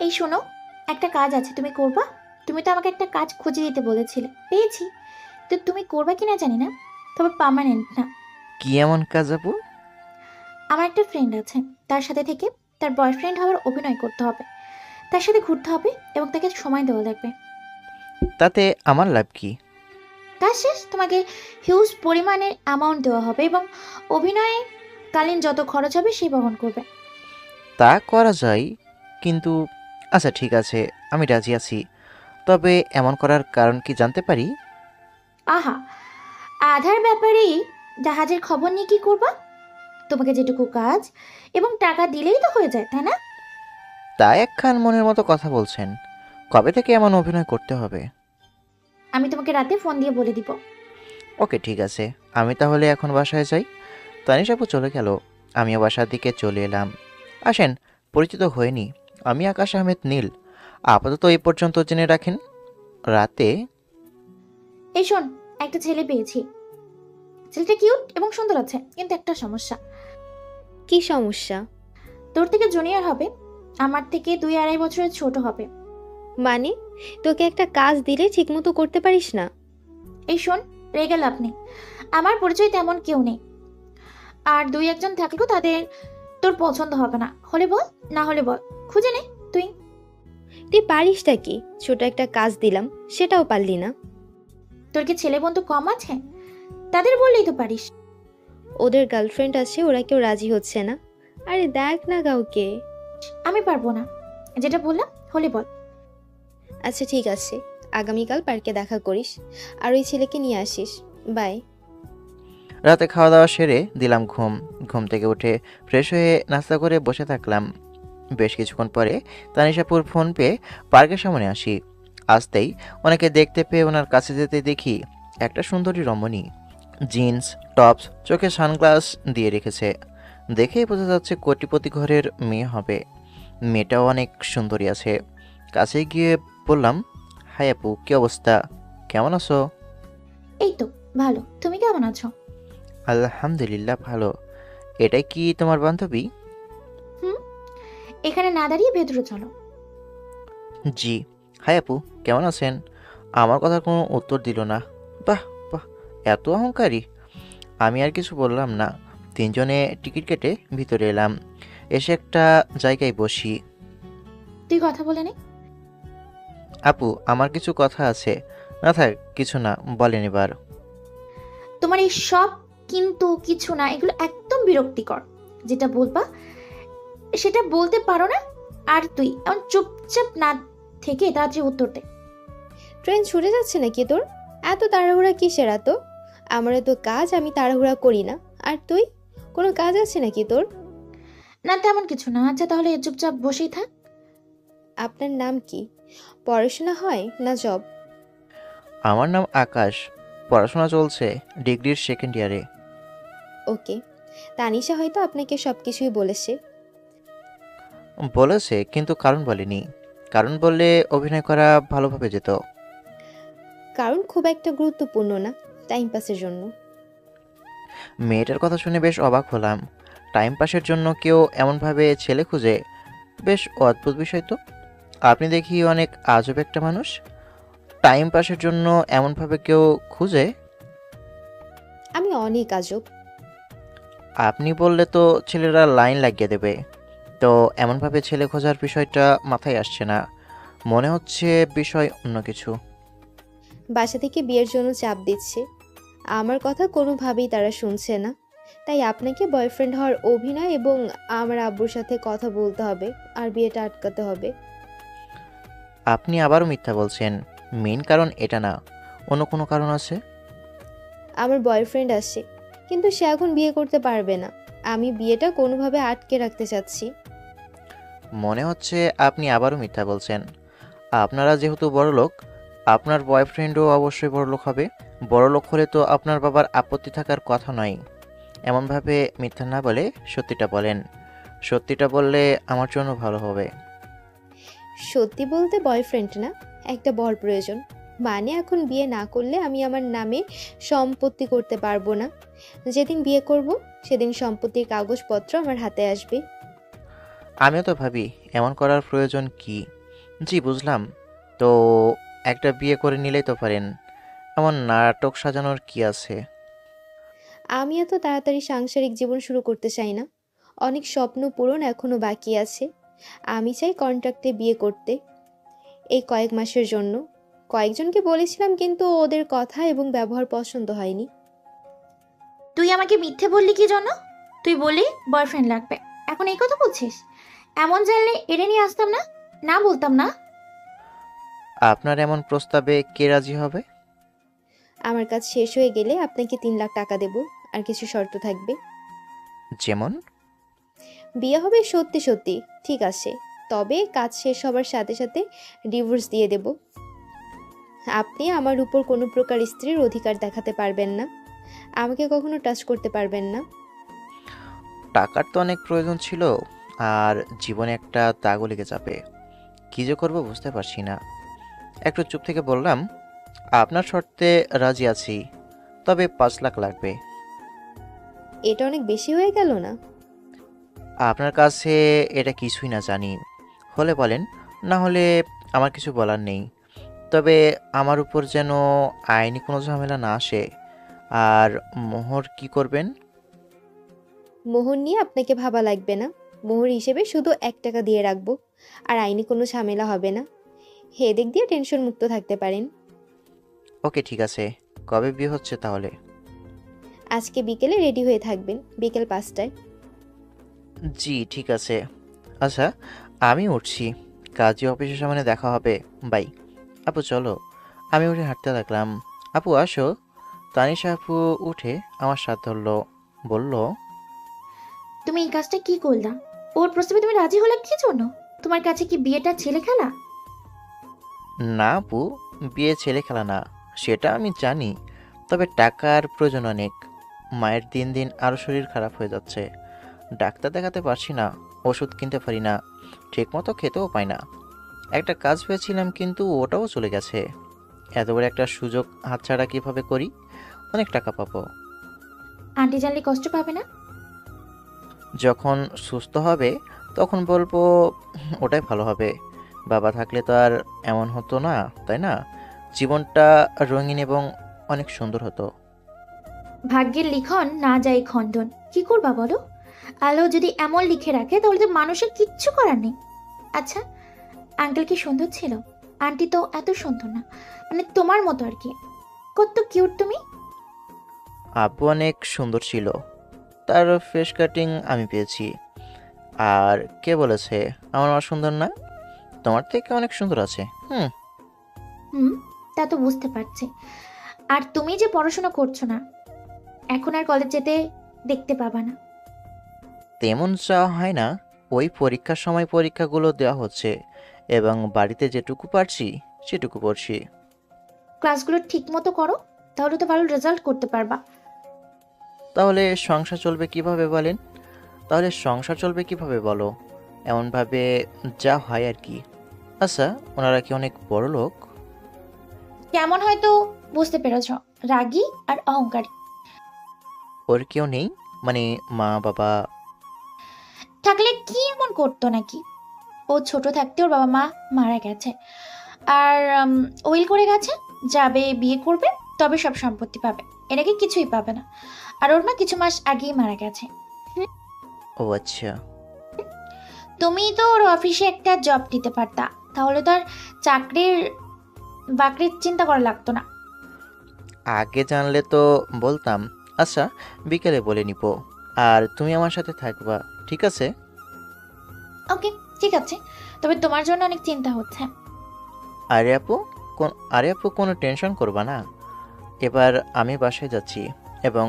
এই শোনো, একটা কাজ আছে, তুমি করবা? তুমি তো আমাকে একটা কাজ খুঁজে দিতে বলেছিলে, পেয়েছি। তো তুমি করবা কিনা জানি না, তবে পার্মানেন্ট না। কি এমন কাজ আপু? আমার একটা ফ্রেন্ড আছে, তার সাথে থেকে তার বয়ফ্রেন্ড হওয়ার অভিনয় করতে হবে, তার সাথে ঘুরতে হবে এবং তাকে সময় দেওয়া লাগবে। তাতে আমার লাভ কি? কাজ শেষ তোমাকে হিউজ পরিমাণের অ্যামাউন্ট দেওয়া হবে এবং অভিনয়ে কালীন যত খরচ হবে সেই বহন করবে। তা করা যায়, কিন্তু আচ্ছা ঠিক আছে, আমি রাজি আছি। তবে এমন করার কারণ কি জানতে পারি? আহা, আধার ব্যাপারেই জাহাজের খবর নিয়ে কি করবা? তোমাকে যেটুকু কাজ এবং টাকা দিলেই তো হয়ে যায়, তাই না? তা একখান মনের মতো কথা বলছেন। কবে থেকে এমন অভিনয় করতে হবে? আমি তোমাকে রাতে ফোন দিয়ে বলে দিব। ওকে ঠিক আছে, আমি তাহলে এখন বাসায় যাই। তানিশ আপু চলে গেল, আমিও বাসার দিকে চলে এলাম। আসেন, পরিচিত হয়নি, আমি আকাশ আহমেদ নীল। আপাতত এই পর্যন্ত জেনে রাখেন। রাতে এই শোন, একটা ছেলে পেয়েছি। ছেলেটা কিউট এবং সুন্দর আছে, কিন্তু একটা সমস্যা। কি সমস্যা? তোর থেকে জুনিয়র হবে, আমার থেকে 2-2.5 বছরের ছোট হবে। মানে, তোকে একটা কাজ দিলে ঠিকমতো করতে পারিস না? এই শোন, রেগে লাভ নেই, আমার পরিচয় তেমন কেউ নেই। আর 2-1 জন থাকলেও তাদের তোর পছন্দ হবে না, হলে বল, না হলে বল, খুঁজে নে তুই। তুই পারিসটা কি? ছোট একটা কাজ দিলাম, সেটাও পারলি না। তোর কি ছেলে বন্ধু কম আছে? তাদের বললেই তো পারিস। ওদের গার্লফ্রেন্ড আছে, ওরা কেউ রাজি হচ্ছে না। আরে দেখ না কাউকে। আমি পারবো না, যেটা বললাম হলে বল। আচ্ছা ঠিক আছে, আগামীকাল পার্কে দেখা করিস, আর ওই ছেলেকে নিয়ে আসিস। বাই। রাতে খাওয়া দাওয়া সেরে দিলাম ঘুম। ঘুম থেকে উঠে ফ্রেশ হয়ে নাস্তা করে বসে থাকলাম। বেশ কিছুক্ষণ পরে তানিশাপুর ফোন পেয়ে পার্কের সামনে আসি। আসতেই ওনাকে দেখতে পেয়ে ওনার কাছে যেতে দেখি একটা সুন্দরী রমণী, জিন্স টপস, চোখে সানগ্লাস দিয়ে রেখেছে। দেখেই বোঝা যাচ্ছে কোটিপতি ঘরের মেয়ে হবে। মেয়েটাও অনেক সুন্দরী আছে। কাছে গিয়ে বললাম, হাই আপু, কি অবস্থা, কেমন আছো? এই তো ভালো, তুমি কেমন আছো? আলহামদুলিল্লাহ ভালো। এটাই কি তোমার বান্ধবী? হুম, এখানে না দাঁড়িয়ে ভেতরে চলো। জি। হাই আপু, কেমন আছেন? আমার কথার কোনো উত্তর দিল না। বাহ বাহ, এত অহংকারী। আমি আর কিছু বললাম না। তিনজনে টিকিট কেটে ভিতরে এলাম। এসে একটা জায়গায় বসি। তুই কথা বলে নে। আপু, আমার কিছু কথা আছে। না থাক, কিছু না, বলেন এবার। তোমার এই সব কিন্তু কিছু না, এগুলো একদম বিরক্তিকর। যেটা বলবা সেটা বলতে পারো না। আর তুই এমন চুপচাপ না থেকে তাড়াতাড়ি উত্তর দে। ট্রেন ছুটে যাচ্ছে নাকি তোর? এত তাড়াহুড়া কিসের এত? আমারও তো কাজ, আমি তাড়াহুড়া করি না। আর তুই, কোনো কাজ আছে নাকি তোর? না তেমন কিছু না। আচ্ছা তাহলে চুপচাপ বসেই থাক। আপনার নাম কি? পড়াশোনা হয় না জব? আমার নাম আকাশ। পড়াশোনা চলছে, ডিগ্রির সেকেন্ড ইয়ারে। ওকে। তানিশা হয়তো আপনাকে সব কিছুই বলেছে। বলেছে, কিন্তু কারণ বলেনি। কারণ বললে অভিনয় করা ভালোভাবে যেত। কারণ খুব একটা গুরুত্বপূর্ণ না, টাইম পাসের জন্য। মেয়েটার কথা শুনে বেশ অবাক হলাম। টাইম পাসের জন্য কেউ এমনভাবে ছেলে খুঁজে, বেশ অদ্ভুত বিষয় তো। আপনি দেখি অনেক আজব একটা মানুষ। টাইম পাসের জন্য এমনভাবে কেউ খুঁজে? আমি অনেক আজব। আপনি বললে তো ছেলেরা লাইন লাগিয়ে দেবে। তো এমনভাবে ছেলে খোঁজার বিষয়টা মাথায় আসছে না। মনে হচ্ছে বিষয় অন্য কিছু। বাসা থেকে বিয়ের জন্য চাপ দিচ্ছে। আমার কথা কোনোভাবেই তারা শুনছে না। তাই আপনাকে বয়ফ্রেন্ড হওয়ার অভিনয় এবং আমার আব্বুর সাথে কথা বলতে হবে, আর বিয়েটা আটকাতে হবে। আপনি আবারও মিথ্যা বলছেন। মেইন কারণ এটা না, অন্য কোনো কারণ আছে? আমার বয়ফ্রেন্ড আসছে, কিন্তু সে এখন বিয়ে করতে পারবে না। আমি বিয়েটা কোনোভাবে আটকে রাখতে চাচ্ছি। মনে হচ্ছে আপনি আবারও মিথ্যা বলছেন। আপনারা যেহেতু বড়লোক, আপনার বয়ফ্রেন্ডও অবশ্যই বড়লোক হবে। বড়লোক হলে তো আপনার বাবার আপত্তি থাকার কথা নয়। এমনভাবে মিথ্যা না বলে সত্যিটা বলেন। সত্যিটা বললে আমার জন্য ভালো হবে। সত্যি বলতে বয়ফ্রেন্ড না, একটা বর প্রয়োজন। মানে এখন বিয়ে না করলে আমি আমার নামে সম্পত্তি করতে পারবো না। যেদিন বিয়ে করব সেদিন সম্পত্তির কাগজপত্র আমার হাতে আসবে। আমিও তো ভাবি এমন করার প্রয়োজন কি? জি বুঝলাম। তো একটা বিয়ে করে নিলেই তো পারেন। এমন নাটক সাজানোর কি আছে? আমি এত তাড়াতাড়ি সাংসারিক জীবন শুরু করতে চাই না। অনেক স্বপ্ন পূরণ এখনো বাকি আছে। আমি চাই কন্ট্রাক্টে বিয়ে করতে, এই কয়েক মাসের জন্য। কয়েকজনকে বলেছিলাম কিন্তু ওদের কথা এবং ব্যবহার পছন্দ হয়নি। তুই আমাকে মিথ্যে বললি কি জন্য? তুই বললি বয়ফ্রেন্ড লাগবে, এখন এই কথা বলছিস? এমন জানলে এড়ে নিয়ে আসতাম না, না বলতাম না। আপনার এমন প্রস্তাবে কে রাজি হবে? আমার কাজ শেষ হয়ে গেলে আপনাকে 3 লাখ টাকা দেব, আর কিছু শর্ত থাকবে। যেমন? বিয়ে হবে সত্যি সত্যি, ঠিক আছে, তবে কাজ শেষ হবার সাথে সাথে ডিভোর্স দিয়ে দেব। আপনি আমার উপর কোনো প্রকার স্ত্রীর অধিকার দেখাতে পারবেন না, আমাকে কখনো টাচ করতে পারবেন না। টাকার তো অনেক প্রয়োজন ছিল, আর জীবনে একটা দাগও লেগে যাবে। কি যে করবো বুঝতে পারছি না। একটু চুপ থেকে বললাম, আপনার শর্তে রাজি আছি, তবে 5 লাখ লাগবে। এটা অনেক বেশি হয়ে গেল না? আপনার কাছে এটা কিছুই না জানি, হলে বলেন, না হলে আমার কিছু বলার নেই। তবে আমার উপর যেন আইনি কোনো ঝামেলা না আসে। আর মোহর কি করবেন? মোহর নিয়ে আপনাকে ভাবা লাগবে না। মোহর হিসেবে শুধু 1 টাকা দিয়ে রাখবো, আর আইনি কোনো ঝামেলা হবে না। হেদেক দিয়ে টেনশন মুক্ত থাকতে পারেন। ওকে ঠিক আছে, কবে বিয়ে হচ্ছে তাহলে? আজকে বিকেলে রেডি হয়ে থাকবেন, বিকেল 5টায়। জি ঠিক আছে। আচ্ছা, আমি উঠছি, কাজী অফিসের সামনে দেখা হবে। বাই। আপু চলো। আমি উঠে হাঁটতে লাগলাম। আপু আসো। তানিশা আপু উঠে আমার সাথ ধরলো, বলল, তুমি এই কাজটা কি করলা? ওর প্রস্তাবে তুমি রাজি হলে কি জন্য? তোমার কাছে কি বিয়েটা ছেলে খেলা? না আপু, বিয়ে ছেলে খেলা না, সেটা আমি জানি। তবে টাকার প্রয়োজন অনেক। মায়ের দিন দিন আরও শরীর খারাপ হয়ে যাচ্ছে। ডাক্তার দেখাতে পারছি না, ওষুধ কিনতে পারি না, ঠিকমতো খেতেও পাই না। একটা কাজ পেয়েছিলাম কিন্তু ওটাও চলে গেছে। এত বড় একটা সুযোগ হাতছাড়া কিভাবে করি? অনেক টাকা পাবো। আন্টি জানলে কষ্ট পাবে না? যখন সুস্থ হবে তখন বলবো, ওটাই ভালো হবে। বাবা থাকলে তো আর এমন হতো না, তাই না? জীবনটা রঙিন এবং অনেক সুন্দর হতো। ভাগ্যের লিখন না যায় খণ্ডন, কি করবা বলো? আলো যদি এমন লিখে রাখে তাহলে তো মানুষের কিচ্ছু করার নেই। আচ্ছা, আঙ্কেল কি সুন্দর ছিল? আন্টি তো এত সুন্দর না, মানে তোমার মতো আর কি। কত কিউট তুমি। আব্বু অনেক সুন্দর ছিল, তার ফেস কাটিং আমি পেয়েছি। আর কে বলেছে আমার মা সুন্দর না? তোমার থেকে অনেক সুন্দর আছে। হুম। হুম, তা তো বুঝতে পারছি। আর তুমি যে পড়াশোনা করছো না, এখন আর কলেজ যেতে দেখতে পাবা না। তেমন চাওয়া হয় না। ওই পরীক্ষার সময় পরীক্ষাগুলো দেওয়া হচ্ছে, এবং বাড়িতে যেটুকু পারছি সেটুকু পড়ছি। ক্লাসগুলো ঠিক মতো করো, তাহলে তো ভালো রেজাল্ট করতে পারবা। তাহলে সংসার চলবে কিভাবে বলেন? তাহলে সংসার চলবে কিভাবে বলো? এমনভাবে যা হয় আর কি। আচ্ছা, ওনারা কি অনেক বড় লোক? কেমন হয়তো বুঝতে পেরেছ, রাগী আর অহংকারী। ওর কেউ নেই? মানে মা বাবা? থাকলে কি এমন করতো নাকি? ও ছোট থাকতে ওর বাবা মা মারা গেছে, আর উইল করে গেছে, যাবে বিয়ে করবে, তবে সব সম্পত্তি পাবে, এটাকে কিছুই পাবে না। আর ওর মা কিছু মাস আগেই মারা গেছে। ও আচ্ছা। তুমি তো ওর অফিসে একটা জব দিতে পারতা, তাহলে তো আর চাকরির বাকরির চিন্তা করা লাগতো না। আগে জানলে তো বলতাম। আচ্ছা, বিকেলে বলে নিব। আর তুমি আমার সাথে থাকবা, ঠিক আছে? ওকে, ঠিক আছে, তবে তোমার জন্য অনেক চিন্তা হচ্ছে। আরে আপু, আরে আপু কোনো টেনশন করবা না। এবার আমি বাসায় যাচ্ছি, এবং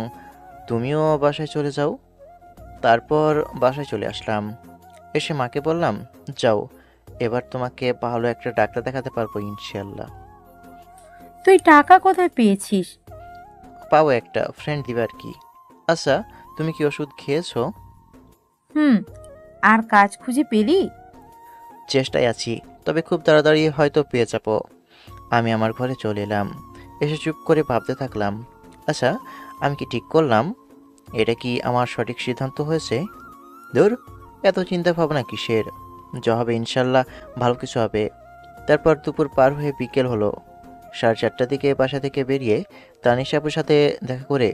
তুমিও বাসায় চলে যাও। তারপর বাসায় চলে আসলাম। এসে মাকে বললাম, যাও, এবার তোমাকে ভালো একটা ডাক্তার দেখাতে পারবো ইনশাল্লাহ। তুই টাকা কোথায় পেয়েছিস? পাবো, একটা ফ্রেন্ড দিবে আর কি। আচ্ছা, তুমি কি ওষুধ খেয়েছো? হুম। আর কাজ খুঁজে পেলি? চেষ্টায় আছি, তবে খুব তাড়াতাড়ি হয়তো পেয়ে যাবো। আমি আমার ঘরে চলে এলাম। এসে চুপ করে ভাবতে থাকলাম, আচ্ছা, আমি কি ঠিক করলাম? এটা কি আমার সঠিক সিদ্ধান্ত হয়েছে? ধুর, এত চিন্তা ভাবনা কিসের? যা হবে ইনশাল্লাহ ভালো কিছু হবে। তারপর দুপুর পার হয়ে বিকেল হলো। 4:30টার দিকে বাসা থেকে বেরিয়ে তানিশা আপুর সাথে দেখা করে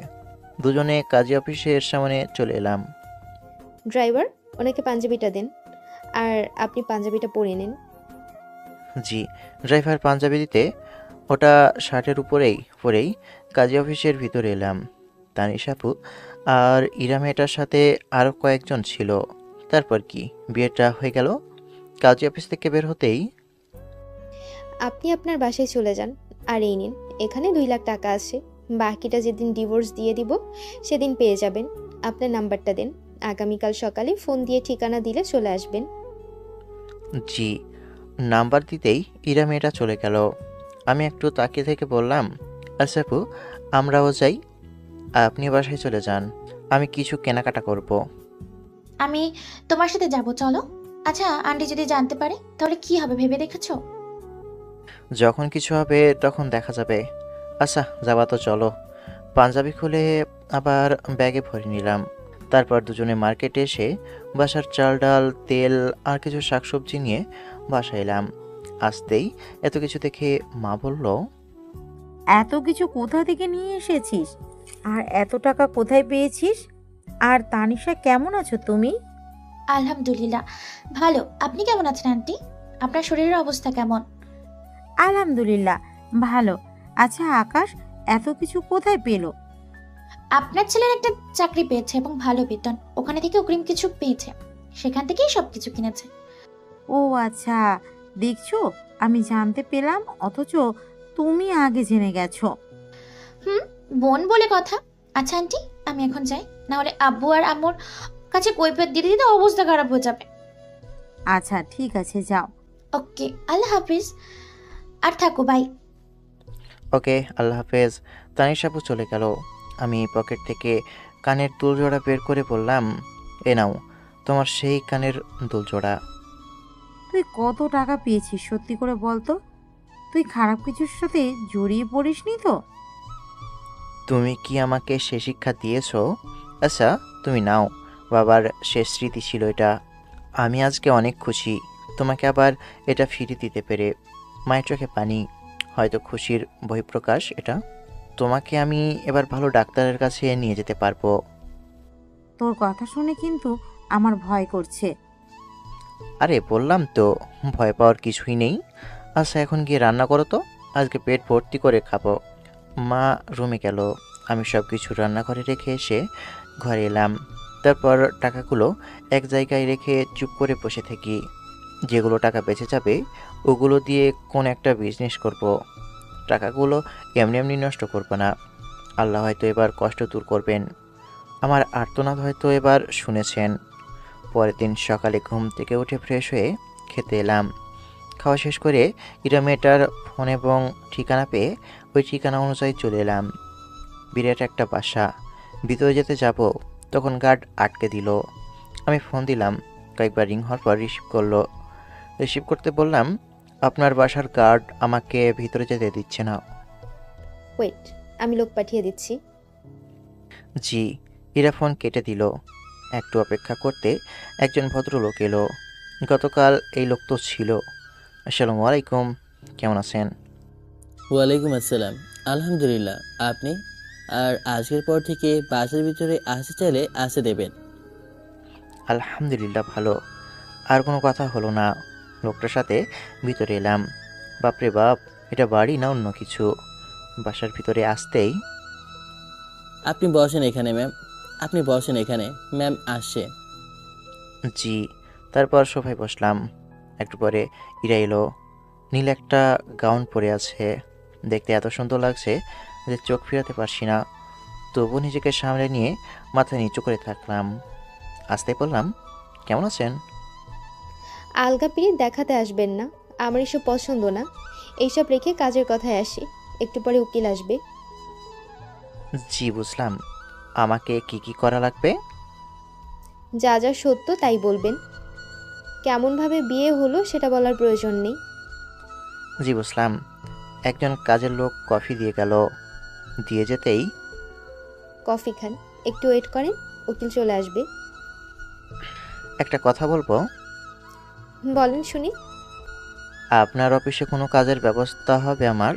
দুজনে কাজী অফিসের সামনে চলে এলাম। ড্রাইভার, ওনাকে পাঞ্জাবিটা দিন, আর আপনি পাঞ্জাবিটা পরে নিন। জি। ড্রাইভার পাঞ্জাবি দিতে ওটা শার্টের উপরেই পরেই কাজী অফিসের ভিতরে এলাম। তানিশা আপু আর ইরা মেয়েটার সাথে আরও কয়েকজন ছিল। তারপর কি বিয়েটা হয়ে গেল। কাজী অফিস থেকে বের হতেই আপনি আপনার বাসায় চলে যান, আর এই নিন, এখানে 2 লাখ টাকা আছে। বাকিটা যেদিন ডিভোর্স দিয়ে দিব সেদিন পেয়ে যাবেন। আপনার নাম্বারটা দেন, আগামীকাল সকালে ফোন দিয়ে ঠিকানা দিলে চলে আসবেন। জি। নাম্বার দিতেই ইরা মেয়েটা চলে গেল। আমি একটু তাকিয়ে থেকে বললাম, আচ্ছা আপু, আমরাও যাই। আপনি বাসায় চলে যান, আমি কিছু কেনাকাটা করব। আমি তোমার সাথে যাব, চলো। আচ্ছা, আন্টি যদি জানতে পারে তাহলে কি হবে ভেবে দেখেছো? যখন কিছু হবে তখন দেখা যাবে। আচ্ছা যাবা তো চলো। পাঞ্জাবি খুলে আবার ব্যাগে ভরে নিলাম। তারপর দুজনে মার্কেটে এসে বাসার চাল ডাল তেল আর কিছু শাকসবজি নিয়ে বাসায় এলাম। আসতেই এত কিছু দেখে মা বলল, এত কিছু কোথা থেকে নিয়ে এসেছিস? আর এত টাকা কোথায় পেয়েছিস? আর তানিশা, কেমন আছো তুমি? আলহামদুলিল্লাহ ভালো। আপনি কেমন আছেন আন্টি? আপনার শরীরের অবস্থা কেমন? আলহামদুলিল্লাহ ভালো। আচ্ছা আকাশ, এত কিছু কোথায় পেলো? আপনার ছেলের একটা চাকরি পেয়েছে এবং ভালো বেতন, ওখানে থেকে অগ্রিম কিছু পেয়েছে, সেখান থেকেই সবকিছু কিনেছে। ও আচ্ছা, দেখছো, আমি জানতে পেলাম অথচ তুমি আগে জেনে গেছো। হুম, বোন বলে কথা। আচ্ছা আন্টি, আমি এখন যাই, না হলে আব্বু আর আম্মুর কাছে কৈফিয়ত দিতে দিতে অবস্থা খারাপ হয়ে যাবে। আচ্ছা ঠিক আছে, যাও। ওকে, আল্লাহ হাফিজ। আর থাকো, বাই। ওকে আল্লাহ হাফেজ। তানিশা আপু চলে গেল। আমি পকেট থেকে কানের দুলজোড়া বের করে বললাম, এ নাও তোমার সেই কানের দুলজোড়া। তুই কত টাকা পেয়েছিস সত্যি করে বল তো? তুই খারাপ কিছুর সাথে জড়িয়ে পড়িসনি তো? তুমি কি আমাকে সে শিক্ষা দিয়েছো? আচ্ছা তুমি নাও, বাবার শেষ স্মৃতি ছিল এটা। আমি আজকে অনেক খুশি তোমাকে আবার এটা ফিরিয়ে দিতে পেরে। মায়ের চোখে পানি, হয়তো খুশির বহিঃপ্রকাশ এটা। তোমাকে আমি এবার ভালো ডাক্তারের কাছে নিয়ে যেতে পারবো। তোর কথা শুনে কিন্তু আমার ভয় করছে। আরে বললাম তো, ভয় পাওয়ার কিছুই নেই। আচ্ছা এখন গিয়ে রান্না করো তো, আজকে পেট ভর্তি করে খাবো। মা রুমে গেল। আমি সব কিছু রান্নাঘরে রেখে এসে ঘরে এলাম। তারপর টাকাগুলো এক জায়গায় রেখে চুপ করে বসে থাকি। যেগুলো টাকা বেঁচে যাবে ওগুলো দিয়ে কোন একটা বিজনেস করব। টাকাগুলো এমনি এমনি নষ্ট করবো না। আল্লাহ হয়তো এবার কষ্ট দূর করবেন। আমার আর্তনাদ হয়তো এবার শুনেছেন। পরের দিন সকালে ঘুম থেকে উঠে ফ্রেশ হয়ে খেতে এলাম। খাওয়া শেষ করে ইরা মেয়েটার ফোন এবং ঠিকানা পেয়ে ওই ঠিকানা অনুযায়ী চলে এলাম। বিরাট একটা বাসা। ভিতরে যেতে যাব তখন গার্ড আটকে দিল। আমি ফোন দিলাম, কয়েকবার রিং হওয়ার পর রিসিভ করলো। রিসিভ করতে বললাম, আপনার বাসার গার্ড আমাকে ভিতরে যেতে দিচ্ছে না। ওয়েট, আমি লোক পাঠিয়ে দিচ্ছি। জি। ইরা ফোন কেটে দিল। একটু অপেক্ষা করতে একজন ভদ্রলোক এলো। গতকাল এই লোক তো ছিল। আসসালামু আলাইকুম, কেমন আছেন? ওয়ালাইকুম আসসালাম। আলহামদুলিল্লাহ, আপনি? আর আজকের পর থেকে বাসার ভিতরে আসতে চাইলে আসতে দেবেন। আলহামদুলিল্লাহ ভালো। আর কোনো কথা হলো না। লোকটার সাথে ভিতরে এলাম। বাপরে বাপ, এটা বাড়ি না অন্য কিছু? বাসার ভিতরে আসতেই আপনি বসেন এখানে ম্যাম, আপনি বসেন এখানে, ম্যাম আসছে। জি। তারপর সোফায় বসলাম। একটু পরে ইরা এলো। নীল একটা গাউন পরে আছে। দেখতে এত সুন্দর লাগছে যে চোখ ফিরাতে পারছি না। তবু নিজেকে সামলে নিয়ে মাথা নিচু করে থাকলাম। আসতে বললাম, কেমন আছেন? আলগা পিরিত দেখাতে আসবেন না, আমার এসব পছন্দ না। এইসব রেখে কাজের কথায় আসি। একটু পরে উকিল আসবে। জি বুঝলাম। আমাকে কি কি করা লাগবে? যা যা সত্য তাই বলবেন। কেমনভাবে বিয়ে হলো সেটা বলার প্রয়োজন নেই। জি বুঝলাম। একজন কাজের লোক কফি দিয়ে গেল। দিয়ে যেতেই কফি খান, একটু ওয়েট করেন, উকিল চলে আসবে। একটা কথা বলবো। বলেন শুনি। আপনার অফিসে কোনো কাজের ব্যবস্থা হবে আমার?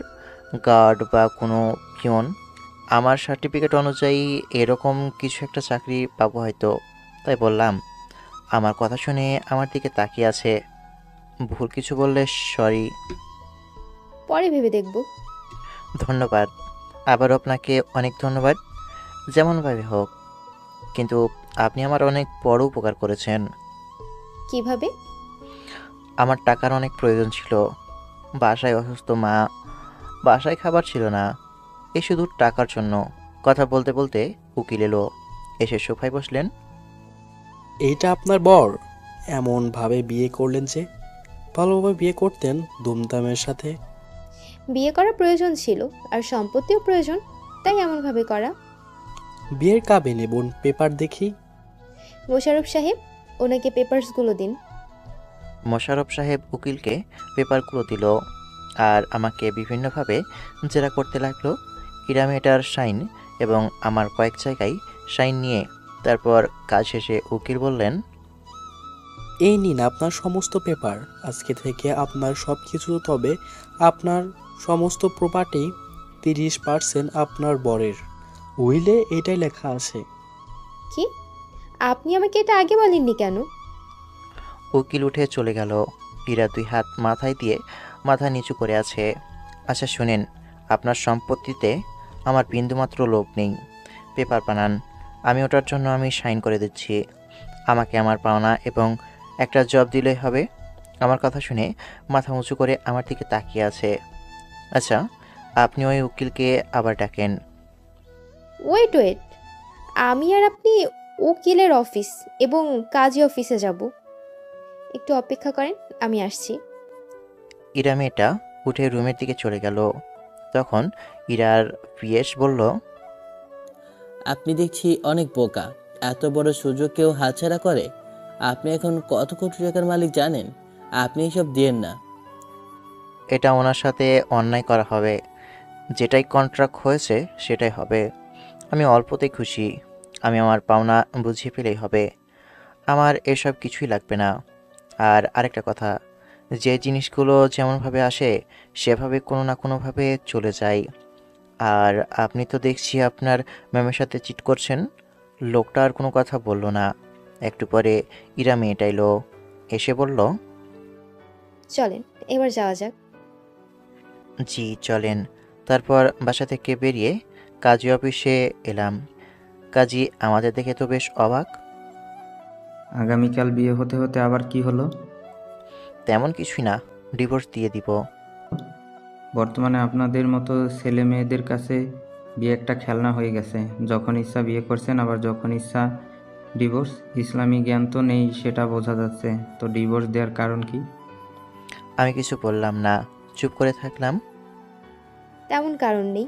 গার্ড বা কোনো পিয়ন? আমার সার্টিফিকেট অনুযায়ী এরকম কিছু একটা চাকরি পাবো হয়তো। তাই বললাম। আমার কথা শুনে আমার দিকে তাকিয়ে আছে। ভুল কিছু বললে সরি। পরে ভেবে দেখব। ধন্যবাদ। আবারও আপনাকে অনেক ধন্যবাদ। যেমনভাবে হোক। কিন্তু আপনি আমার অনেক বড় উপকার করেছেন। কিভাবে? আমার টাকার অনেক প্রয়োজন ছিল। বাসায় অসুস্থ মা, বাসায় খাবার ছিল না। এ শুধু টাকার জন্য। কথা বলতে বলতে উকিল এলো। এসে সোফায় বসলেন। এইটা আপনার বর? এমনভাবে বিয়ে করলেন যে? ভালোভাবে বিয়ে করতেন ধুমধামের সাথে। বিয়ে করার প্রয়োজন ছিল, আর সম্পত্তিও প্রয়োজন, তাই এমনভাবে করা। বিয়ের কাবিনে বোন পেপার দেখি। মোশাররফ সাহেব, ওনাকে পেপারসগুলো দিন। মোশাররফ সাহেব উকিলকে পেপারগুলো দিল আর আমাকে বিভিন্নভাবে জেরা করতে লাগলো। ইরা মেয়েটার সাইন এবং আমার কয়েক জায়গায় সাইন নিয়ে তারপর কাজ শেষে উকিল বললেন, এই নিন আপনার সমস্ত পেপার। আজকে থেকে আপনার সব কিছু, তবে আপনার সমস্ত প্রপার্টি 30% আপনার বরের। উইলে এটাই লেখা আছে। কি? আপনি আমাকে এটা আগে বলেননি কেন? উকিল উঠে চলে গেল। ইরা 2 হাত মাথায় দিয়ে মাথা নিচু করে আছে। আচ্ছা শুনেন, আপনার সম্পত্তিতে আমার বিন্দুমাত্র লোভ নেই। পেপার বানান, আমি ওটার জন্য আমি সাইন করে দিচ্ছি। আমাকে আমার পাওনা এবং একটা জব দিলেই হবে। আমার কথা শুনে মাথা উঁচু করে আমার দিকে তাকিয়ে আছে। আচ্ছা, আপনি ওই উকিলকে আবার ডাকেন। ওয়েট ওয়েট, আমি আর আপনি উকিলের অফিস এবং কাজী অফিসে যাব। একটু অপেক্ষা করেন, আমি আসছি। ইরা মেয়েটা উঠে রুমের দিকে চলে গেল। তখন ইরার পিয়েস বলল, আপনি দেখছি অনেক বোকা। এত বড় সুযোগ কেউ হাতছাড়া করে? আপনি এখন কত কোটি টাকার মালিক জানেন? আপনি এসব দিয়েন না। এটা ওনার সাথে অন্যায় করা হবে। যেটাই কন্ট্রাক্ট হয়েছে সেটাই হবে। আমি অল্পতেই খুশি। আমি আমার পাওনা বুঝিয়ে পেলেই হবে। আমার এসব কিছুই লাগবে না। আর আরেকটা কথা, যে জিনিসগুলো যেমনভাবে আসে সেভাবে কোনো না কোনোভাবে চলে যায়। আর আপনি তো দেখছি আপনার ম্যামের সাথে চিট করছেন। লোকটা আর কোনো কথা বলল না। একটু পরে ইরা মেয়েটা এলো। এসে বলল, চলেন এবার যাওয়া যাক। জি চলেন। তারপর বাসা থেকে বেরিয়ে কাজী অফিসে এলাম। কাজী আমাদের দেখে তো বেশ অবাক। আগামীকাল বিয়ে হতে হতে আবার কি হলো? তেমন কিছুই না, ডিভোর্স দিয়ে দিব। বর্তমানে আপনাদের মতো ছেলে মেয়েদের কাছে বিয়ে একটা খেলনা হয়ে গেছে। যখন ইচ্ছা বিয়ে করছেন, আবার যখন ইচ্ছা ডিভোর্স। ইসলামী জ্ঞান তো নেই, সেটা বোঝা যাচ্ছে। তো ডিভোর্স দেওয়ার কারণ কি? আমি কিছু বললাম না, চুপ করে থাকলাম। তেমন কারণ নেই।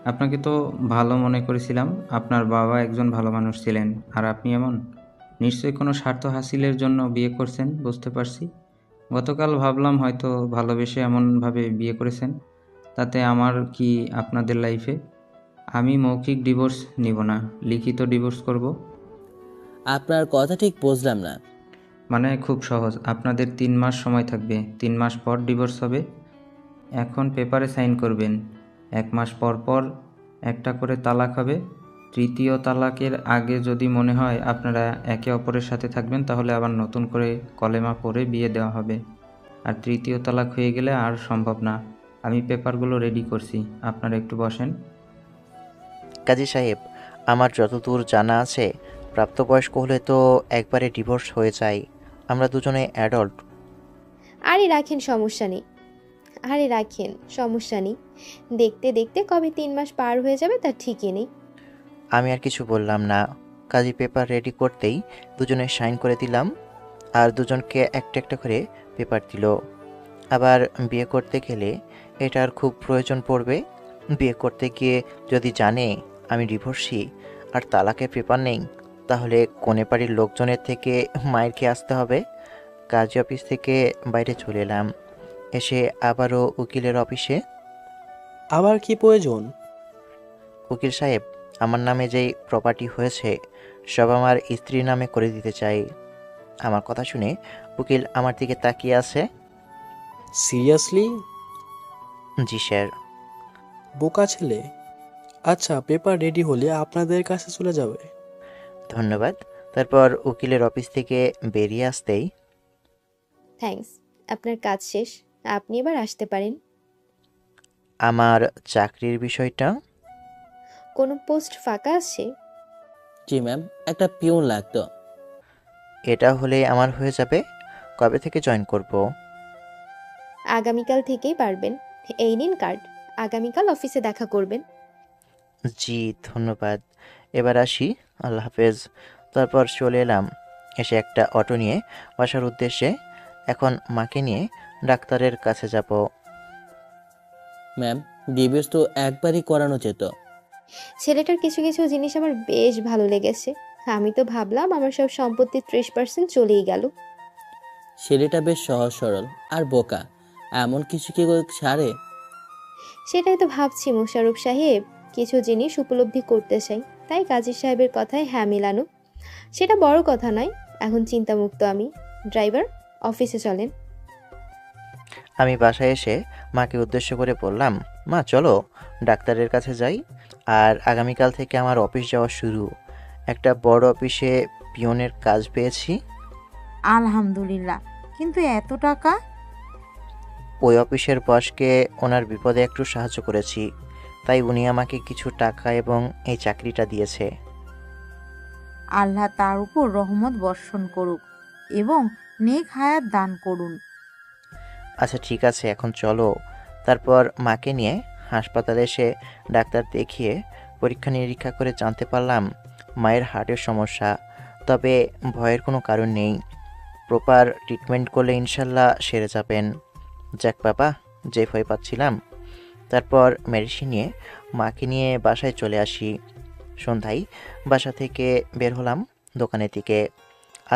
আপনাকে তো ভালো মনে করেছিলাম। আপনার বাবা একজন ভালো মানুষ ছিলেন, আর আপনি এমন? নিশ্চয়ই কোনো স্বার্থ হাসিলের জন্য বিয়ে করছেন, বুঝতে পারছি। গতকাল ভাবলাম হয়তো ভালোবেসে এমনভাবে বিয়ে করেছেন। তাতে আমার কি আপনাদের লাইফে? আমি মৌখিক ডিভোর্স নিব না, লিখিত ডিভোর্স করব। আপনার কথা ঠিক বুঝলাম না। মানে খুব সহজ, আপনাদের 3 মাস সময় থাকবে। 3 মাস পর ডিভোর্স হবে। এখন পেপারে সাইন করবেন। 1 মাস পর পর একটা করে তালাক হবে। তৃতীয় তালাকের আগে যদি মনে হয় আপনারা একে অপরের সাথে থাকবেন, তাহলে আবার নতুন করে কলেমা পড়ে বিয়ে দেওয়া হবে। আর তৃতীয় তালাক হয়ে গেলে আর সম্ভব না। আমি পেপারগুলো রেডি করছি, আপনারা একটু বসেন। কাজী সাহেব, আমার যতদূর জানা আছে প্রাপ্তবয়স্ক হলে তো একবারে ডিভোর্স হয়ে যায়। আমরা দুজনে অ্যাডাল্ট। আরে রাখেন, সমস্যা নেই। আরে রাখেন, সমস্যা নেই। দেখতে দেখতে কবে 3 মাস পার হয়ে যাবে তার ঠিকই নেই। আমি আর কিছু বললাম না। কাজী পেপার রেডি করতেই দুজনে সাইন করে দিলাম। আর দুজনকে একটা একটা করে পেপার দিল। আবার বিয়ে করতে গেলে এটার খুব প্রয়োজন পড়বে। বিয়ে করতে গিয়ে যদি জানে আমি ডিভোর্সি আর তালাকের পেপার নেই, তাহলে কনেপাড়ির লোকজনের থেকে মায়ের খেয়ে আসতে হবে। কাজী অফিস থেকে বাইরে চলে এলাম। এসে আবারও উকিলের অফিসে। আবার কি প্রয়োজন? উকিল সাহেব, আমার নামে যেই প্রপার্টি হয়েছে সব আমার স্ত্রীর নামে করে দিতে চাই। আমার কথা শুনে উকিল আমার দিকে তাকিয়ে আছে। সিরিয়াসলি? জি স্যার। বোকা ছেলে। আচ্ছা, পেপার রেডি হলে আপনাদের কাছে চলে যাবে। ধন্যবাদ। তারপর উকিলের অফিস থেকে বেরিয়ে আসতেই থ্যাঙ্কস, আপনার কাজ শেষ, আপনি এবার আসতে পারেন। আমার চাকরির বিষয়টা। কোনো পোস্ট ফাঁকা আছে? জি ম্যাম, একটা পিয়ন লাগতো। এটা হলে আমার হয়ে যাবে। কবে থেকে জয়েন করব? আগামীকাল থেকেই পারবেন। এই নিন কার্ড, আগামীকাল অফিসে দেখা করবেন। জি ধন্যবাদ। এবার আসি, আল্লাহ হাফেজ। তারপর চলে এলাম। এসে একটা অটো নিয়ে বাসার উদ্দেশ্যে। এখন মাকে নিয়ে ডাক্তারের কাছে যাব। ম্যাম, ডিবিএস তো একবারই করানো যেত। ছেলেটার কিছু কিছু জিনিস আমার বেশ ভালো লেগেছে। আমি তো ভাবলাম আমার সব সম্পত্তির 30% চলেই গেল। ছেলেটা বেশ সহজ সরল আর বোকা, এমন কিছু কি ছাড়ে? সেটাই তো ভাবছি মোশাররফ সাহেব, কিছু জিনিস উপলব্ধি করতে চাই, তাই কাজী সাহেবের কথায় হ্যাঁ মিলানো। সেটা বড় কথা নয়, এখন চিন্তামুক্ত আমি। ড্রাইভার, অফিসে চলেন। আমি বাসায় এসে মাকে উদ্দেশ্য করে বললাম, মা চলো ডাক্তারের কাছে যাই। আর আগামীকাল থেকে আমার অফিস যাওয়া শুরু। একটা বড় অফিসে পিয়নের কাজ পেয়েছি। আলহামদুলিল্লাহ, কিন্তু এত টাকা? ওই অফিসের বসকে ওনার বিপদে একটু সাহায্য করেছি, তাই উনি আমাকে কিছু টাকা এবং এই চাকরিটা দিয়েছে। আল্লাহ তার উপর রহমত বর্ষণ করুক এবং নেক হায়াত দান করুন। আচ্ছা ঠিক আছে, এখন চলো। তারপর মাকে নিয়ে হাসপাতালে এসে ডাক্তার দেখিয়ে পরীক্ষা নিরীক্ষা করে জানতে পারলাম মায়ের হার্টের সমস্যা। তবে ভয়ের কোনো কারণ নেই, প্রপার ট্রিটমেন্ট করলে ইনশাল্লাহ সেরে যাবেন। যাক বাবা, যে ভয় পাচ্ছিলাম। তারপর মেডিসিন নিয়ে মাকে নিয়ে বাসায় চলে আসি। সন্ধ্যায় বাসা থেকে বের হলাম দোকানের দিকে।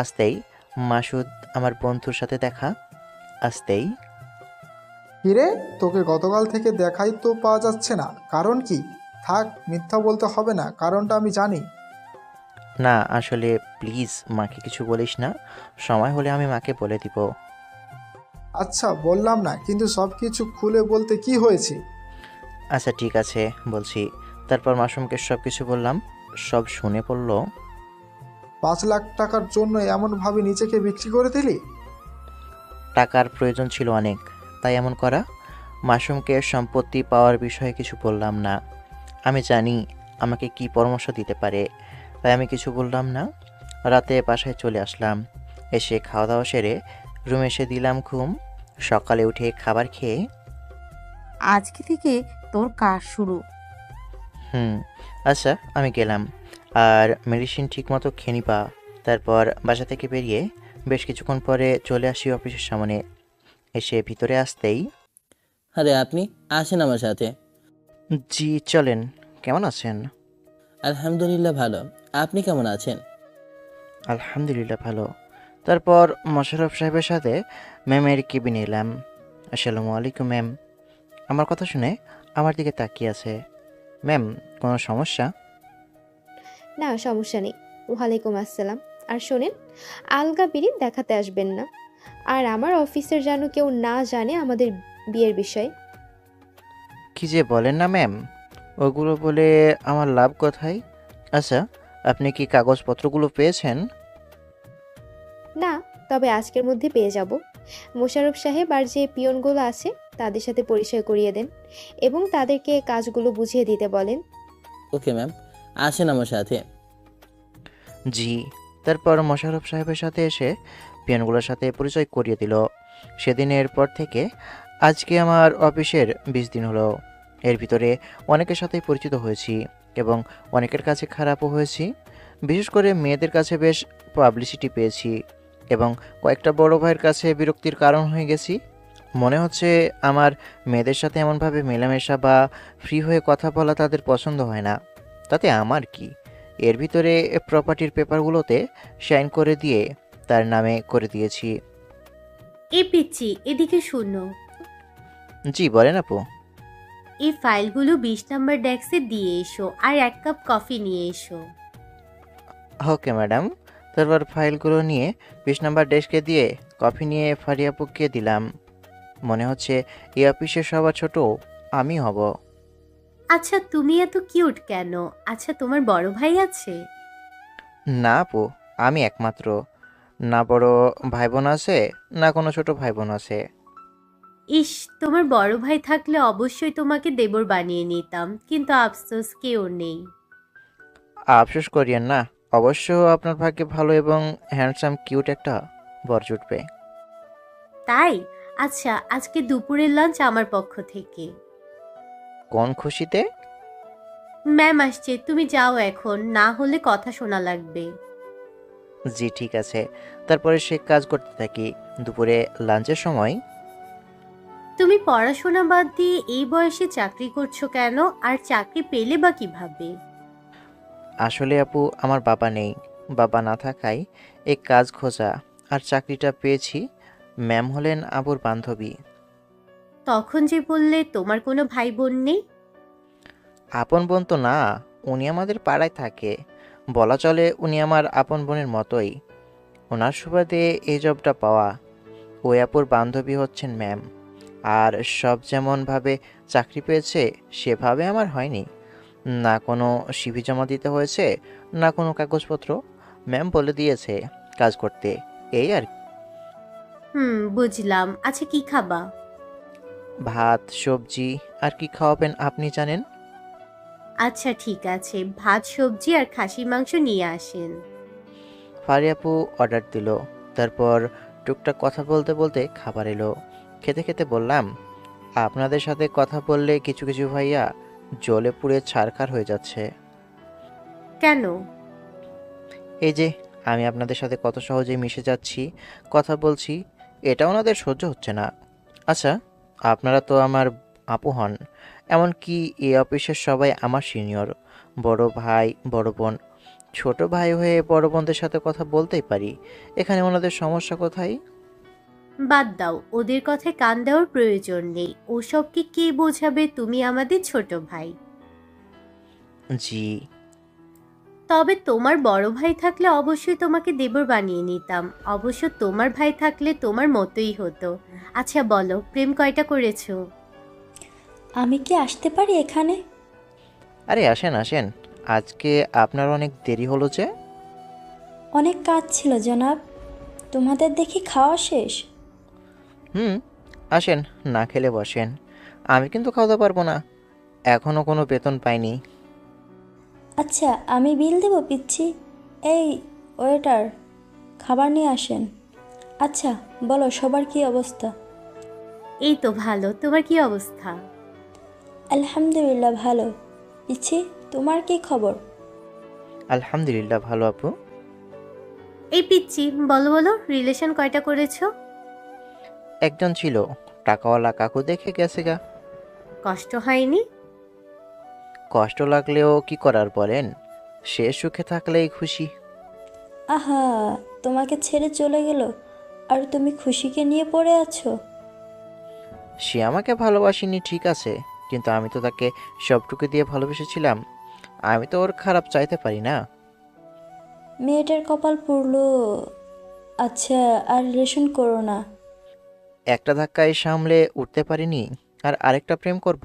আসতেই মাসুদ আমার বন্ধুর সাথে দেখা। আসতেই কিরে, তোকে গতকাল থেকে দেখাই তো পাওয়া যাচ্ছে না, কারণ কি? থাক, মিথ্যা বলতে হবে না, কারণটা আমি জানি। না আসলে প্লিজ মাকে কিছু বলিস না, সময় হলে আমি মাকে বলে দিব। আচ্ছা বললাম না, কিন্তু সব কিছু খুলে বলতে কি হয়েছে? আচ্ছা ঠিক আছে বলছি। তারপর মাসুমকে সব কিছু বললাম। সব শুনে বলল, 5 লাখ টাকার জন্য এমনভাবে নিজেকে বিক্রি করে দিলি? টাকার প্রয়োজন ছিল অনেক, তাই এমন করা। মাসুমকে সম্পত্তি পাওয়ার বিষয়ে কিছু বললাম না। আমি জানি আমাকে কি পরামর্শ দিতে পারে, তাই আমি কিছু বললাম না। রাতে বাসায় চলে আসলাম। এসে খাওয়া দাওয়া সেরে রুমে এসে দিলাম ঘুম। সকালে উঠে খাবার খেয়ে আজকে থেকে তোর কাজ শুরু। আচ্ছা আমি গেলাম। আর মেডিসিন ঠিকমতো খেয়ে নিবা। তারপর বাসা থেকে বেরিয়ে বেশ কিছুক্ষণ পরে চলে আসি অফিসের সামনে। এসে ভিতরে আসতেই, আরে আপনি আসেন আমার সাথে। জি চলেন। কেমন আছেন? আলহামদুলিল্লাহ ভালো, আপনি কেমন আছেন? আলহামদুলিল্লাহ ভালো। তারপর মোশাররফ সাহেবের সাথে ম্যামের কেবিনে এলাম। আসসালামু আলাইকুম ম্যাম। আমার কথা শুনে আমার দিকে তাকিয়ে আছে। ম্যাম, কোনো সমস্যা? না, সমস্যা নেই। ওয়ালাইকুম আসসালাম। আর শোনেন, আলগা বিড়ি দেখাতে আসবেন না। আর আমার অফিসের যেন কেউ না জানে আমাদের বিয়ের বিষয়ে। কি যে বলেন না ম্যাম, ওগুলো বলে আমার লাভ কোথায়? আচ্ছা, আপনি কি কাগজপত্রগুলো পেয়েছেন? না, তবে আজকের মধ্যে পেয়ে যাব। মোশাররফ সাহেব আর যে পিয়নগুলো আছে তাদের সাথে পরিচয় করিয়ে দেন এবং তাদেরকে কাজগুলো বুঝিয়ে দিতে বলেন। ওকে ম্যাম, আসেন আমার সাথে। জি। তারপর মোশাররফ সাহেবের সাথে এসে পিয়নগুলোর সাথে পরিচয় করিয়ে দিল। সেদিনের পর থেকে আজকে আমার অফিসের 20 দিন হলো। এর ভিতরে অনেকের সাথেই পরিচিত হয়েছি এবং অনেকের কাছে খারাপও হয়েছি। বিশেষ করে মেয়েদের কাছে বেশ পাবলিসিটি পেয়েছি এবং কয়েকটা বড় ভাইয়ের কাছে বিরক্তির কারণ হয়ে গেছি। মনে হচ্ছে আমার মেয়েদের সাথে এমনভাবে মেলামেশা বা ফ্রি হয়ে কথা বলা তাদের পছন্দ হয় না। তাতে আমার কি? এর ভিতরে প্রপার্টির পেপারগুলোতে সাইন করে দিয়ে তার নামে করে দিয়েছি। এ পিচ্ছি, এদিকে শোনো। জি বলেন আপু। এই ফাইলগুলো 20 নম্বর ডেস্কে দিয়ে এসো আর 1 কাপ কফি নিয়ে এসো। Okay madam. তারপর ফাইলগুলো নিয়ে 20 নম্বর ডেস্কে দিয়ে কফি নিয়ে ফারিয়াপুকে দিলাম। মনে হচ্ছে এই অফিসে সবার ছোট আমি হব। আচ্ছা তুমি এত কিউট কেন? আচ্ছা তোমার বড় ভাই আছে? না আপু, আমি একমাত্র। না বড় ভাই বোন আছে, না কোনো ছোট ভাই বোন আছে। ইস, তোমার বড় ভাই থাকলে অবশ্যই তোমাকে দেবর বানিয়ে নিতাম, কিন্তু আফসোস কেউ নেই। আফসোস করিয়েন না, অবশ্য আপনার ভাগ্যে ভালো এবং হ্যান্ডসাম কিউট একটা বর জুটবে। তাই? আচ্ছা, আজকে দুপুরের লাঞ্চ আমার পক্ষ থেকে। কোন খুশিতে? ম্যাম আসছে, তুমি যাও এখন, না হলে কথা শোনা লাগবে। জি ঠিক আছে। তারপরে সে কাজ করতে থাকি। দুপুরে লাঞ্চের সময় তুমি পড়াশোনা বাদ দিয়ে এই বয়সে চাকরি করছো কেন? আর চাকরি পেলে বা কিভাবে? আসলে আপু আমার বাবা নেই। বাবা না থাকায় এই কাজ খোঁজা আর চাকরিটা পেয়েছি। ম্যাম হলেন আবুর বান্ধবী। তখন যে বললে তোমার কোনো ভাই বোন নেই। আপন বোন তো না, উনি আমাদের পাড়ায় থাকে। বলা চলে উনি আমার আপন বোনের মতোই। ওনার সুবাদে এই জবটা পাওয়া। ওই আপুর বান্ধবী হচ্ছেন ম্যাম। আর সব যেমনভাবে চাকরি পেয়েছে সেভাবে আমার হয়নি। না কোনো সিভি জমা দিতে হয়েছে, না কোনো কাগজপত্র। ম্যাম বলে দিয়েছে কাজ করতে, এই আর কি। বুঝলাম। আচ্ছা কি খাবা? ভাত সবজি আর কি খাওয়াবেন আপনি জানেন। আচ্ছা ঠিক আছে, ভাত সবজি আর খাসির মাংস নিয়ে আসেন। ফারি আপু অর্ডার দিল। তারপর টুকটাক কথা বলতে বলতে খাবার এলো। খেতে খেতে বললাম, আপনাদের সাথে কথা বললে কিছু কিছু ভাইয়া জ্বলে পুড়ে ছারখার হয়ে যাচ্ছে। কেন? এই যে আমি আপনাদের সাথে কত সহজেই মিশে যাচ্ছি, কথা বলছি, এটা ওনাদের সহ্য হচ্ছে না। আচ্ছা, আপনারা তো আমার আপু হন। এমনকি এই অফিসের সবাই আমার সিনিয়র। বড় ভাই বড় বোন, ছোট ভাই হয়ে বড় বোনদের সাথে কথা বলতেই পারি। এখানে ওনাদের সমস্যা কোথায়? বাদ দাও, ওদের কথায় কান দেওয়ার প্রয়োজন নেই। ওসবকে কে বোঝাবে? তুমি আমাদের ছোট ভাই। জি। তবে তোমার বড় ভাই থাকলে অবশ্যই তোমাকে দেবর বানিয়ে নিতাম। অবশ্য তোমার ভাই থাকলে তোমার মতোই হতো। আচ্ছা বলো, প্রেম কয়টা করেছো? আমি কি আসতে পারি এখানে? আরে আসেন আসেন, আজকে আপনার অনেক দেরি হলো যে। অনেক কাজ ছিল জনাব। তোমাদের দেখি খাওয়া শেষ। হুম, আসেন, না খেলে বসেন। আমি কিন্তু খাওয়াতে পারবো না, এখনো কোনো বেতন পাইনি। আচ্ছা আমি বিল দেব পিচ্ছি। এই ওয়েটার, খাবার নিয়ে আসেন। আচ্ছা বলো সবার কি অবস্থা? এই তো ভালো, তোমার কি অবস্থা? আলহামদুলিল্লাহ ভালো। পিচ্ছি তোমার কি খবর? আলহামদুলিল্লাহ ভালো আপু। এই পিচ্ছি, বলো বলো, রিলেশন কয়টা করেছো? একজন ছিল, টাকাওয়ালা কাকু দেখে গেছে গা। কষ্ট হয়নি? কষ্ট লাগলেও কি করার বলেন, সে সুখে থাকলেই খুশি। আহা, তোমাকে ছেড়ে চলে গেল আর তুমি খুশিকে নিয়ে পড়ে আছো। সে আমাকে ভালোবাসেনি ঠিক আছে, কিন্তু আমি তো তাকে সবটুকু দিয়ে ভালোবেসেছিলাম। আমি তো ওর খারাপ চাইতে পারি না। মেয়েটার কপাল পুড়লো। আচ্ছা আর রিলেশন করো না। একটা ধাক্কায় সামলে উঠতে পারিনি, আর আরেকটা প্রেম করব।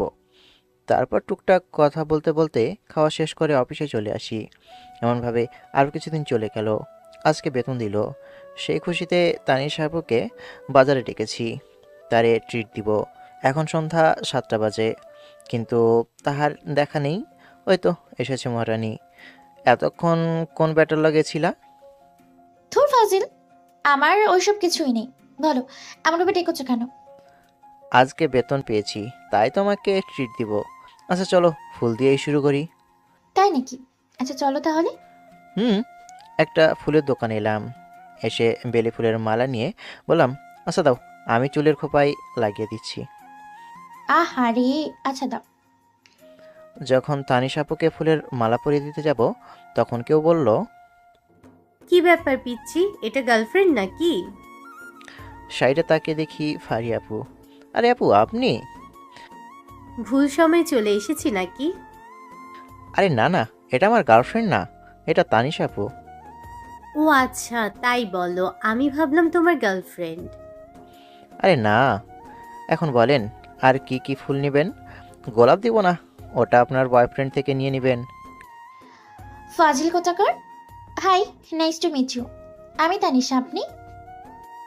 তারপর টুকটাক কথা বলতে বলতে খাওয়া শেষ করে অফিসে চলে আসি। এমনভাবে আরও কিছুদিন চলে গেল। আজকে বেতন দিল। সেই খুশিতে তানির সাহেবকে বাজারে ডেকেছি, তারে ট্রিট দিব। এখন সন্ধ্যা 7টা বাজে, কিন্তু তাহার দেখা নেই। ওই তো এসেছে মহারানী। এতক্ষণ কোন ব্যাটার লাগেছিলা? ধুর ফাজিল, আমার ওইসব কিছুই নেই। বলো, এমনভাবে ডেকেছো কেন? আজকে বেতন পেয়েছি, তাই তোমাকে ট্রিট দিব। আচ্ছা চলো, ফুল দিয়েই শুরু করি। তাই নাকি? আচ্ছা চলো তাহলে। হুম, একটা ফুলের দোকানে এলাম। এসে বেলি ফুলের মালা নিয়ে বললাম, আচ্ছা দাও, আমি চুলের খোপায় লাগিয়ে দিচ্ছি। আহারে, আচ্ছা দাও। যখন তানিশ আপুকে ফুলের মালা পরিয়ে দিতে যাব, তখন কেউ বলল, কি ব্যাপার পিচ্ছি, এটা গার্লফ্রেন্ড নাকি? সাইডে তাকিয়ে দেখি ফারি আপু। আরে আপু আপনি? ভুল সময় চলে এসেছি নাকি? আরে না না, এটা আমার গার্লফ্রেন্ড না, এটা তানিশ আপু। ও আচ্ছা, তাই বলো। আমি ভাবলাম তোমার গার্লফ্রেন্ড। আরে না, এখন বলেন আর কি কি ফুল নেবেন? গোলাপ দিব না, ওটা আপনার বয়ফ্রেন্ড থেকে নিয়ে নেবেন। ফাজিল কোথাকার। Hi, nice to meet you. আমি তানিশা, আপনি?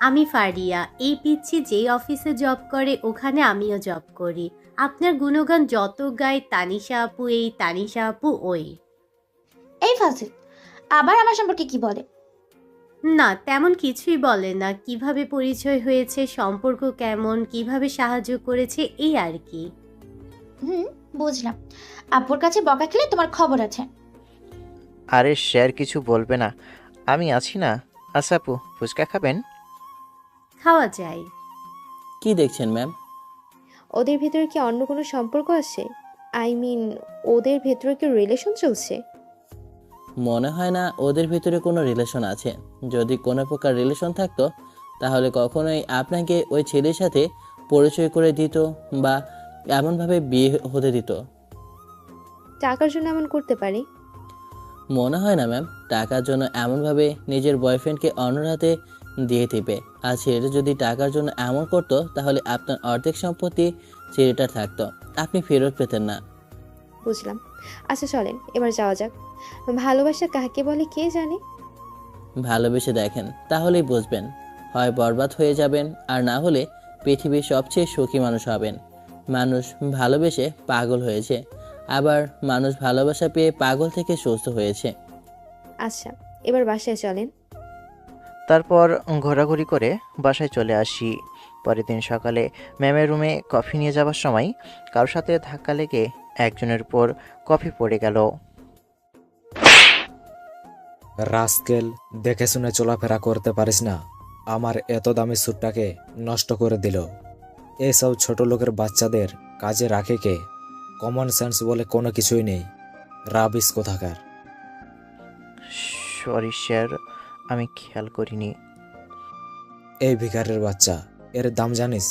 আমি ফারিয়া। এই পিচ্ছি যেই অফিসে জব করে ওখানে আমিও জব করি। আপনার গুণগান যত গায় তানিশা আপু এই, তানিশা আপু ওই। এই ফাজিল আবার আমার সম্পর্কে কি বলে? না, তেমন কিছুই বলে না। কিভাবে পরিচয় হয়েছে, সম্পর্ক কেমন, কিভাবে সাহায্য করেছে, এই আর কি। বুঝলাম। আব্বুর কাছে বকা খেলে তোমার খবর আছে। আরে স্যার কিছু বলবে না, আমি আছি না। আচ্ছা আপু, ফুচকা খাবেন? খাওয়া যায়। কি দেখছেন ম্যাম? ওদের ভেতরে কি অন্য কোনো সম্পর্ক আছে? আই মিন, ওদের ভেতরে কি রিলেশন চলছে? মনে হয় না ওদের ভিতরে কোনো রিলেশন আছে। যদি কোনো প্রকার রিলেশন থাকতো তাহলে কখনোই আপনাকে ওই ছেলের সাথে পরিচয় করে দিত বা এমনভাবে বিয়ে হতে দিত। টাকার জন্য এমন করতে পারে? মনে হয় না ম্যাম, টাকার জন্য এমনভাবে নিজের বয়ফ্রেন্ডকে অন্যর হাতে দিয়ে দিবে। আর ছেলেটা যদি টাকার জন্য এমন করতো তাহলে আপনার অর্ধেক সম্পত্তি ছেলেটার থাকতো, আপনি ফেরত পেতেন না। বুঝলাম। আচ্ছা চলেন এবার যাওয়া যাক। ভালোবাসা কাকে বলে কে জানে? ভালোবেসে দেখেন, তাহলেই বুঝবেন। হয় বরবাদ হয়ে যাবেন, আর না হলে পৃথিবীর সবচেয়ে সুখী মানুষ হবেন। মানুষ ভালোবেসে পাগল হয়েছে, আবার মানুষ ভালোবাসা পেয়ে পাগল থেকে সুস্থ হয়েছে। আচ্ছা এবার বাসায় চলেন। তারপর ঘোরাঘুরি করে বাসায় চলে আসি। পরের দিন সকালে ম্যামের রুমে কফি নিয়ে যাওয়ার সময় কারোর সাথে ধাক্কা লেগে একজনের উপর কফি পড়ে গেল। রাস্কেল, দেখে শুনে চলাফেরা করতে পারিস না? আমার এত দামি স্যুটটাকে নষ্ট করে দিল। এসব ছোট লোকের বাচ্চাদের কাজে রাখে কে? কমন সেন্স বলে কোনো কিছুই নেই। রাবিস কোথাকার। সরি স্যার, আমি খেয়াল করিনি। এই ভিখারির বাচ্চা, এর দাম জানিস?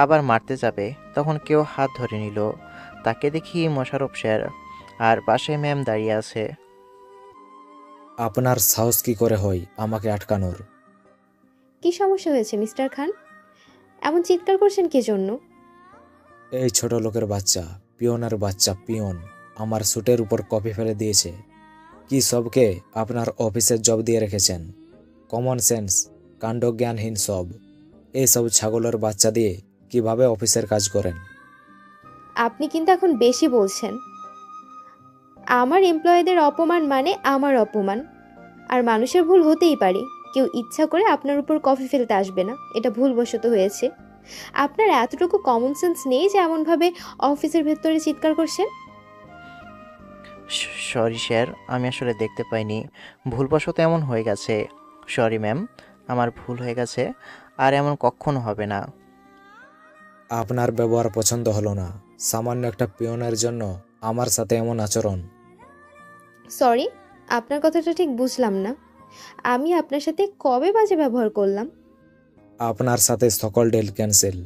আবার মারতে যাবে তখন কেউ হাত ধরে নিল। তাকে দেখি মোশাররফ স্যার, আর পাশে ম্যাম দাঁড়িয়ে আছে। আপনার সাহস কি করে হয় আমাকে আটকানোর? কি সমস্যা হয়েছে মিস্টার খান? এমন চিৎকার করছেন কি জন্য? এই ছোট লোকের বাচ্চা, পিয়নের বাচ্চা পিয়ন, আমার স্যুটের উপর কপি ফেলে দিয়েছে। কি সবকে আপনার অফিসের জব দিয়ে রেখেছেন? কমন সেন্স, কাণ্ডজ্ঞানহীন সব। এইসব ছাগলের বাচ্চা দিয়ে কিভাবে অফিসের কাজ করেন? আপনি কিন্তু এখন বেশি বলছেন। আমার এমপ্লয়ীদের অপমান মানে আমার অপমান। আর মানুষের ভুল হতেই পারে, কেউ ইচ্ছা করে আপনার উপর কফি ফেলতে আসবে না, এটা ভুলবশত হয়েছে। আপনার এতটুকু কমন সেন্স নেই যে এমনভাবে অফিসের ভেতরে চিৎকার করছেন? সরি স্যার, আমি আসলে দেখতে পাইনি, ভুলবশত এমন হয়ে গেছে। সরি ম্যাম, আমার ভুল হয়ে গেছে, আর এমন কখনো হবে না। আপনার ব্যবহার পছন্দ হলো না। সামান্য একটা পিয়নের জন্য আমার সাথে এমন আচরণ। সরি, আপনার কথাটা ঠিক বুঝলাম না। আমি আপনার সাথে কবে বাজে ব্যবহার করলাম? আপনার সাথে সকল ডিল ক্যান্সেল।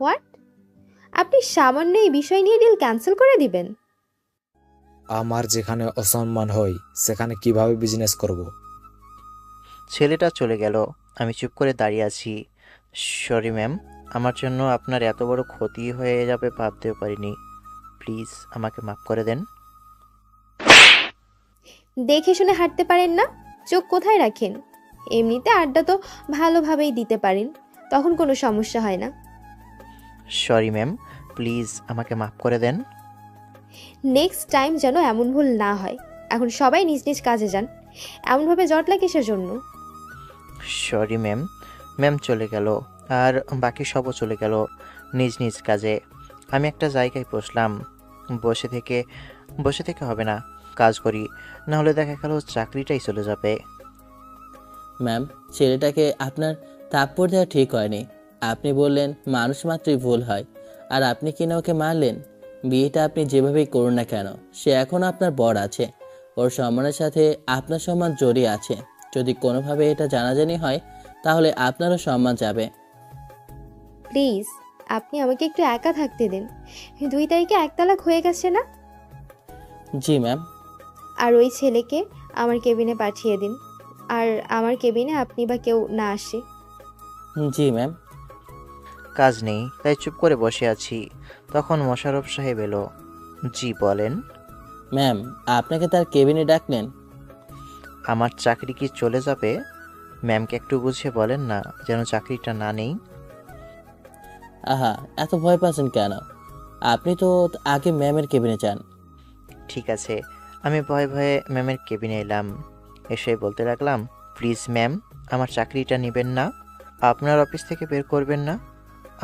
হোয়াট? আপনি সামান্য এই বিষয় নিয়ে ডিল ক্যান্সেল করে দিবেন? আমার যেখানে অসম্মান হয় সেখানে কিভাবে বিজনেস করব? ছেলেটা চলে গেল, আমি চুপ করে দাঁড়িয়ে আছি। সরি ম্যাম, আমার জন্য আপনার এত বড় ক্ষতি হয়ে যাবে ভাবতেও পারিনি। প্লিজ আমাকে মাফ করে দেন। দেখে শুনে হাঁটতে পারেন না? চোখ কোথায় রাখেন? এমনিতে আড্ডা তো ভালোভাবেই দিতে পারেন, তখন কোনো সমস্যা হয় না। সরি ম্যাম, প্লিজ আমাকে মাফ করে দেন। নেক্সট টাইম যেন এমন ভুল না হয়। এখন সবাই নিজ নিজ কাজে যান। এমনভাবে জটলা কিসের জন্য? Sorry ma'am. ম্যাম চলে গেল, আর বাকি সবও চলে গেল নিজ নিজ কাজে। আমি একটা জায়গায় বসলাম। বসে থেকে হবে না, কাজ করি, না হলে দেখা গেল চাকরিটাই চলে যাবে। ম্যাম, ছেলেটাকে আপনার থাপ্পড় দেওয়া ঠিক হয়নি। আপনি বললেন মানুষ মাত্রই ভুল হয়, আর আপনি কিনা ওকে মারলেন। বিয়েটা আপনি যেভাবেই করুন না কেন, সে এখনও আপনার বর আছে। ওর সম্মানের সাথে আপনার সম্মান জড়িয়ে আছে। যদি কোনোভাবে এটা জানাজানি হয় তাহলে আপনারও সম্মান যাবে। প্লিজ আপনি আমাকে একটু একা থাকতে দিন। 2 তারিখে 1 তালাক হয়ে গেছে না? জি ম্যাম। আর ওই ছেলেকে আমার কেবিনে পাঠিয়ে দিন, আর আমার কেবিনে আপনি বা কেউ না আসে। জি ম্যাম। কাজ নেই তাই চুপ করে বসে আছি। তখন মোশাররফ সাহেব এলো। জি বলেন। ম্যাম, আপনাকে তার কেবিনে ডাকলেন? আমার চাকরি কি চলে যাবে? ম্যামকে একটু বুঝিয়ে বলেন না, যেন চাকরিটা না নেই। আহা, এত ভয় পাচ্ছেন কেন? আপনি তো আগে ম্যামের কেবিনে যান। ঠিক আছে, আমি ভয়ে ভয়ে ম্যামের কেবিনে এলাম। এসে বলতে লাগলাম, প্লিজ ম্যাম, আমার চাকরিটা নেবেন না, আপনার অফিস থেকে বের করবেন না।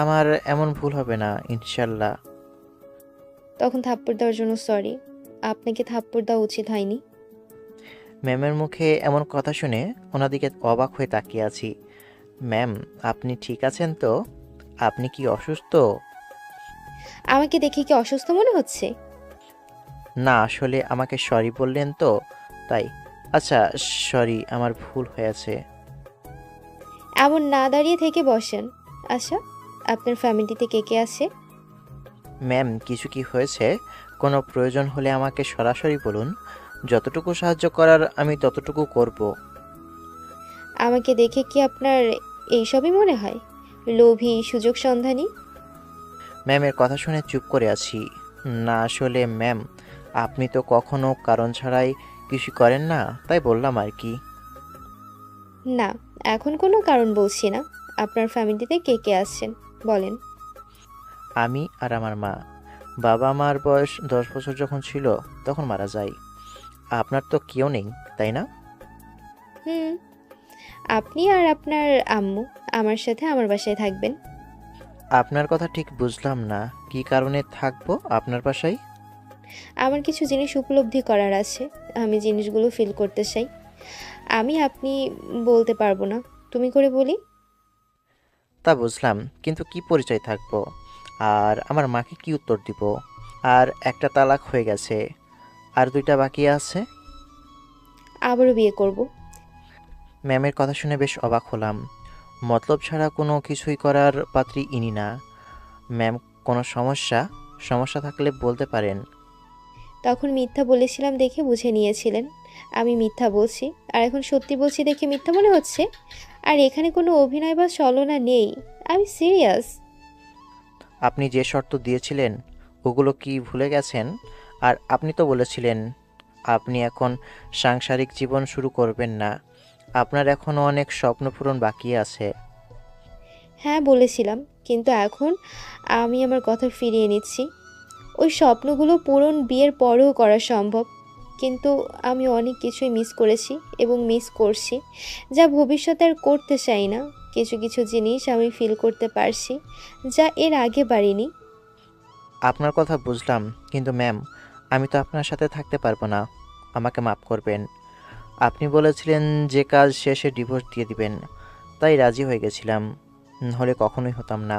আমার এমন ভুল হবে না ইনশাল্লাহ। তখন থাপ্পড় দেওয়ার জন্য সরি, আপনাকে থাপ্পড় দেওয়া উচিত হয়নি। ম্যামের মুখে এমন কথা শুনে ওনার দিকে অবাক হয়ে তাকিয়ে আছি। ম্যাম, আপনি ঠিক আছেন তো? আপনি কি অসুস্থ? আমাকে দেখে কি অসুস্থ মনে হচ্ছে? না, আসলে আমাকে সরি বললেন তো তাই। আচ্ছা, সরি, আমার ভুল হয়েছে। এমন না দাঁড়িয়ে থেকে বসেন। আচ্ছা, আপনার ফ্যামিলিতে কে কে আছে? ম্যাম, কিছু কি হয়েছে? কোনো প্রয়োজন হলে আমাকে সরাসরি বলুন। যতটুকু সাহায্য করার আমি ততটুকু করব। আমাকে দেখে কি আপনার এইসবই মনে হয়? লোভী, সুযোগ সন্ধানী? ম্যামের কথা শুনে চুপ করে আছি। না আসলে ম্যাম, আপনি তো কখনো কারণ ছাড়াই কিছু করেন না, তাই বললাম আর কি। না, এখন কোনো কারণ বলছি না। আপনার ফ্যামিলিতে কে কে আছেন বলেন। আমি আর আমার মা। বাবা মার বয়স 10 বছর যখন ছিল তখন মারা যায়। আপনার তো কেউ নেই, তাই না? হুম, আপনি আর আপনার আম্মু আমার সাথে আমার বাসায় থাকবেন। আপনার কথা ঠিক বুঝলাম না, কি কারণে থাকবো আপনার বাসায়? আমার কিছু জিনিস উপলব্ধি করার আছে, আমি জিনিসগুলো ফিল করতে চাই। আপনি বলতে পারবো না, তুমি করে বলি। তা বুঝলাম, কিন্তু কি পরিচয় থাকবো? আর আমার মাকে কি উত্তর দিব? আর একটা তালাক হয়ে গেছে, আর 2টা বাকি আছে। আবারও বিয়ে করব। ম্যামের কথা শুনে বেশ অবাক হলাম। মতলব ছাড়া কোনো কিছুই করার পাত্রী ইনি না। ম্যাম, কোনো সমস্যা সমস্যা থাকলে বলতে পারেন। তখন মিথ্যা বলেছিলাম দেখে বুঝে নিয়েছিলেন আমি মিথ্যা বলছি, আর এখন সত্যি বলছি দেখে মিথ্যা মনে হচ্ছে? আর এখানে কোনো অভিনয় বা ছলনা নেই, আমি সিরিয়াস। আপনি যে শর্ত দিয়েছিলেন ওগুলো কি ভুলে গেছেন? আর আপনি তো বলেছিলেন আপনি এখন সাংসারিক জীবন শুরু করবেন না, আপনার এখনও অনেক স্বপ্ন পূরণ বাকি আছে। হ্যাঁ বলেছিলাম, কিন্তু এখন আমি আমার কথা ফিরিয়ে নিচ্ছি। ওই স্বপ্নগুলো পূরণ বিয়ের পরেও করা সম্ভব, কিন্তু আমি অনেক কিছুই মিস করেছি এবং মিস করছি, যা ভবিষ্যতে আর করতে চাই না। কিছু কিছু জিনিস আমি ফিল করতে পারছি, যা এর আগে পারিনি। আপনার কথা বুঝলাম, কিন্তু ম্যাম, আমি তো আপনার সাথে থাকতে পারবো না। আমাকে মাফ করবেন। আপনি বলেছিলেন যে কাজ শেষে ডিভোর্স দিয়ে দিবেন, তাই রাজি হয়ে গেছিলাম, হলে কখনোই হতাম না।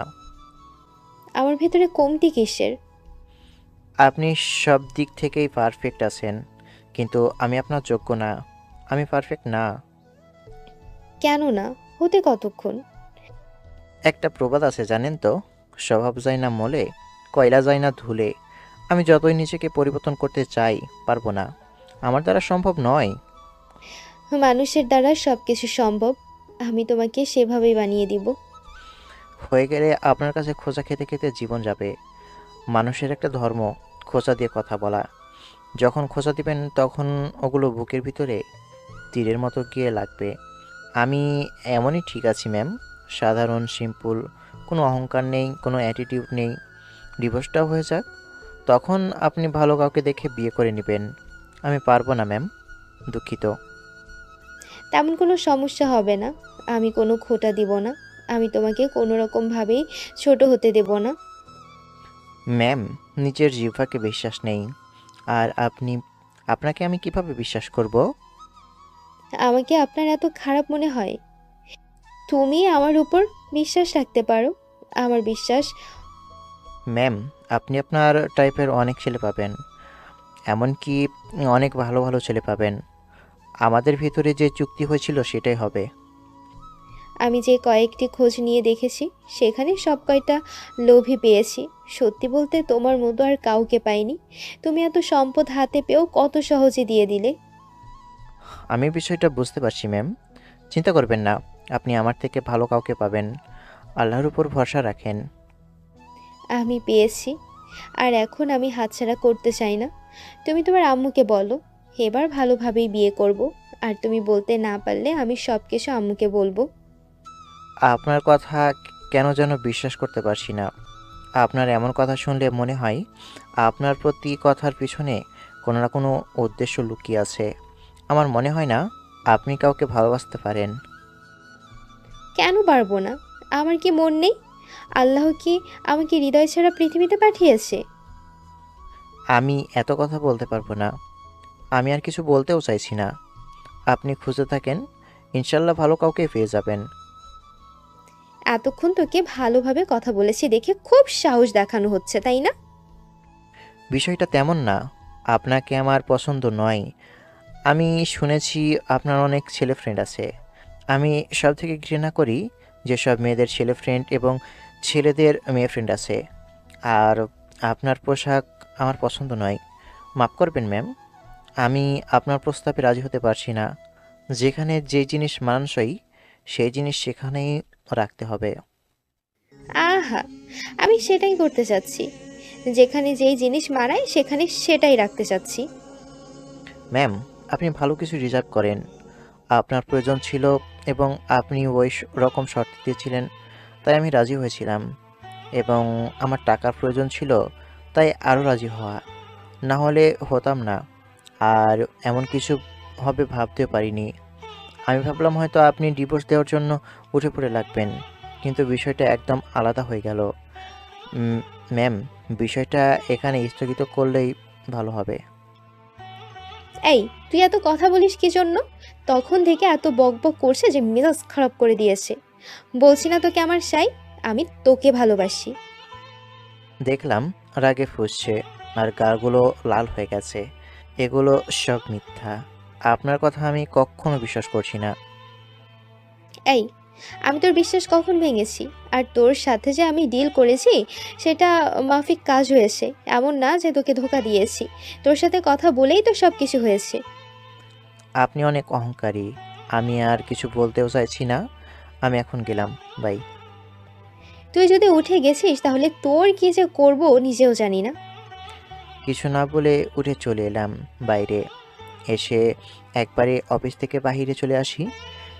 আমার ভেতরে কমতি কিসের? আপনি সব দিক থেকেই পারফেক্ট আছেন, কিন্তু আমি আপনার যোগ্য না। আমি পারফেক্ট না। কেন না হতে? কতক্ষণ? একটা প্রবাদ আছে জানেন তো, স্বভাব যায় না মলে, কয়লা যায় না ধুলে। আমি যতই নিজেকে পরিবর্তন করতে চাই, পারবো না। আমার দ্বারা সম্ভব নয়। মানুষের দ্বারা সব কিছু সম্ভব, আমি তোমাকে সেভাবেই বানিয়ে দিব। হয়ে গেলে আপনার কাছে খোঁচা খেতে খেতে জীবন যাবে। মানুষের একটা ধর্ম খোঁচা দিয়ে কথা বলা। যখন খোঁচা দিবেন তখন ওগুলো বুকের ভিতরে তীরের মতো গিয়ে লাগবে। আমি এমনই ঠিক আছি ম্যাম, সাধারণ সিম্পল, কোনো অহংকার নেই, কোনো অ্যাটিটিউড নেই। ডিভোর্সটাও হয়ে যাক, তখন আপনি ভালো কাউকে দেখে বিয়ে করে নেবেন। আমি পারবো না ম্যাম, দুঃখিত। তেমন কোনো সমস্যা হবে না, আমি কোনো খোঁটা দিব না, আমি তোমাকে কোনো রকমভাবেই ছোট হতে দেব না। ম্যাম, নিজের জিহ্বাকে বিশ্বাস নেই, আর আপনাকে আমি কিভাবে বিশ্বাস করব? আমাকে আপনার এত খারাপ মনে হয়? তুমি আমার উপর বিশ্বাস রাখতে পারো, আমার বিশ্বাস। ম্যাম, আপনি আপনার টাইপের অনেক ছেলে পাবেন, এমনকি অনেক ভালো ভালো ছেলে পাবেন। আমাদের ভিতরে যে চুক্তি হয়েছিল সেটাই হবে। আমি যে কয়েকটি খোঁজ নিয়ে দেখেছি সেখানে সব কয়টা লোভী পেয়েছি। সত্যি বলতে তোমার মতো আর কাউকে পাইনি। তুমি এত সম্পদ হাতে পেয়েও কত সহজে দিয়ে দিলে। আমি বিষয়টা বুঝতে পারছি ম্যাম। চিন্তা করবেন না, আপনি আমার থেকে ভালো কাউকে পাবেন। আল্লাহর উপর ভরসা রাখেন। আমি পেয়েছি, আর এখন আমি হাতছাড়া করতে চাই না। তুমি তোমার আম্মুকে বলো, এবার ভালোভাবেই বিয়ে করব। আর তুমি বলতে না পারলে আমি সব কিছু আম্মুকে বলবো। আপনার কথা কেন যেন বিশ্বাস করতে পারছি না। আপনার এমন কথা শুনলে মনে হয় আপনার প্রতি কথার পিছনে কোনো না কোনো উদ্দেশ্য লুকিয়ে আছে। আমার মনে হয় না আপনি কাউকে ভালোবাসতে পারেন। কেন পারবো না? আমার কি মন নেই? আল্লাহ কি আমাকে হৃদয় ছাড়া পৃথিবীতে পাঠিয়েছে? আমি এত কথা বলতে পারবো না। আমি আর কিছু বলতেও চাইছি না। আপনি খুঁজে থাকেন, ইনশাল্লাহ ভালো কাউকে পেয়ে যাবেন। এতক্ষণ তোকে ভালোভাবে কথা বলেছি দেখে খুব সাহস দেখানো হচ্ছে, তাই না? বিষয়টা তেমন না, আপনাকে আমার পছন্দ নয়। আমি শুনেছি আপনার অনেক ছেলে ফ্রেন্ড আছে। আমি সব থেকে ঘৃণা করি যেসব মেয়েদের ছেলে ফ্রেন্ড এবং ছেলেদের মেয়ে ফ্রেন্ড আছে। আর আপনার পোশাক আমার পছন্দ নয়। মাফ করবেন ম্যাম, আমি আপনার প্রস্তাবে রাজি হতে পারছি না। যেখানে যে জিনিস মানানসই সেই জিনিস সেখানেই রাখতে হবে। আহা, আমি সেটাই করতে চাচ্ছি। যেখানে যেই জিনিস মানায় সেখানে সেটাই রাখতে চাচ্ছি। ম্যাম, আপনি ভালো কিছু রিজার্ভ করেন। আপনার প্রয়োজন ছিল এবং আপনি ওই রকম শর্ত দিয়েছিলেন, তাই আমি রাজি হয়েছিলাম। এবং আমার টাকার প্রয়োজন ছিল, তাই আরও রাজি হওয়া। না হলে হতাম না। আর এমন কিছু হবে ভাবতেও পারিনি। আমি ভাবলাম হয়তো আপনি ডিভোর্স দেওয়ার জন্য উঠে পড়ে লাগবেন, কিন্তু বিষয়টা একদম আলাদা হয়ে গেল। উম, ম্যাম, বিষয়টা এখানে স্থগিত করলেই ভালো হবে। এই, তুই এত কথা বলিস কি জন্য? তখন থেকে এত বকবক করছে যে মেজাজ খারাপ করে দিয়েছে। বলছি না তোকে আমার চাই? আমি তোকে ভালোবাসি। দেখলাম রাগে ফুঁসছে আর গালগুলো লাল হয়ে গেছে। এগুলো সব মিথ্যা। আপনার কথা আমি কখনো বিশ্বাস করছি না। এই, আমি তোর বিশ্বাস কখন ভেঙেছি? আর তোর সাথে যে আমি ডিল করেছি সেটা মাফিক কাজ হয়েছে, এমন না যে তোকে ধোকা দিয়েছি। তোর সাথে কথা বলেই তো সব কিছু হয়েছে। আপনি অনেক অহংকারী। আমি আর কিছু বলতেও চাইছি না। আমি এখন গেলাম, বাই। তুই যদি উঠে গেছিস তাহলে তোর কি যে করব নিজেও জানি না। কিছু না বলে উঠে চলে এলাম বাইরে। এসে একবারে অফিস থেকে বাইরে চলে আসি।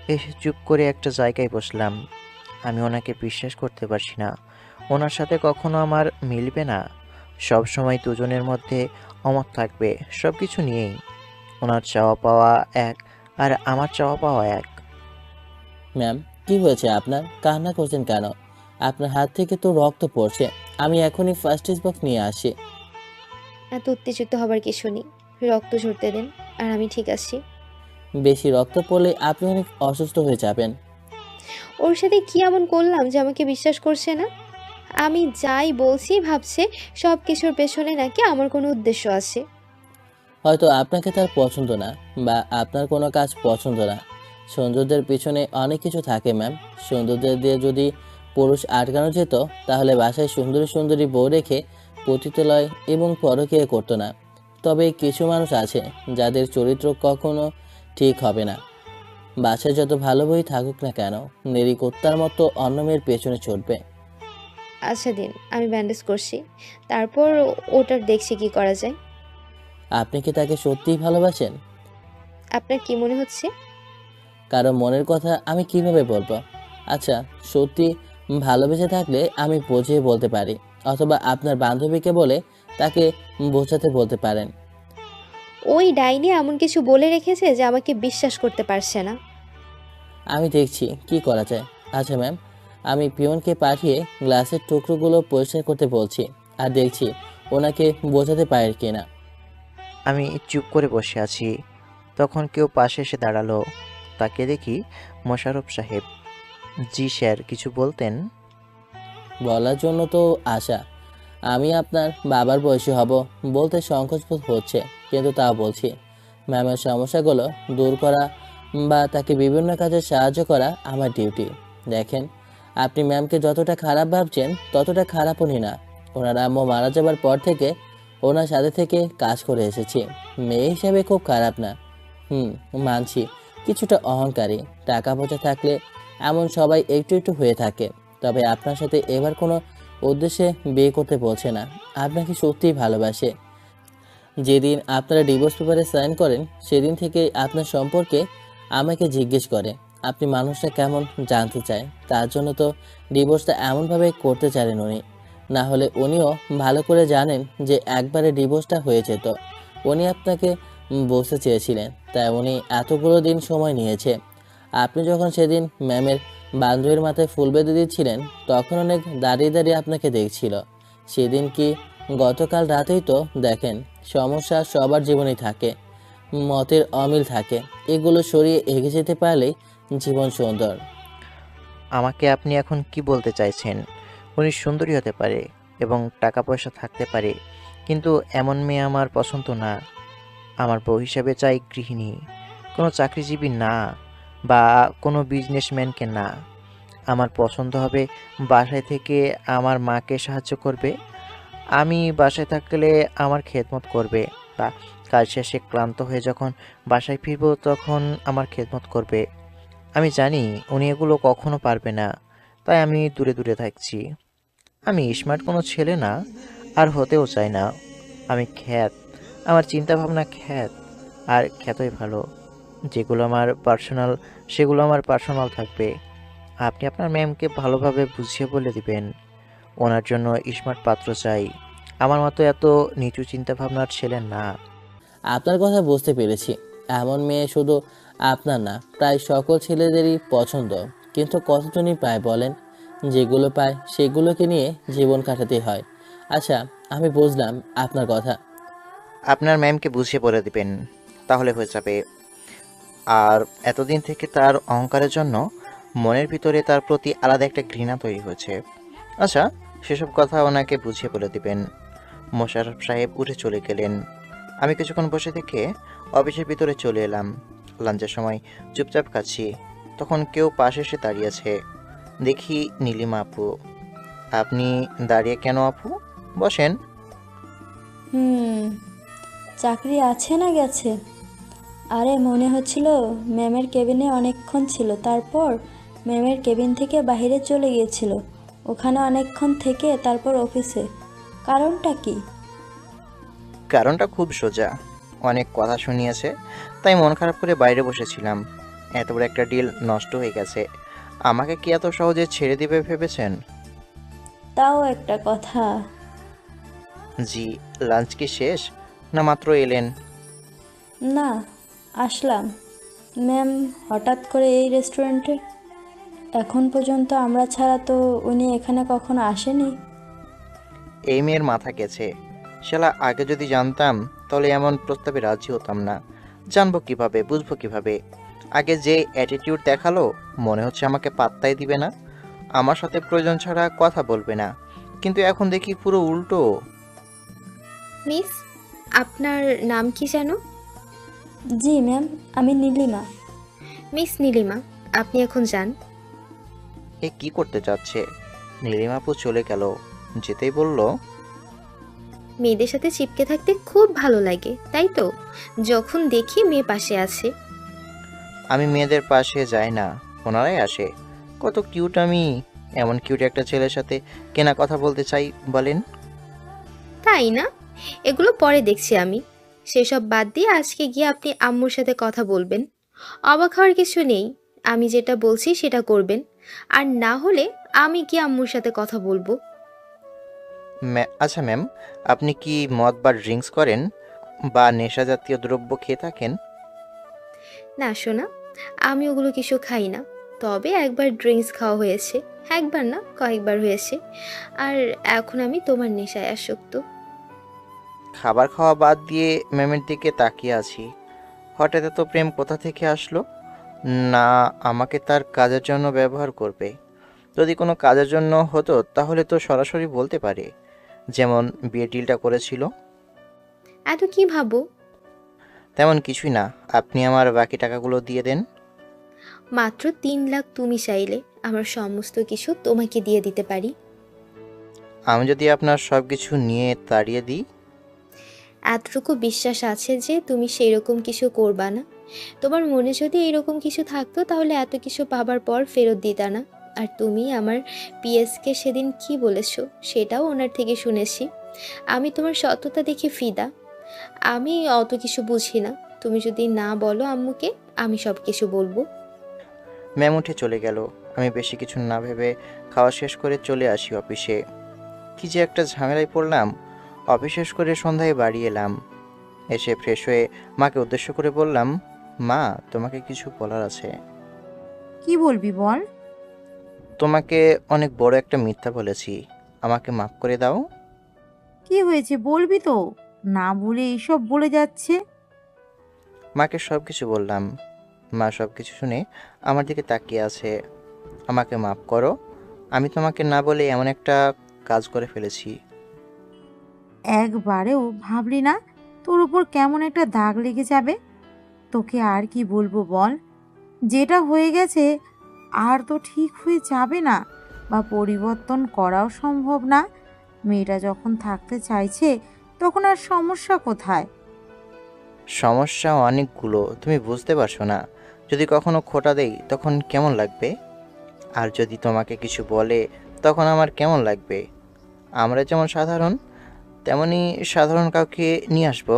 এসে চুপ করে একটা জায়গায় বসলাম। আমি ওনাকে বিশ্বাস করতে পারছি না। ওনার সাথে কখনো আমার মিলবে না। সব সময় দুজনের মধ্যে অমত থাকবে সব কিছু নিয়েই। ওনার চাওয়া পাওয়া এক, আর আমার চাওয়া পাওয়া এক। ম্যাম, কি হয়েছে আপনার? কান্না করছেন কেন? আপনার হাত থেকে তো রক্ত পড়ছে। আমি এখনই ফার্স্ট এড বক্স নিয়ে আসি। এত উত্তেজিত হবার কিছু নেই। রক্ত ঝরতে দেন, আর আমি ঠিক আছি। বেশি রক্ত পড়লে আপনি অনেক অসুস্থ হয়ে যাবেন। ওর সাথে কি এমন করলাম যে আমাকে বিশ্বাস করছে না? আমি যাই বলছি ভাবছে সব কিছুর পেছনে নাকি আমার কোনো উদ্দেশ্য আছে। হয়তো আপনাকে তার পছন্দ না, বা আপনার কোনো কাজ পছন্দ না। সৌন্দর্যের পিছনে অনেক কিছু থাকে ম্যাম। সৌন্দর্য দিয়ে যদি পুরুষ আটকানো যেত, তাহলে বাসায় সুন্দরী সুন্দরী বউ রেখে পতিতালয় এবং পরকীয়া করতো না। তবে কিছু মানুষ আছে যাদের চরিত্র কখনো ঠিক হবে না। বাসায় যত ভালো বই থাকুক না কেন, নেরি কুত্তার মতো অন্য মেয়ের পেছনে ছুটবে। আচ্ছা দিন, আমি ব্যান্ডেজ করছি, তারপর ওটার দেখছি কি করা যায়। আপনি কি তাকে সত্যিই ভালোবাসেন? আপনার কি মনে হচ্ছে? কারো মনের কথা আমি কিভাবে বলবো? আচ্ছা, সত্যি ভালোবেসে থাকলে আমি বুঝিয়ে বলতে পারি, অথবা আপনার বান্ধবীকে বলে তাকে বোঝাতে বলতে পারেন। ওই ডাইনি এমন কিছু বলে রেখেছে যে আমাকে বিশ্বাস করতে পারছে না। আমি দেখছি কি করা যায়। আচ্ছা ম্যাম, আমি পিয়নকে পাঠিয়ে গ্লাসের টুকরোগুলো পরিষ্কার করতে বলছি, আর দেখছি ওনাকে বোঝাতে পারে কিনা। আমি চুপ করে বসে আছি। তখন কেউ পাশে এসে দাঁড়ালো। তাকে দেখি মোশাররফ সাহেব। জি স্যার, কিছু বলতেন? বলার জন্য তো আশা। আমি আপনার বাবার বয়সী হব বলতে সংকোচ বোধ হচ্ছে, কিন্তু তাও বলছি। ম্যামের সমস্যাগুলো দূর করা বা তাকে বিভিন্ন কাজে সাহায্য করা আমার ডিউটি। দেখেন, আপনি ম্যামকে যতটা খারাপ ভাবছেন ততটা খারাপ উনি না। ওনার আম্মু মারা যাবার পর থেকে ওনার সাথে থেকে কাজ করে এসেছি। মেয়ে হিসেবে খুব খারাপ না, মানছি কিছুটা অহংকারী, টাকা পয়সা থাকলে এমন সবাই একটু একটু হয়ে থাকে। তবে আপনার সাথে এবার কোনো উদ্দেশ্যে বিয়ে করতে বলছে না, আপনাকে সত্যিই ভালোবাসে। যেদিন আপনারা ডিভোর্স পেপারে সাইন করেন সেদিন থেকেই আপনার সম্পর্কে আমাকে জিজ্ঞেস করে। আপনি মানুষটা কেমন জানতে চায়, তার জন্য তো ডিভোর্সটা এমনভাবে করতে চাইলেন উনি। না হলে উনিও ভালো করে জানেন যে একবারে ডিভোর্সটা হয়ে যেত। উনি আপনাকে বসতে চেয়েছিলেন, তাই উনি এতগুলো দিন সময় নিয়েছে। আপনি যখন সেদিন ম্যামের বান্ধবীর মাথায় ফুল বেঁধে দিচ্ছিলেন তখন অনেক দাঁড়িয়ে দাঁড়িয়ে আপনাকে দেখছিল। সেদিন কি গতকাল রাতেই তো দেখেন, সমস্যা সবার জীবনেই থাকে, মতের অমিল থাকে, এগুলো সরিয়ে এগিয়ে যেতে পারলেই জীবন সুন্দর। আমাকে আপনি এখন কি বলতে চাইছেন? উনি সুন্দরী হতে পারে এবং টাকা পয়সা থাকতে পারে, কিন্তু এমন মেয়ে আমার পছন্দ না। আমার বউ হিসেবে চাই গৃহিণী, কোনো চাকরিজীবী না বা কোনো বিজনেসম্যানকে না। আমার পছন্দ হবে বাসায় থেকে আমার মাকে সাহায্য করবে, আমি বাসায় থাকলে আমার খেদমত করবে, বা কাজ শেষে ক্লান্ত হয়ে যখন বাসায় ফিরবো তখন আমার খেদমত করবে। আমি জানি উনি এগুলো কখনো পারবে না, তাই আমি দূরে দূরে থাকছি। আমি স্মার্ট কোনো ছেলে না, আর হতেও চাই না। আমি খ্যাত, আমার চিন্তাভাবনা খ্যাত, আর খ্যাতই ভালো। যেগুলো আমার পার্সোনাল সেগুলো আমার পার্সোনাল থাকবে। আপনি আপনার ম্যামকে ভালোভাবে বুঝিয়ে বলে দিবেন ওনার জন্য স্মার্ট পাত্র চাই, আমার মতো এত নিচু চিন্তাভাবনার ছেলে না। আপনার কথা বুঝতে পেরেছি। এমন মেয়ে শুধু আপনার না, প্রায় সকল ছেলেদেরই পছন্দ, কিন্তু কতজনই পায় বলেন? যেগুলো পায় সেগুলোকে নিয়ে জীবন কাটাতে হয়। আচ্ছা, আমি বুঝলাম আপনার কথা। আপনার ম্যামকে বুঝিয়ে বলে দিবেন, তাহলে হয়ে যাবে। আর এতদিন থেকে তার অহংকারের জন্য মনের ভিতরে তার প্রতি আলাদা একটা ঘৃণা তৈরি হয়েছে। আচ্ছা, সেসব কথা ওনাকে বুঝিয়ে বলে দিবেন। মোশাররফ সাহেব উঠে চলে গেলেন। আমি কিছুক্ষণ বসে থেকে অফিসের ভিতরে চলে এলাম। লাঞ্চের সময় চুপচাপ খাচ্ছি, তখন কেউ পাশে এসে দাঁড়িয়েছে। দেখি নীলিমা আপু। আপনি দাঁড়িয়ে কেন আপু? বসেন। চাকরি আছে না গেছে? আরে মনে হচ্ছিল ম্যামের কেবিনে অনেকক্ষণ ছিল, তারপর ম্যামের কেবিন থেকে বাইরে চলে গিয়েছিল, ওখানে অনেকক্ষণ থেকে তারপর অফিসে। কারণটা কি? কারণটা খুব সোজা, অনেক কথা শুনিয়েছে, তাই মন খারাপ করে বাইরে বসেছিলাম। এত বড় একটা ডিল নষ্ট হয়ে গেছে, আমাকে কি এত সহজে ছেড়ে দিবে ভেবেছেন? তাও একটা কথা। জি, লাঞ্চ কি শেষ, না মাত্র এলেন? না, আসলাম। ম্যাম হঠাৎ করে এই রেস্টুরেন্টে? এখন পর্যন্ত আমরা ছাড়া তো উনি এখানে কখনো আসেনি। এই মেয়ের মাথা গেছে। শালা, আগে যদি জানতাম তাহলে এমন প্রস্তাবে রাজি হতাম না। জানবো কিভাবে, বুঝবো কিভাবে? আগে যে অ্যাটিটিউড দেখালো, মনে হচ্ছে আমাকে পাত্তাই দিবে না, আমার সাথে প্রয়োজন ছাড়া কথা বলবে না, কিন্তু এখন দেখি পুরো উল্টো। মিস, আপনার নাম কি যেন? জি ম্যাম, আমি নীলিমা। মিস নীলিমা, আপনি এখন যান। এ কি করতে যাচ্ছে? নীলিমাপু চলে গেল, যেতেই বলল, মেয়েদের সাথে চিপকে থাকতে খুব ভালো লাগে, তাই তো? যখন দেখি মেয়ে পাশে আছে। আমি মেয়েদের পাশে যাই না, ওনারাই আসে। কত কিউট আমি, এমন কিউট একটা ছেলের সাথে কেনা কথা বলতে চাই বলেন? তাই না? এগুলো পরে দেখছি আমি। সেসব বাদ দিয়ে আজকে গিয়ে আপনি আম্মুর সাথে কথা বলবেন। অবাক হওয়ার কিছু নেই, আমি যেটা বলছি সেটা করবেন। আর না হলে আমি গিয়ে আম্মুর সাথে কথা বলবো। আচ্ছা ম্যাম, আপনি কি মদ বা ড্রিঙ্কস করেন বা নেশা জাতীয় দ্রব্য খেয়ে থাকেন? না শোনা, আমি ওগুলো কিছু খাই না। তবে একবার ড্রিঙ্কস খাওয়া হয়েছে, একবার না কয়েকবার হয়েছে। আর এখন আমি তোমার নেশায় আসক্ত। খাবার খাওয়া বাদ দিয়ে ম্যামের দিকে তাকিয়ে আছি। হঠাৎ এত প্রেম কোথা থেকে আসলো? না, আমাকে তার কাজের জন্য ব্যবহার করবে? যদি কোনো কাজের জন্য হতো তাহলে তো সরাসরি বলতে পারে, যেমন বিয়ে ডিলটা করেছিল। এত কি ভাবো? তেমন কিছুই না, আপনি আমার বাকি টাকাগুলো দিয়ে দেন। মাত্র 3 লাখ তুমি চাইলে আমার সমস্ত কিছু তোমাকে দিয়ে দিতে পারি। আমি যদি আপনার সব কিছু নিয়ে তাড়িয়ে দিই? এতটুকু বিশ্বাস আছে যে তুমি সেই রকম কিছু করবা না, তোমার মনে যদি এরকম কিছু থাকতো তাহলে এত কিছু পাবার পর ফেরত দিতা না। আর তুমি আমার পিএসকে সেদিন কি বলেছো সেটাও ওনার থেকে শুনেছি। আমি তোমার সততা দেখে ফিদা। আমি অত কিছু বুঝি না, তুমি যদি না বলো আম্মুকে আমি সব কিছু বলবো। ম্যাম উঠে চলে গেল। আমি বেশি কিছু না ভেবে খাওয়া শেষ করে চলে আসি অফিসে। কি যে একটা ঝামেলায় পড়লাম। অফিস শেষ করে সন্ধ্যায় বাড়ি এলাম। এসে ফ্রেশ হয়ে মাকে উদ্দেশ্য করে বললাম, মা তোমাকে কিছু বলার আছে। কি বলবি বল। তোমাকে অনেক বড় একটা মিথ্যা বলেছি, আমাকে মাফ করে দাও। কি হয়েছে বলবি তো, না বলে এইসব বলে যাচ্ছে। মাকে সব কিছু বললাম। মা সব কিছু শুনে আমার দিকে তাকিয়ে আছে। আমাকে মাফ করো, আমি তোমাকে না বলে এমন একটা কাজ করে ফেলেছি। একবারেও ভাবলি না তোর উপর কেমন একটা দাগ লেগে যাবে? তোকে আর কি বলবো বল, যেটা হয়ে গেছে আর তো ঠিক হয়ে যাবে না বা পরিবর্তন করাও সম্ভব না। মেয়েটা যখন থাকতে চাইছে তখন আর সমস্যা কোথায়? সমস্যা অনেকগুলো, তুমি বুঝতে পারছো না। যদি কখনো খোঁটা দেই তখন কেমন লাগবে? আর যদি তোমাকে কিছু বলে তখন আমার কেমন লাগবে? আমরা যেমন সাধারণ, তেমনি সাধারণ কাউকে নিয়ে আসবো।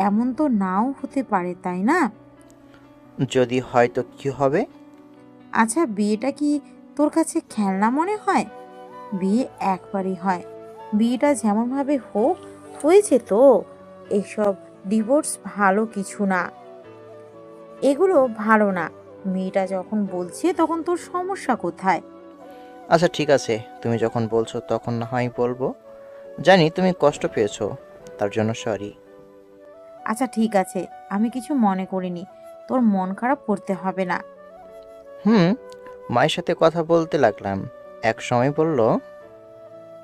এমন তো নাও হতে পারে, তাই না? যদি হয় তো কি হবে? আচ্ছা, বিয়েটা কি তোর কাছে খেলনা মনে হয়? বিয়ে একবারই হয়, বিয়েটা যেমনভাবে হোক হয়েছে তো। এসব ডিভোর্স ভালো কিছু না, এগুলো ভালো না। মেয়েটা যখন বলছে তখন তোর সমস্যা কোথায়? আচ্ছা ঠিক আছে, তুমি যখন বলছো তখন না হয় বলবো। জানি তুমি কষ্ট পেয়েছো, তার জন্য সরি। আচ্ছা ঠিক আছে, আমি কিছু মনে করিনি, তোর মন খারাপ করতে হবে না। মায়ের সাথে কথা বলতে লাগলাম। এক সময় বলল,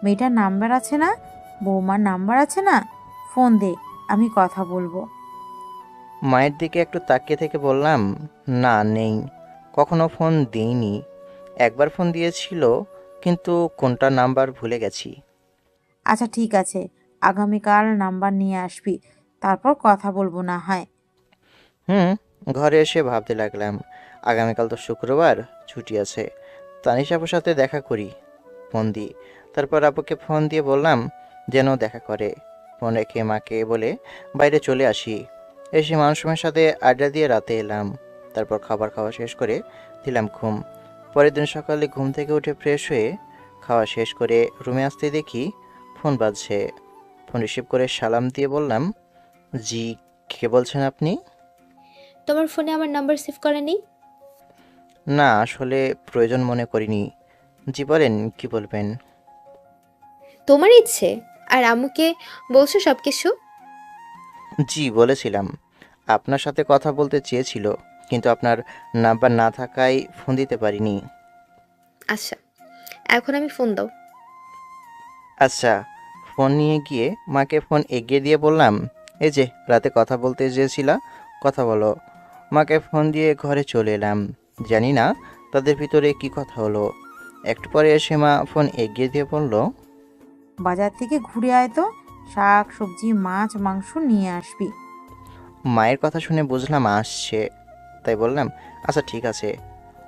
মেয়েটার নাম্বার আছে না, বৌমার নাম্বার আছে না, ফোন দে, আমি কথা বলবো। মায়ের দিকে একটু তাকিয়ে থেকে বললাম, না নেই, কখনো ফোন দিইনি। একবার ফোন দিয়েছিল, কিন্তু কোনটা নাম্বার ভুলে গেছি। আচ্ছা ঠিক আছে, আগামীকাল নাম্বার নিয়ে আসবি, তারপর কথা বলবো না হয়। ঘরে এসে ভাবতে লাগলাম, আগামীকাল তো শুক্রবার, ছুটি আছে, তানিশ আপুর সাথে দেখা করি। ফোন দিই। তারপর আপুকে ফোন দিয়ে বললাম যেন দেখা করে। ফোন রেখে মাকে বলে বাইরে চলে আসি। এসে মানুষের সাথে আড্ডা দিয়ে রাতে এলাম। তারপর খাবার খাওয়া শেষ করে দিলাম ঘুম। পরের দিন সকালে ঘুম থেকে উঠে ফ্রেশ হয়ে খাওয়া শেষ করে রুমে আসতে দেখি ফোন বাজছে। ফোন রিসিভ করে সালাম দিয়ে বললাম, জি, কে বলছেন আপনি? তোমার ফোনে আমার নাম্বার সেভ করা নেই? না, আসলে প্রয়োজন মনে করিনি। জি বলেন, কি বলবেন? তোমার ইচ্ছে। আর আম্মুকে বলছো সব কিছু? জি বলেছিলাম। আপনার সাথে কথা বলতে চেয়েছিল, কিন্তু আপনার নাম্বার না থাকায় ফোন দিতে পারিনি। আচ্ছা, এখন আমি ফোন দাও। আচ্ছা, ফোন নিয়ে গিয়ে মাকে ফোন এগিয়ে দিয়ে বললাম, এই যে রাতে কথা বলতে চেয়েছিলা, কথা বলো। মাকে ফোন দিয়ে ঘরে চলে এলাম। জানি না তাদের ভিতরে কি কথা হলো। একটু পরে এসে মা ফোন এগিয়ে দিয়ে বলল, বাজার থেকে ঘুরে আয় তো, শাক সবজি মাছ মাংস নিয়ে আসবি। মায়ের কথা শুনে বুঝলাম আসছে, তাই বললাম, আচ্ছা ঠিক আছে।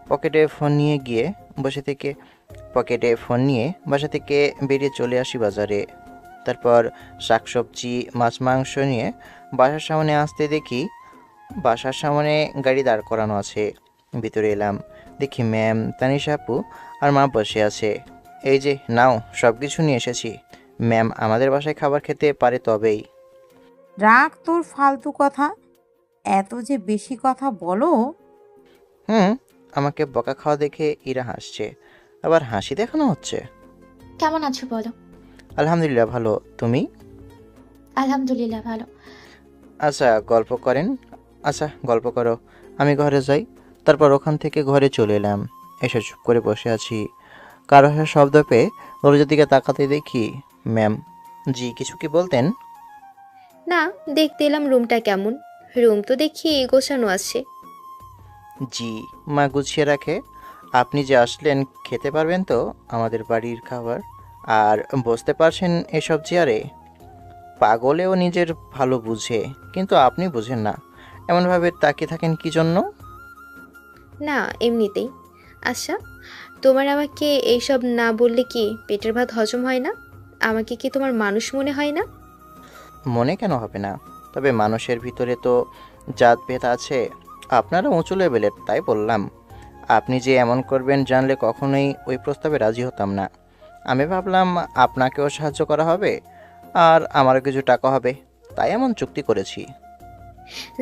পকেটে ফোন নিয়ে বাসা থেকে বেরিয়ে চলে আসি বাজারে। তারপর শাকসবজি মাছ মাংস নিয়ে বাসার সামনে আসতে দেখি বাসার সামনে গাড়ি দাঁড় করানো আছে। ভিতরে এলাম, দেখি ম্যাম, তানিশা আপু আর মা বসে আছে। এই যে নাও, সব কিছু নিয়ে এসেছি। ম্যাম আমাদের বাসায় খাবার খেতে পারে তবেই। রাখ তোর ফালতু কথা, এত যে বেশি কথা বলো। আমাকে বকা খাওয়া দেখে ইরা হাসছে, আবার হাসি দেখানো হচ্ছে। কেমন আছো বলো? আলহামদুলিল্লাহ ভালো, তুমি? আলহামদুলিল্লাহ ভালো। আচ্ছা গল্প করো, আমি ঘরে যাই। তারপর ওখান থেকে ঘরে চলে এলাম। এসে চুপ করে বসে আছি। কারো আসার শব্দ পেয়ে দরজার দিকে তাকাতে দেখি ম্যাম। জি, কিছু কি বলতেন? না, দেখতে এলাম রুমটা কেমন। রুম তো দেখি গোছানো আছে। জি, মা গুছিয়ে রাখে। আপনি যে আসলেন, খেতে পারবেন তো আমাদের বাড়ির খাবার? আর বসতে পারছেন এসব চেয়ারে? পাগলেও নিজের ভালো বুঝে, কিন্তু আপনি বুঝেন না। এমনভাবে তাকিয়ে থাকেন কি জন্য? না, এমনিতেই। আচ্ছা, তোমার আমাকে এইসব না বললে কি পেটের ভাত হজম হয় না? আমাকে কি তোমার মানুষ মনে হয় না? মনে কেন হবে না? তবে মানুষের ভিতরে তো জাতভেদ আছে। আপনারা উঁচু লেভেলের, তাই বললাম। আপনি যে এমন করবেন জানলে কখনোই ওই প্রস্তাবে রাজি হতাম না। আমি ভাবলাম আপনাকেও সাহায্য করা হবে আর আমারও কিছু টাকা হবে, তাই এমন চুক্তি করেছি।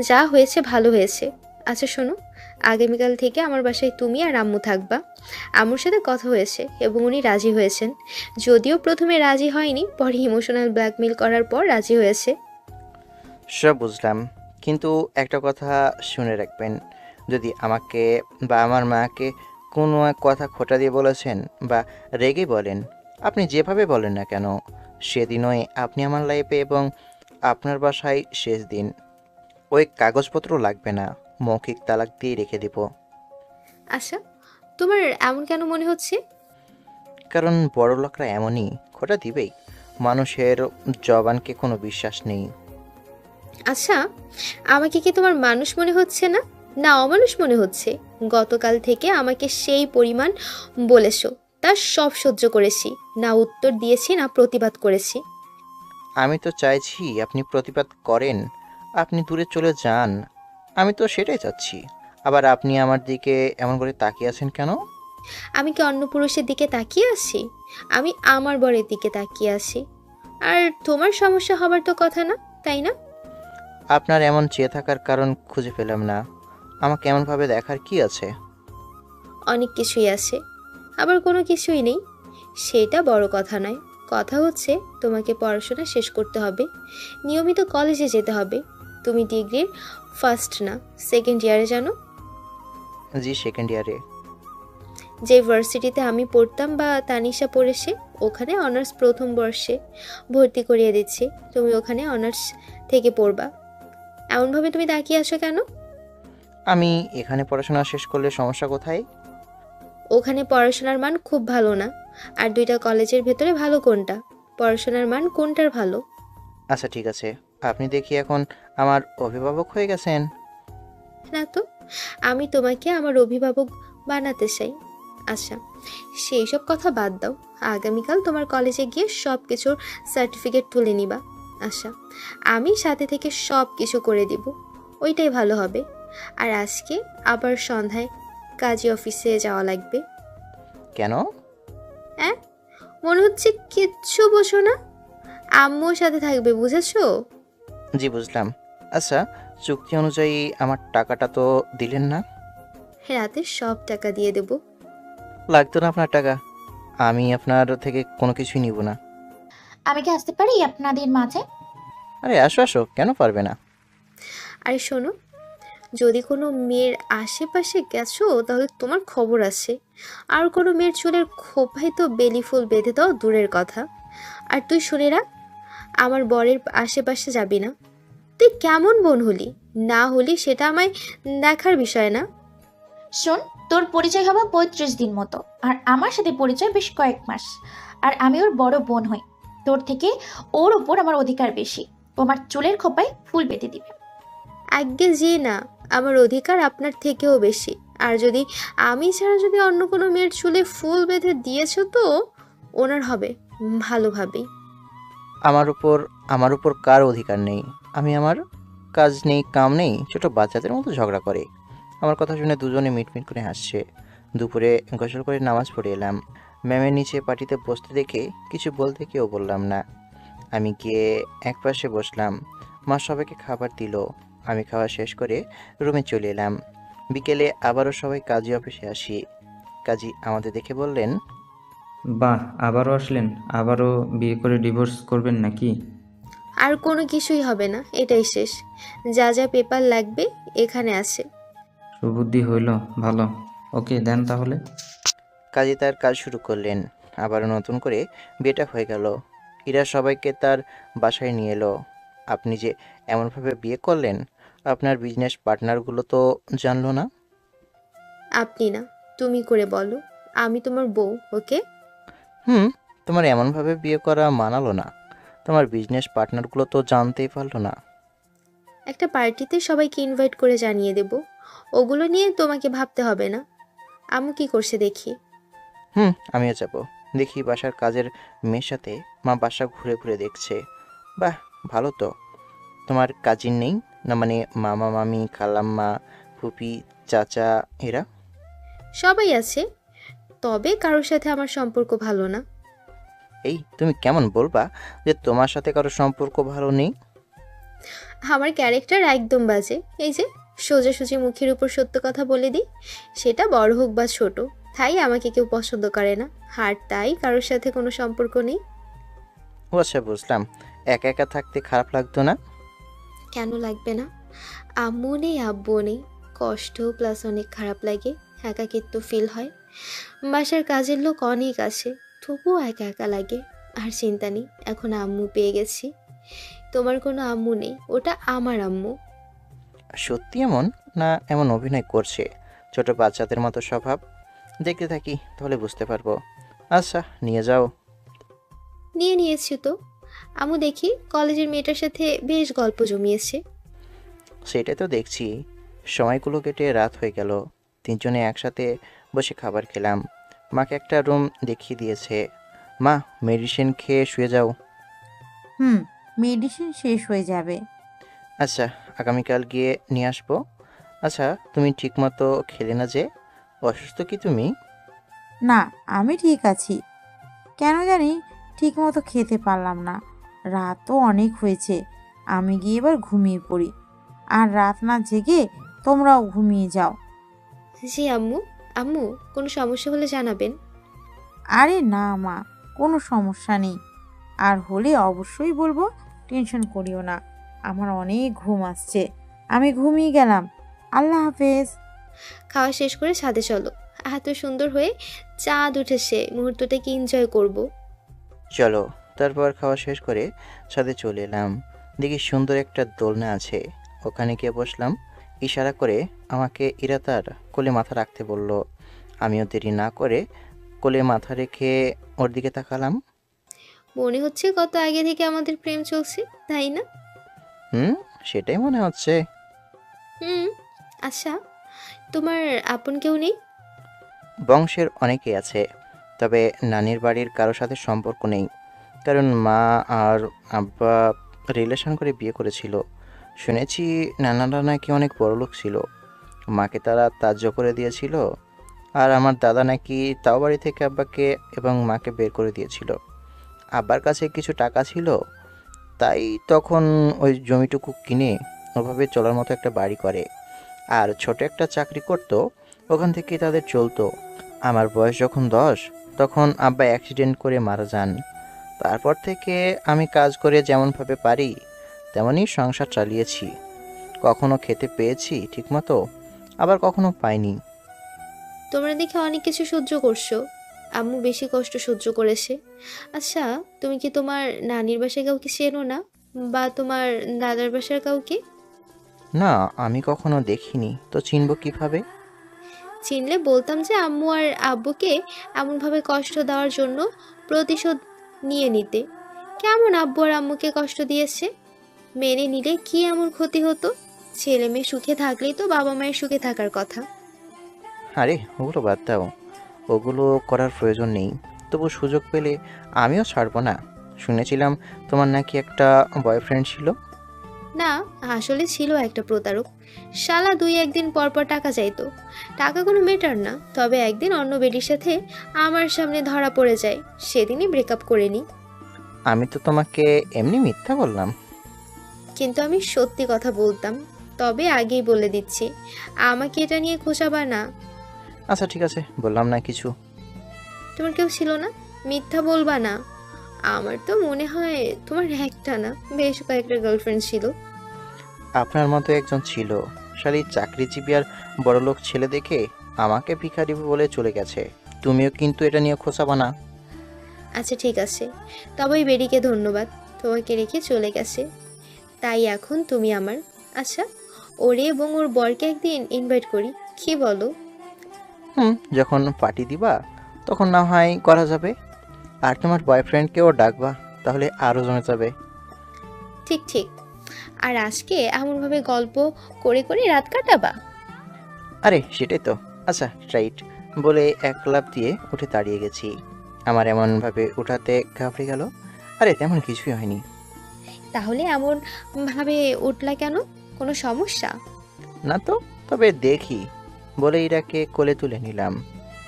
যা হয়েছে ভালো হয়েছে। আচ্ছা শোনো, আগামীকাল থেকে আমার বাসায় তুমি আর আম্মু থাকবা। আম্মুর সাথে কথা হয়েছে এবং উনি রাজি হয়েছেন। যদিও প্রথমে রাজি হয়নি, পরে ইমোশনাল ব্ল্যাকমেল করার পর রাজি হয়েছে। সব বুঝলাম, কিন্তু একটা কথা শুনে রাখবেন। যদি আমাকে বা আমার মাকে কোনো এক কথা খোঁটা দিয়ে বলেছেন বা রেগে বলেন, আপনি যেভাবে বলেন না কেন, সেদিনই আপনি আমার লাইফে এবং আপনার বাসায় শেষ দিন। ওই কাগজপত্র লাগবে না, মৌখিক তালাক দিয়ে রেখে দেব। আচ্ছা, তোমার এমন কেন মনে হচ্ছে? কারণ বড় লোকরা এমনই, খোঁটা দিবেই। মানুষের জবানকে কোনো বিশ্বাস নেই। আচ্ছা, আমাকে কি তোমার মানুষ মনে হচ্ছে না, না অমানুষ মনে হচ্ছে? গতকাল থেকে আমাকে সেই পরিমাণ বলেছো, তার সব সহ্য করেছি, না উত্তর দিয়েছি না প্রতিবাদ করেছি। আমি তো চাইছি আপনি প্রতিবাদ করেন, আপনি দূরে চলে যান। আমি তো সেটাই চাচ্ছি। আবার আপনি আমার দিকে এমন করে তাকিয়ে আছেন কেন? আমি কি অন্য পুরুষের দিকে তাকিয়ে আছি? আমি আমার বরের দিকে তাকিয়ে আছি। আর তোমার সমস্যা হবার তো কথা না, তাই না? আপনার এমন চেয়ে থাকার কারণ খুঁজে পেলাম না। আমাকে এমনভাবে দেখার কি আছে? অনেক কিছুই আছে, আবার কোনো কিছুই নেই। সেটা বড় কথা নয়। কথা হচ্ছে তোমাকে পড়াশোনা শেষ করতে হবে, নিয়মিত কলেজে যেতে হবে। তুমি ডিগ্রির ফার্স্ট না সেকেন্ড ইয়ারে জানো? জি, সেকেন্ড ইয়ারে। যে ভার্সিটিতে আমি পড়তাম বা তানিশা পড়েছে, ওখানে অনার্স প্রথম বর্ষে ভর্তি করিয়ে দিচ্ছি। তুমি ওখানে অনার্স থেকে পড়বা। এমনভাবে তুমি তাকিয়ে আছো কেন? আমি এখানে পড়াশোনা শেষ করলে সমস্যা কোথায়? ওখানে পড়াশোনার মান খুব ভালো না। আর দুইটা কলেজের ভেতরে ভালো কোনটা? পড়াশোনার মান কোনটার ভালো? আচ্ছা ঠিক আছে, আপনি দেখি এখন আমার অভিভাবক হয়ে গেছেন। না তো, আমি তোমাকে আমার অভিভাবক বানাতে চাই। আচ্ছা, সেই সব কথা বাদ দাও। আগামীকাল তোমার কলেজে গিয়ে সব কিছুর সার্টিফিকেট তুলে নিবা। আচ্ছা, আমি সাথে থেকে সব কিছু করে দিব, ওইটাই ভালো হবে। আর আজকে আবার সন্ধ্যায় কাজী অফিসে যাওয়া লাগবে। কেন? হ্যাঁ, মনে হচ্ছে কিচ্ছু বোঝো না? আম্মুর সাথে থাকবে, বুঝেছো? জি বুঝলাম। আচ্ছা, চুক্তি অনুযায়ী আমার টাকাটা তো দিলেন না? রাতে সব টাকা দিয়ে দেব। লাগতো না আপনার টাকা, আমি আপনার থেকে কোনো কিছুই নিব না। আমি কি আসতে পারি আপনাদের মাঝে? আরে আসো আসো, কেন পারবে না? আর শোনো, যদি কোনো মেয়ের আশেপাশে গেছো তাহলে তোমার খবর আছে। আর কোনো মেয়ের চুলের খোপায় তো বেলি ফুল বেঁধে দাও দূরের কথা। আর তুই শুনে রাখ, আমার বরের আশেপাশে যাবি না। তুই কেমন বোন হলি না হলি সেটা আমায় দেখার বিষয় না। শোন, তোর পরিচয় হবে 35 দিন মতো, আর আমার সাথে পরিচয় বেশ কয়েক মাস। আর আমি ওর বড় বোন হই। তোর থেকে ওর ওপর আমার অধিকার বেশি। ও আমার চুলের খোপায় ফুল বেঁধে দিবে। আজ্ঞে যে না, আমার অধিকার আপনার থেকেও বেশি। আর যদি আমি ছাড়া যদি অন্য কোনো মেয়ের চুলে ফুল বেঁধে দিয়েছো তো ওনার হবে ভালোভাবেই। আমার উপর কার অধিকার নেই? আমার কাজ নেই, কাম নেই, ছোট বাচ্চাদের মতো ঝগড়া করে। আমার কথা শুনে দুজনে মিটমিট করে হাসছে। দুপুরে গোসল করে নামাজ পড়ে এলাম। ম্যামের নিচে পার্টিতে বসতে দেখে কিছু বলতে কেউ বললাম না। আমি গিয়ে একপাশে বসলাম। মা সবাইকে খাবার দিল। আমি খাওয়া শেষ করে রুমে চলে এলাম। বিকেলে আবারও সবাই কাজী অফিসে আসি। কাজী আমাদের দেখে বললেন, বাহ, আবারও আসলেন? আবারও বিয়ে করে ডিভোর্স করবেন নাকি? আর কোনো কিছুই হবে না, এটাই শেষ। যা যা পেপার লাগবে এখানে আছে। সুবুদ্ধি হইল, ভালো। ওকে দেন তাহলে। কাজী তার কাজ শুরু করলেন। আবারও নতুন করে বিয়েটা হয়ে গেল। ইরা সবাইকে তার বাসায় নিয়ে এলো। আপনি যে এমনভাবে বিয়ে করলেন, আপনার বিজনেস পার্টনারগুলো তো জানলো না? আপনি না, তুমি করে বলো। আমি তোমার বউ, ওকে? তোমার এমনভাবে বিয়ে করা মানালো না। তোমার বিজনেস পার্টনারগুলো তো জানতেই পারলো না। একটা পার্টিতে সবাইকে ইনভাইট করে জানিয়ে দেব। ওগুলো নিয়ে তোমাকে ভাবতে হবে না। আম্মু কি করছে দেখি। আমিও যাব। দেখি বাসার কাজের মেয়ের সাথে মা বাসা ঘুরে ঘুরে দেখছে। বাহ, ভালো তো। তোমার কাজিন নেই না, মানে মামা মামি খালাম্মা ফুপি চাচা এরা? সবাই আছে, তবে কারোর সাথে আমার সম্পর্ক ভালো না। এই তুমি কেমন বলবা যে তোমার সাথে কারো সম্পর্ক ভালো নেই? আমার ক্যারেক্টার একদম বাজে। এই যে সোজাসুজি মুখের উপর সত্য কথা বলে দিই, সেটা বড় হোক বা ছোট, তাই আমাকে কেউ পছন্দ করে না, আর তাই কারোর সাথে কোনো সম্পর্ক নেই। ও আচ্ছা, বুঝলাম। একা একা থাকতে খারাপ লাগতো না? কেন লাগবে না? আম্মু নেই, আব্বু নেই, কষ্ট প্লাস অনেক খারাপ লাগে, একাকিত্ব ফিল হয়। বাসার কাজের লোক অনেক আছে, তবুও একা একা লাগে। আর চিন্তা নেই, এখন আম্মু পেয়ে গেছি। তোমার কোনো আম্মু নেই, ওটা আমার আম্মু। সত্যি এমন, না এমন অভিনয় করছে? ছোট বাচ্চাদের মতো স্বভাব। দেখতে থাকি, তাহলে বুঝতে পারবো। আচ্ছা, নিয়ে যাও। নিয়েছি তো। আম্মু দেখি কলেজের মেয়েটার সাথে বেশ গল্প জমিয়েছে। সেটাই তো দেখছি। সময়গুলো কেটে রাত হয়ে গেল। তিনজনে একসাথে বসে খাবার খেলাম। মাকে একটা রুম দেখিয়ে দিয়েছে। মা, মেডিসিন খেয়ে শুয়ে যাও। মেডিসিন শেষ হয়ে যাবে। আচ্ছা, আগামীকাল গিয়ে নিয়ে আসবো। আচ্ছা, তুমি ঠিকমতো খেলে না যে? অসুস্থ কি তুমি? না, আমি ঠিক আছি। কেন জানি ঠিক মতো খেতে পারলাম না। রাতও অনেক হয়েছে। আমি গিয়ে এবার ঘুমিয়ে পড়ি। আর রাত না জেগে তোমরাও ঘুমিয়ে যাও। জি আম্মু। আম্মু, কোনো সমস্যা হলে জানাবেন। আরে না মা, কোনো সমস্যা নেই। আর হলে অবশ্যই বলবো, টেনশন করিও না। আমার অনেক ঘুম আসছে, আমি ঘুমিয়ে গেলাম। আল্লাহ হাফেজ। খাওয়া শেষ করে ছাদে চলো। এত সুন্দর হয়ে চাঁদ উঠেছে, মুহূর্তটাকে এনজয় করব। চলো। তারপর খাওয়া শেষ করে ছাদে চলে এলাম। দেখি সুন্দর একটা দোলনা আছে, ওখানে গিয়ে বসলাম। ইশারা করে আমাকে ইরাতার কোলে মাথা রাখতে বলল। আমিও দেরি না করে কোলে মাথা রেখে ওর দিকে তাকালাম। মনে হচ্ছে কত আগে থেকে আমাদের প্রেম চলছে, তাই না? সেটাই মনে হচ্ছে। হুম। আচ্ছা, তোমার আপন কেউ নেই? বংশের অনেকেই আছে, তবে নানির বাড়ির কারোর সাথে সম্পর্ক নেই। কারণ মা আর আব্বা রিলেশন করে বিয়ে করেছিল। শুনেছি নানারা নাকি অনেক বড়লোক ছিল। মাকে তারা ত্যায্য করে দিয়েছিল। আর আমার দাদা নাকি তাও বাড়ি থেকে আব্বাকে এবং মাকে বের করে দিয়েছিল। আব্বার কাছে কিছু টাকা ছিল, তাই তখন ওই জমিটুকু কিনে ওভাবে চলার মতো একটা বাড়ি করে। আর ছোট একটা চাকরি করতো, ওখান থেকেই তাদের চলতো। আমার বয়স যখন 10, তখন আব্বা অ্যাক্সিডেন্ট করে মারা যান। তারপর থেকে আমি কাজ করে যেমনভাবে পারি তেমনই সংসার চালিয়েছি। কখনো খেতে পেয়েছি ঠিকমতো, আবার কখনো পাইনি। তোমরা দেখে অনেক কিছু সহ্য করছো, আম্মু বেশি কষ্ট সহ্য করেছে। আচ্ছা, তুমি কি তোমার নানির বাসায় কাউকে চেনো না, বা তোমার দাদার বাসার কাউকে? না, আমি কখনো দেখিনি, তো চিনব কিভাবে? চিনলে বলতাম যে আম্মু আর আব্বুকে এমনভাবে কষ্ট দেওয়ার জন্য প্রতিশোধ নিয়ে নিতে। কেমন আব্বু আর আম্মুকে কষ্ট দিয়েছে, মেনে নিলে কি এমন ক্ষতি হতো? ছেলে মেয়ে সুখে থাকলেই তো বাবা মায়ের সুখে থাকার কথা। আরে ওগুলো বাদ দাও, ওগুলো করার প্রয়োজন নেই। তবু সুযোগ পেলে আমিও ছাড়বো না। শুনেছিলাম তোমার নাকি একটা বয়ফ্রেন্ড ছিল। না, আসলে ছিল একটা প্রতারক। শালা 2-1 দিন পর পর টাকা চাইতো। টাকা কোনো ম্যাটার না, তবে একদিন অন্য বেডির সাথে আমার সামনে ধরা পড়ে যায়, সেদিনই ব্রেকআপ করে নিই। আমি তো তোমাকে এমনি মিথ্যা বললাম। কিন্তু আমি সত্যি কথা বলতাম। তবে আগেই বলে দিচ্ছি, আমাকে এটা নিয়ে খোঁচাবা না। আচ্ছা ঠিক আছে, বললাম না কিছু। তোমার কেউ ছিল না, মিথ্যা বলবা না। আমার তো মনে হয় তোমার একটা না বেশ কয়েকটা গার্লফ্রেন্ড ছিল। আপনার মতো একজন ছিল, শালি চাকরিজীবী আর বড়লোক ছেলে দেখে আমাকে ভিখারি বলে চলে গেছে। তুমিও কিন্তু এটা নিয়ে খোঁচাবা না। আচ্ছা ঠিক আছে, তবে ওই বেডিকে ধন্যবাদ, তোমাকে রেখে চলে গেছে, তাই এখন তুমি আমার। আচ্ছা, ওরে এবং ওর বরকে একদিন ইনভাইট করি, কি বলো? যখন পার্টি দিবা তখন না হয় করা যাবে। আর তোমার বয়ফ্রেন্ডকেও ডাকবা, তাহলে আরও জমে যাবে। ঠিক ঠিক, আর আজকে এমনভাবে গল্প করে করে রাত কাটাবা? আরে সেটাই তো। আচ্ছা রাইট বলে এক লাফ দিয়ে উঠে দাঁড়িয়ে গেছি। আমার এমনভাবে উঠাতে ঘাবড়ে গেল। আরে তেমন কিছুই হয়নি। তাহলে এমন ভাবে উঠলা কেন? কোনো সমস্যা? না তো, তবে দেখি বলে ইরাকে কোলে তুলে নিলাম।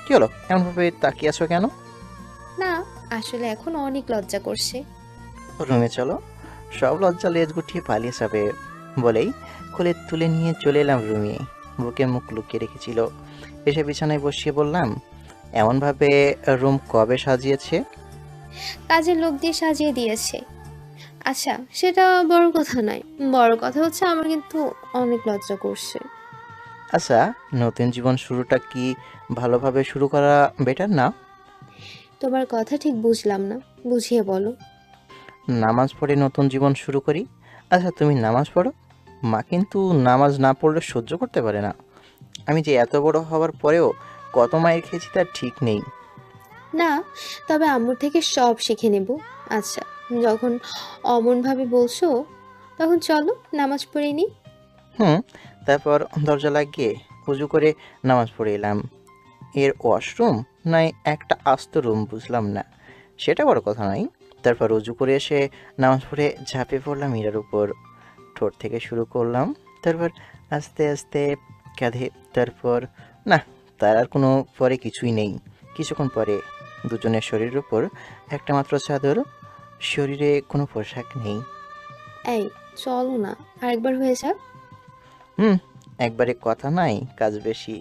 কি হলো, এমনভাবে তাকিয়ে আছো কেন? না, আসলে এখন অনেক লজ্জা করছে। রুমে চলো, সব লজ্জা লেজ গুটিয়ে পালিয়ে যাবে বলেই কোলে তুলে নিয়ে চলে এলাম রুমে। বুকে মুখ লুকিয়ে রেখেছিল। এসে বিছানায় বসিয়ে বললাম, এমনভাবে রুম কবে সাজিয়েছে? কাজের লোক দিয়ে সাজিয়ে দিয়েছে। আচ্ছা, সেটা বড় কথা নয়। বড় কথা হচ্ছে আমার কিন্তু অনেক লজ্জা করছে। আচ্ছা, নতুন জীবন শুরুটা কি ভালোভাবে শুরু করা বেটার না? তোমার কথা ঠিক বুঝলাম না, বুঝিয়ে বলো। নামাজ পড়ে নতুন জীবন শুরু করি। আচ্ছা তুমি নামাজ পড়ো? মা কিন্তু নামাজ না পড়লে সহ্য করতে পারে না। আমি যে এত বড় হওয়ার পরেও কত মায়ের খেয়েছি তার ঠিক নেই। না, তবে আম্মুর থেকে সব শিখে নেব। আচ্ছা, যখন অমনভাবে বলছো তখন চলো নামাজ পড়ে নিই। হুম। তারপর দরজা লাগিয়ে উজু করে নামাজ পড়ে এলাম। এর ওয়াশরুম নাই একটা আস্ত রুম বুঝলাম না, সেটা বড় কথা নয়। তারপর উজু করে এসে নামাজ পড়ে ঝাঁপিয়ে পড়লাম ইরার উপর। ঠোঁট থেকে শুরু করলাম, তারপর আস্তে আস্তে কাঁধে, তারপর না, তার আর কোনো পরে কিছুই নেই। কিছুক্ষণ পরে দুজনের শরীরের উপর একটা মাত্র চাদর, শরীরে কোনো পোশাক নেই। এই চলো না, আরেকবার হয়ে যাক। হুম, একবারে কথা নাই কাজ বেশি।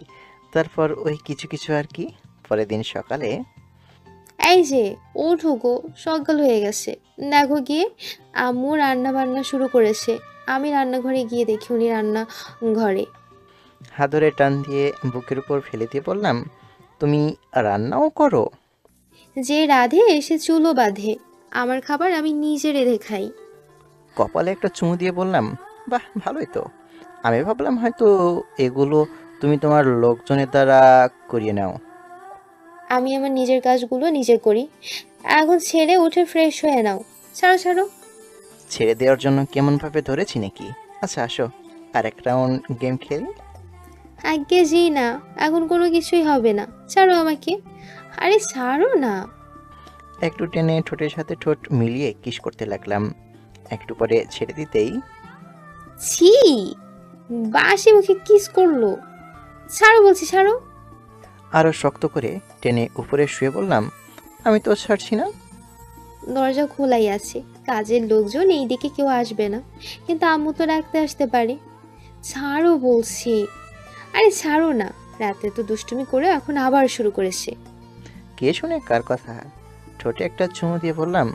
তারপর ওই কিছু কিছু আর কি। পরের দিন সকালে এই যে ওঠো গো, সকাল হয়ে গেছে। দেখো গিয়ে আম্মু রান্না বান্না শুরু করেছে। আমি রান্নাঘরে গিয়ে দেখি উনি রান্না ঘরে। হাত ধরে টান দিয়ে বুকের উপর ফেলে দিয়ে বললাম, তুমি রান্নাও করো? যে রাধে সে চুলো বাঁধে। আমার খাবার আমি নিজে রেঁধে খাই। কপালে একটা চুমু দিয়ে বললাম, বাহ ভালোই তো। আমি ভাবলাম হয়তো এগুলো তুমি তোমার লোকজনের দ্বারা করিয়ে নাও। আমি আমার নিজের কাজগুলো নিজে করি। এখন ছেড়ে উঠে ফ্রেশ হয়ে নাও। ছাড়ো ছাড়ো। ছেড়ে দেওয়ার জন্য কেমনভাবে ধরেছি নাকি? আচ্ছা আসো, আর এক রাউন্ড গেম খেলি। আগে জি না, এখন কোনো কিছুই হবে না। ছাড়ো আমাকে। আরে ছাড়ো না। একটু টেনে ঠোঁটের সাথে ঠোঁট মিলিয়ে কিস করতে লাগলাম। একটু পরে ছেড়ে দিতেই ছি, বাসি মুখে কিস করলো। ছাড়ো বলছি, ছাড়ো। আরো শক্ত করে টেনে উপরে শুয়ে বললাম, আমি তো ছাড়ছি না। দরজা খোলাই আছে, কাজের লোকজন এই দিকে কেউ আসবে না, কিন্তু আম্মু তো রাখতে আসতে পারে। ছাড়ো বলছি। আরে ছাড়ো না। রাতে তো দুষ্টুমি করে এখন আবার শুরু করেছে। কে শুনে কার কথা। ঠোঁটে একটা চুমু দিয়ে বললাম,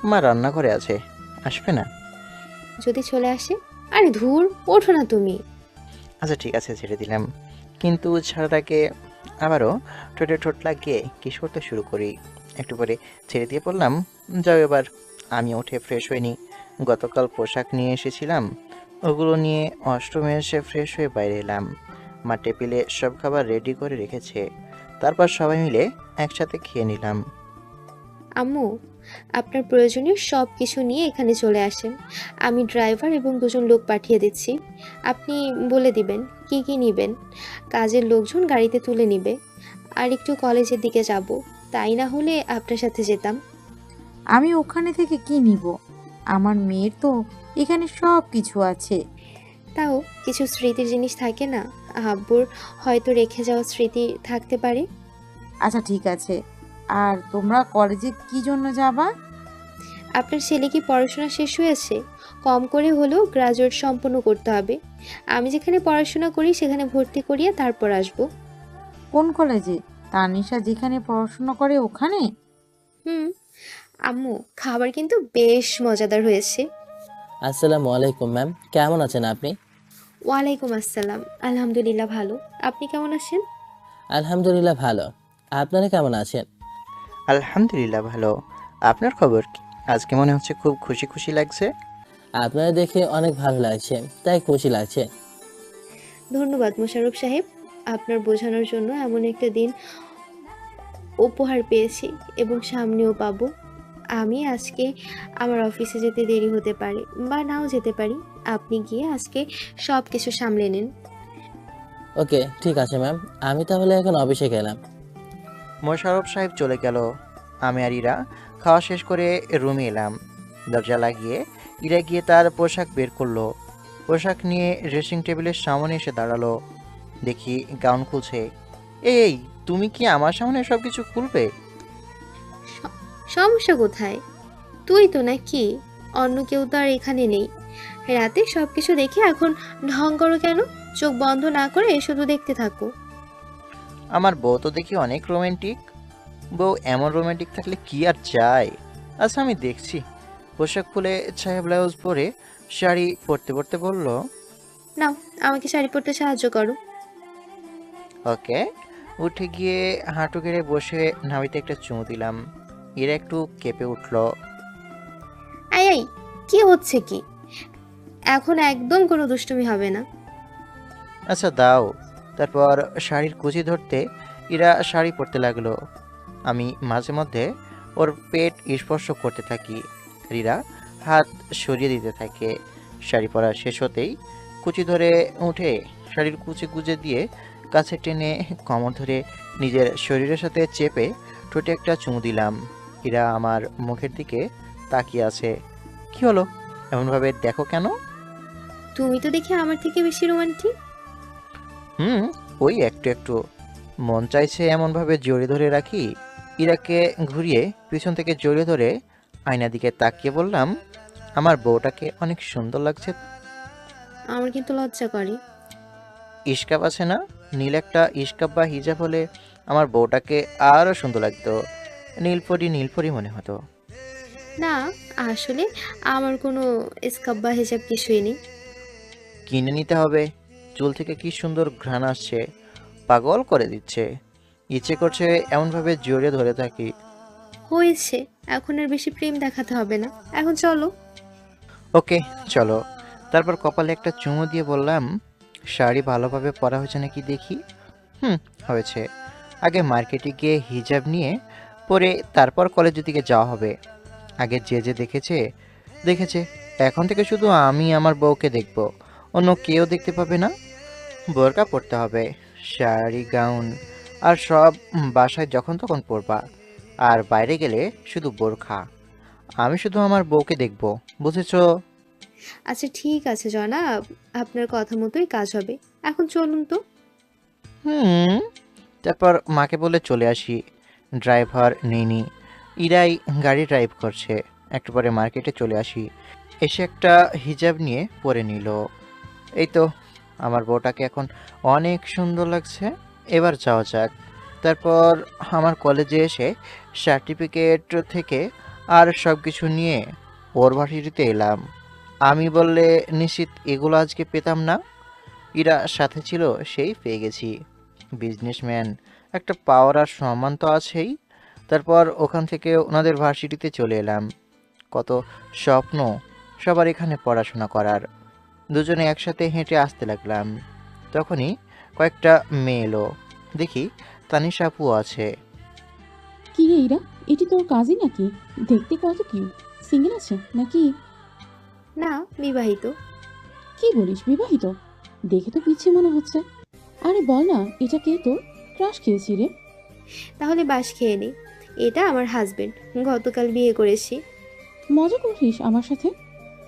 মা রান্নাঘরে আছে, আসবে না? যদি চলে আসে? আরে ধুর, ওঠো না তুমি। আচ্ছা ঠিক আছে, ছেড়ে দিলাম। কিন্তু ছাড়ার আগে আবারও ঠোঁটে ঠোঁট লাগিয়ে কিস করতে শুরু করি। একটু পরে ছেড়ে দিয়ে বললাম, যাও এবার। আমি উঠে ফ্রেশ হইনি। গতকাল পোশাক নিয়ে এসেছিলাম, ওগুলো নিয়ে ওয়াশরুমে এসে ফ্রেশ হয়ে বাইরে এলাম। মা টেবিলে সব খাবার রেডি করে রেখেছে। তারপর সবাই মিলে একসাথে খেয়ে নিলাম। আম্মু, আপনার প্রয়োজনীয় সব কিছু নিয়ে এখানে চলে আসেন। আমি ড্রাইভার এবং দুজন লোক পাঠিয়ে দিচ্ছি। আপনি বলে দিবেন কি কি নেবেন। কাজের লোকজন গাড়িতে তুলে নিবে। আর একটু কলেজের দিকে যাব, তাই না হলে আপনার সাথে যেতাম। আমি ওখানে থেকে কি নিব? আমার মেয়ের তো এখানে সব কিছু আছে। তাও কিছু স্মৃতির জিনিস থাকে না, আব্বুর হয়তো রেখে যাওয়া স্মৃতি থাকতে পারে। আচ্ছা ঠিক আছে, আর তোমরা কলেজে কি জন্য যাবা? আপনার ছেলে কি পড়াশোনা শেষ হয়েছে? কম করে হলেও গ্রাজুয়েট সম্পন্ন করতে হবে। আমি যেখানে পড়াশোনা করি সেখানে ভর্তি করিয়ে তারপর আসব। কোন কলেজে? তানিশা যেখানে পড়াশোনা করে ওখানে? হুম। আম্মু, খাবার কিন্তু বেশ মজাদার হয়েছে। আসসালামু আলাইকুম ম্যাম, কেমন আছেন আপনি? ওয়ালাইকুম আসসালাম। আলহামদুলিল্লাহ ভালো। আপনি কেমন আছেন? আলহামদুলিল্লাহ ভালো। আপনারা কেমন আছেন? আলহামদুলিল্লাহ ভালো। আপনার খবর কি? আজকে মনে হচ্ছে খুব খুশি খুশি লাগছে। আপনারা দেখে অনেক ভালো লাগছে, তাই খুশি লাগছে। ধন্যবাদ মোশাররফ সাহেব। আপনার বোঝানোর জন্য এমন একটা দিন উপহার পেয়েছি এবং সামনেও পাবো। আমি আজকে আমার অফিসে যেতে দেরি হতে পারে বা নাও যেতে পারি। আপনি গিয়ে আজকে সব কিছু সামলে নিন। ওকে, ঠিক আছে ম্যাম। আমি তাহলে এখন অফিসে গেলাম। মোশাররফ সাহেব চলে গেল। আমি আর ইরা খাওয়া শেষ করে রুমে এলাম। দরজা লাগিয়ে ইরা গিয়ে তার পোশাক বের করলো। পোশাক নিয়ে ড্রেসিং টেবিলের সামনে এসে দাঁড়ালো। দেখি গাউন খুলছে। এই, তুমি কি আমার সামনে সব কিছু খুলবে? সমস্যা কোথায়? তুই তো নাকি? অন্য কেউ তো আর এখানে নেই। রাতে সব কিছু দেখে এখন ঢং করো কেন? চোখ বন্ধ না করে শুধু দেখতে থাকো। আমার বউ তো দেখি অনেক রোমান্টিক। বউ এমন রোমান্টিক থাকলে কি আর চাই। আচ্ছা, আমি দেখছি। পোশাক খুলে ছায়া ব্লাউজ পরে শাড়ি পরতে পরতে বলল, নাও, আমাকে শাড়ি পরতে সাহায্য করো। ওকে। উঠে গিয়ে হাঁটু গেড়ে বসে নাবিতে একটা চুমু দিলাম। এরা একটু কেঁপে উঠল। আই আই, কি হচ্ছে কি? এখন একদম কোনো দুষ্টুমি হবে না। আচ্ছা দাও। তারপর শাড়ির কুচি ধরতে ইরা শাড়ি পরতে লাগলো। আমি মাঝে মধ্যে ওর পেট স্পর্শ করতে থাকি। রিরা হাত সরিয়ে দিতে থাকে। শাড়ি পরা শেষ হতেই কুচি ধরে উঠে শাড়ির কুচি গুজে দিয়ে কাছে টেনে কোমর ধরে নিজের শরীরের সাথে চেপে ঠোঁটে একটা চুমু দিলাম। ইরা আমার মুখের দিকে তাকিয়ে আছে। কি হলো, এমনভাবে দেখো কেন? তুমি তো দেখি আমার থেকে বেশি রোমান্টিক। ওই একটু একটু মন চাইছে এমনভাবে জড়িয়ে ধরে রাখি। ইরাকে ঘুরিয়ে পিছন থেকে জড়িয়ে ধরে আয়নার দিকে তাকিয়ে বললাম, আমার বউটাকে অনেক সুন্দর লাগছে। আমার কিন্তু লজ্জা করে। ইস্কাপ আছে না? নীল একটা ইস্কাপ বা হিজাব হলে আমার বউটাকে আরও সুন্দর লাগতো। নীলপরি নীলপরি মনে হতো। না, আসলে আমার কোনো স্কার্ফ বা হিজাব কিছুই নেই। কিনে নিতে হবে। চুল থেকে কি সুন্দর ঘ্রাণ আসছে, পাগল করে দিচ্ছে। ইচ্ছে করছে এমনভাবে জড়িয়ে ধরে থাকি। হয়েছে, এখন আর বেশি প্রেম দেখাতে হবে না। এখন চলো। ওকে, চলো। তারপর কপালে একটা চুমু দিয়ে বললাম, শাড়ি ভালোভাবে পরা হয়েছে নাকি দেখি। হয়েছে। আগে মার্কেটে গিয়ে হিজাব নিয়ে পরে তারপর কলেজের দিকে যাওয়া হবে। আগে যে দেখেছে। এখন থেকে শুধু আমি আমার বউকে দেখব, অন্য কেউ দেখতে পাবে না। বোরকা পরতে হবে, শাড়ি গাউন আর সব বাসায় যখন তখন পরবা। আর বাইরে গেলে শুধু বোরখা। আমি শুধু আমার বউকে দেখব, বুঝেছো? আচ্ছা ঠিক আছে জনাব, আপনার কথা মতোই কাজ হবে। এখন চলুন তো। তারপর মাকে বলে চলে আসি। ড্রাইভার নেইনি, ইরাই গাড়ি ড্রাইভ করছে। একটু পরে মার্কেটে চলে আসি। এসে একটা হিজাব নিয়ে পরে নিল। এই তো, আমার বউটাকে এখন অনেক সুন্দর লাগছে। এবার যাওয়া যাক। তারপর আমার কলেজে এসে সার্টিফিকেট থেকে আর সব কিছু নিয়ে ওর ভার্সিটিতে এলাম। আমি বললে নিশ্চিত এগুলো আজকে পেতাম না। ইরা সাথে ছিল, সেই পেয়ে গেছি। বিজনেসম্যান, একটা পাওয়ার আর সম্মান তো আছেই। তারপর ওখান থেকে ওনাদের ভার্সিটিতে চলে এলাম। কত স্বপ্ন সবার এখানে পড়াশোনা করার। দুজনে একসাথে হেঁটে আসতে লাগলাম। তখনই কয়েকটা মেয়ে এলো। দেখি তানিশা আপু আছে। কি রে ইরা, এটি তোর কাজই নাকি? দেখতে কত কিউট। সিঙ্গেল আছে নাকি? না, বিবাহিত। কি বলিস, বিবাহিত? দেখে তো পিছিয়ে মনে হচ্ছে। আরে বল না, এটা কে তোর? ক্রাশ খেয়েছি রে। তাহলে বাস খেয়ে নে। এটা আমার হাজবেন্ড, গতকাল বিয়ে করেছি। মজা করিস আমার সাথে?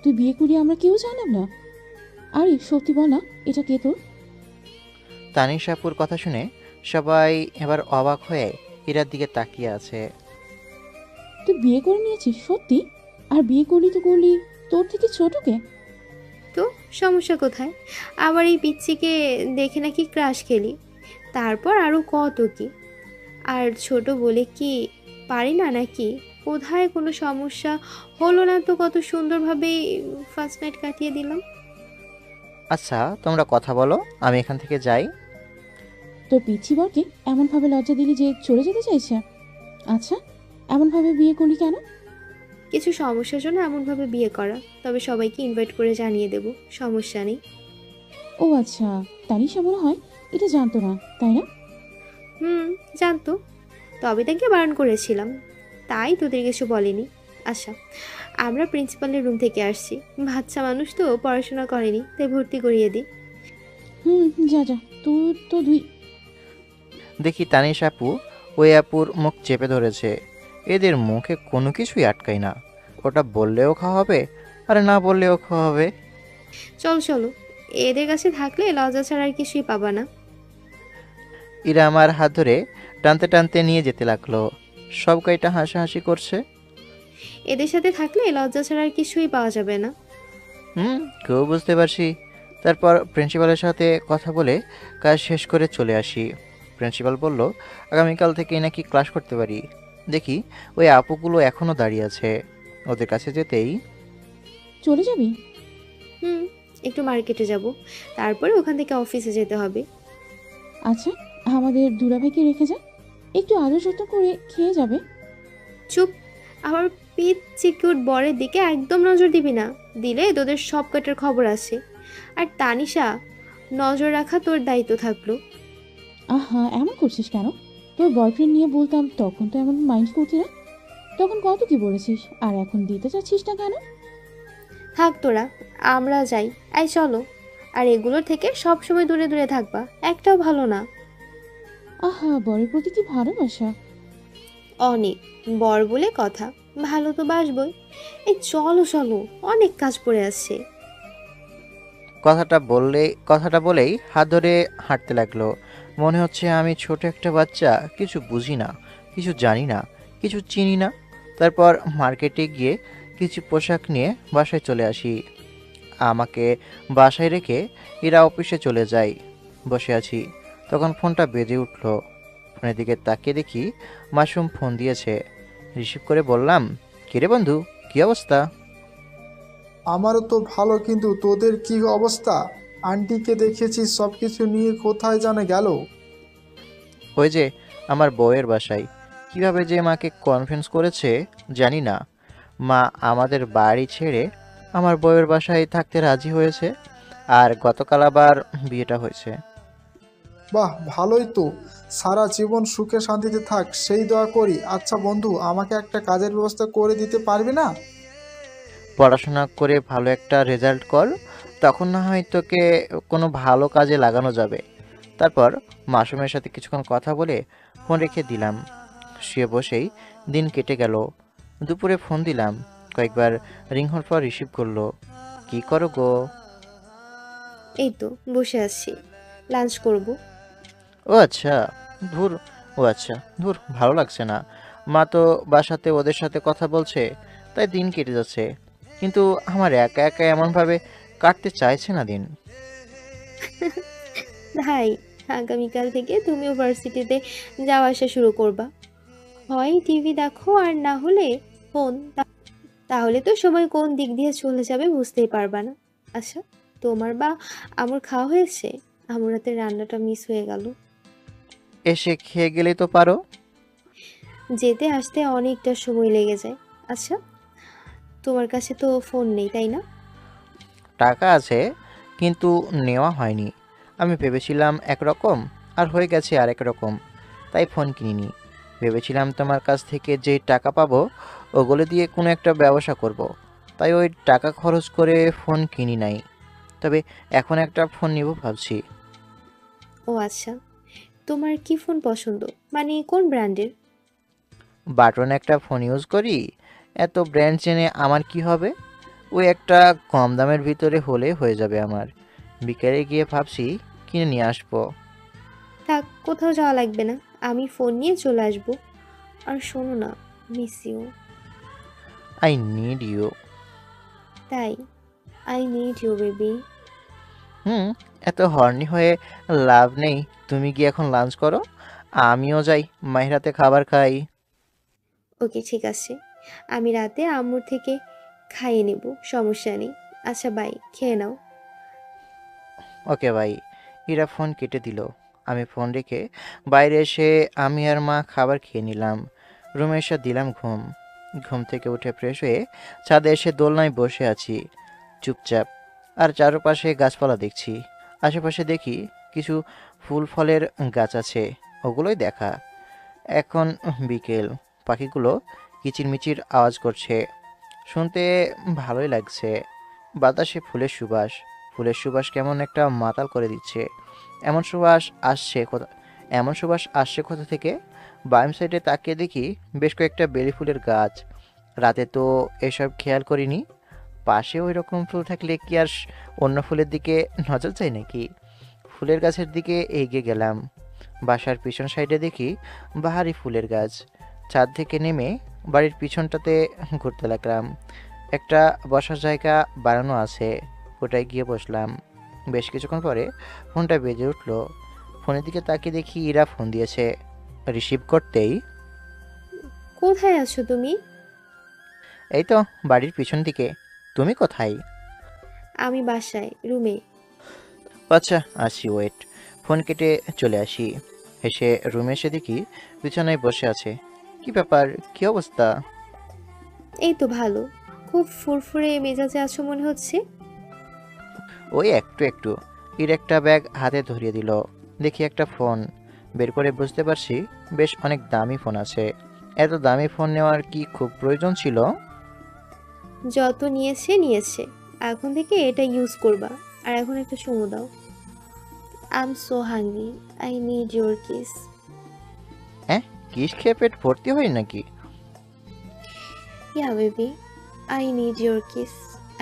তুই বিয়ে করি আমরা কেউ জানলাম না। আরে সত্যি বল না, এটা কে তোর? তানিশা আপুর কথা শুনে সবাই এবার অবাক হয়ে ইরার দিকে তাকিয়ে আছে। তুই বিয়ে করে নিয়েছিস সত্যি? আর বিয়ে করলি তো করলি তোর থেকে ছোটকে? তো সমস্যা কোথায়? আবার এই পিচ্চিকে দেখে নাকি ক্রাশ খেলি। তারপর আরও কত কি। আর ছোট বলে কি পারি না নাকি? কোথায় কোনো সমস্যা হলো না তো? কত সুন্দরভাবে ফার্স্ট নাইট কাটিয়ে দিলাম। আচ্ছা তোমরা কথা বলো, আমি এখান থেকে যাই। তোর পিচ্ছি বরকে এমনভাবে লজ্জা দিলি যে চলে যেতে চাইছে? আচ্ছা, এমনভাবে বিয়ে করলি কেন? কিছু সমস্যার জন্য এমনভাবে বিয়ে করা। তবে সবাইকে ইনভাইট করে জানিয়ে দেব, সমস্যা নেই। ও আচ্ছা, তানিশা মনে হয় এটা জানতো না, তাই না? জানতো, তবে তাকে বারণ করেছিলাম, তাই তোদের কিছু বলেনি। আচ্ছা, আমরা প্রিন্সিপালের রুম থেকে আসছি। বাচ্চা মানুষ তো, পড়াশোনা করেনি, তাই ভর্তি করিয়ে দিই। হুম, যা যা, তোর তো দুই। দেখি তানিশ আপু ওই আপুর মুখ চেপে ধরেছে। এদের মুখে কোনো কিছুই আটকায় না। ওটা বললেও খাওয়া হবে, আর না বললেও খাওয়া হবে। চলো চলো, এদের কাছে থাকলে লজ্জা ছাড়া আর কিছুই পাবা না। ইরা আমার হাত ধরে টানতে টানতে নিয়ে যেতে লাগলো। সব কয়টা হাসাহাসি করছে। এদের সাথে থাকলে লজ্জা ছাড়া আর কিছুই পাওয়া যাবে না। কেউ বুঝতে পারছি। তারপর প্রিন্সিপালের সাথে কথা বলে কাজ শেষ করে চলে আসি। প্রিন্সিপাল বলল আগামীকাল থেকে নাকি ক্লাস করতে পারি। দেখি ওই আপুগুলো এখনও দাঁড়িয়ে আছে। ওদের কাছে যেতেই চলে যাবি? হুম, একটু মার্কেটে যাব, তারপরে ওখান থেকে অফিসে যেতে হবে। আচ্ছা, আমাদের দুলাভাইকে রেখে যা, একটু আদর যত্ন করে খেয়ে যাবে। চুপ, আমার পিচ চিকিউট বরের দিকে একদম নজর দিবি না, দিলে তোদের সব কাটার খবর আছে। আর তানিশা, নজর রাখা তোর দায়িত্ব থাকলো। আহা, এমন করছিস কেন? তোর বয়ফ্রেন্ড নিয়ে বলতাম তখন তো এমন মাইন্ড করতি না। তখন কত কি বলেছিস, আর এখন দিতে চাচ্ছিস না কেন? থাক তোরা, আমরা যাই। এই চলো। আর এগুলোর থেকে সব সময় দূরে দূরে থাকবা, একটাও ভালো না। আহা, বরের প্রতি কি ভালোবাসা! অনেক, বর বলে কথা, ভালো তো বাসবই। এই চলো চলো, অনেক কাজ পড়ে আসছে। কথাটা বলেই হাত ধরে হাঁটতে লাগলো। মনে হচ্ছে আমি ছোট একটা বাচ্চা, কিছু বুঝি না, কিছু জানি না, কিছু চিনি না। তারপর মার্কেটে গিয়ে কিছু পোশাক নিয়ে বাসায় চলে আসি। আমাকে বাসায় রেখে এরা অফিসে চলে যায়। বসে আছি, তখন ফোনটা বেজে উঠল। ফোনের দিকে তাকিয়ে দেখি মাসুম ফোন দিয়েছে। রিসিভ করে বললাম, কিরে বন্ধু, কি অবস্থা? আমারও তো ভালো, কিন্তু তোদের কি অবস্থা? আন্টিকে দেখেছি সব কিছু নিয়ে কোথায় জানে গেল? ওই যে আমার বউয়ের বাসায়। কিভাবে যে মাকে কনভিন্স করেছে জানি না। মা আমাদের বাড়ি ছেড়ে আমার বউয়ের বাসায় থাকতে রাজি হয়েছে। আর গতকাল আবার বিয়েটা হয়েছে। বাহ, ভালোই তো। সারা জীবন সুখে শান্তিতে থাক, সেই দোয়া করি। আচ্ছা বন্ধু, আমাকে একটা কাজের ব্যবস্থা করে দিতে পারবি না? পড়াশোনা করে ভালো একটা রেজাল্ট কর, তখন না হয় তোকে কোনো ভালো কাজে লাগানো যাবে। তারপর মাসুমের সাথে কিছুক্ষণ কথা বলে ফোন রেখে দিলাম। শুয়ে বসেই দিন কেটে গেল। দুপুরে ফোন দিলাম, কয়েকবার রিং হওয়ার পর রিসিভ করলো। কি করো গো? এই তো বসে আছি, লাঞ্চ করব। ও আচ্ছা, ধুর। ও আচ্ছা, ধুর, ভালো লাগছে না। মা তো বাসাতে ওদের সাথে কথা বলছে, তাই দিন কেটে যাচ্ছে। কিন্তু আমার একা একা এমনভাবে কাটতে চাইছে না দিন। ভাই, আগামীকাল থেকে তুমিও ভার্সিটিতে যাওয়া আসা শুরু করবা। হয় টিভি দেখো, আর না হলে ফোন। তাহলে তো সময় কোন দিক দিয়ে চলে যাবে বুঝতেই পারবা না। আচ্ছা, তোমার বা আমার খাওয়া হয়েছে? আমার রাতের রান্নাটা মিস হয়ে গেল। এসে খেয়ে গেলেই তো পারো। যেতে আসতে অনেকটা সময় লেগে যায়। আচ্ছা, তোমার কাছে তো ফোন নেই, তাই না? টাকা আছে, কিন্তু নেওয়া হয়নি। আমি ভেবেছিলাম একরকম, আর হয়ে গেছে আরেক রকম, তাই ফোন কিনিনি। ভেবেছিলাম তোমার কাছ থেকে যে টাকা পাবো ওগুলো দিয়ে কোনো একটা ব্যবসা করব, তাই ওই টাকা খরচ করে ফোন কিনি নাই। তবে এখন একটা ফোন নিব ভাবছি। ও আচ্ছা, তোমার কি ফোন পছন্দ, মানে কোন ব্র্যান্ডের? বাটন একটা ফোন ইউজ করি, এত ব্র্যান্ড জেনে আমার কি হবে? ওই একটা কম দামের ভিতরে হলে হয়ে যাবে আমার। বিকেলে গিয়ে ভাবছি কিনে নিয়ে আসবো। থাক, কোথাও যাওয়া লাগবে না, আমি ফোন নিয়ে চলে আসবো। আর শোনো না, miss you. I need you. তাই, আই নিড ইউ বেবি। এত হর্নি হয়ে লাভ নেই। তুমি গিয়ে এখন লাঞ্চ করো, আমিও যাই মায়ের হাতে খাবার খাই। ওকে ঠিক আছে, আমি রাতে আম্মুর থেকে খাইয়ে নেব, সমস্যা নেই। আচ্ছা বাই, খেয়ে নাও। ওকে ভাই। ইরা ফোন কেটে দিল। আমি ফোন রেখে বাইরে এসে আমি আর মা খাবার খেয়ে নিলাম। রুমে এসে দিলাম ঘুম। ঘুম থেকে উঠে ফ্রেশ হয়ে ছাদে এসে দোলনায় বসে আছি চুপচাপ। আর চারপাশে গাছপালা দেখছি। আশেপাশে দেখি কিছু ফুল ফলের গাছ আছে, ওগুলোই দেখা। এখন বিকেল, পাখিগুলো কিচিরমিচির আওয়াজ করছে। শুনতে ভালোই লাগছে। বাতাসে ফুলের সুবাস কেমন একটা মাতাল করে দিচ্ছে। এমন সুবাস আসছে কোথা থেকে? বাম সাইডে তাকিয়ে দেখি বেশ কয়েকটা বেলি ফুলের গাছ। রাতে তো এসব খেয়াল করিনি। পাশে ওই রকম ফুল থাকলে কি আর অন্য ফুলের দিকে নজর যায় নাকি? ফুলের গাছের দিকে এগিয়ে গেলাম। বাসার পিছন সাইডে দেখি বাহারি ফুলের গাছ। ছাদ থেকে নেমে বাড়ির পিছনটাতে ঘুরতে লাগলাম। একটা বসার জায়গা বানানো আছে, ওটায় গিয়ে বসলাম। বেশ কিছুক্ষণ পরে ফোনটা বেজে উঠলো। ফোনের দিকে তাকিয়ে দেখি ইরা ফোন দিয়েছে। রিসিভ করতেই, কোথায় আছো তুমি? এই তো বাড়ির পিছন দিকে। তুমি কোথায়? আমি বাসায়, রুমে। আচ্ছা আসি, ওয়েট। ফোন কেটে চলে আসি। এসে রুমে এসে দেখি বিছানায় বসে আছে। কি ব্যাপার, কি অবস্থা? এই তো ভালো। খুব ফুরফুরে মেজাজে আছো মনে হচ্ছে। ওই একটু একটু। ইর একটা ব্যাগ হাতে ধরিয়ে দিল। দেখি একটা ফোন বের করে বুঝতে পারছি বেশ অনেক দামি ফোন আছে। এত দামি ফোন নেওয়ার কি খুব প্রয়োজন ছিল? যত নিয়েছে। এখন থেকে এটা ইউজ করবা। আর এখন একটা চুমু দাও। I am so hungry, I need your kiss. হ্যাঁ, কিস খেয়ে পেট ভর্তি হয় নাকি? Yeah baby, I need your kiss,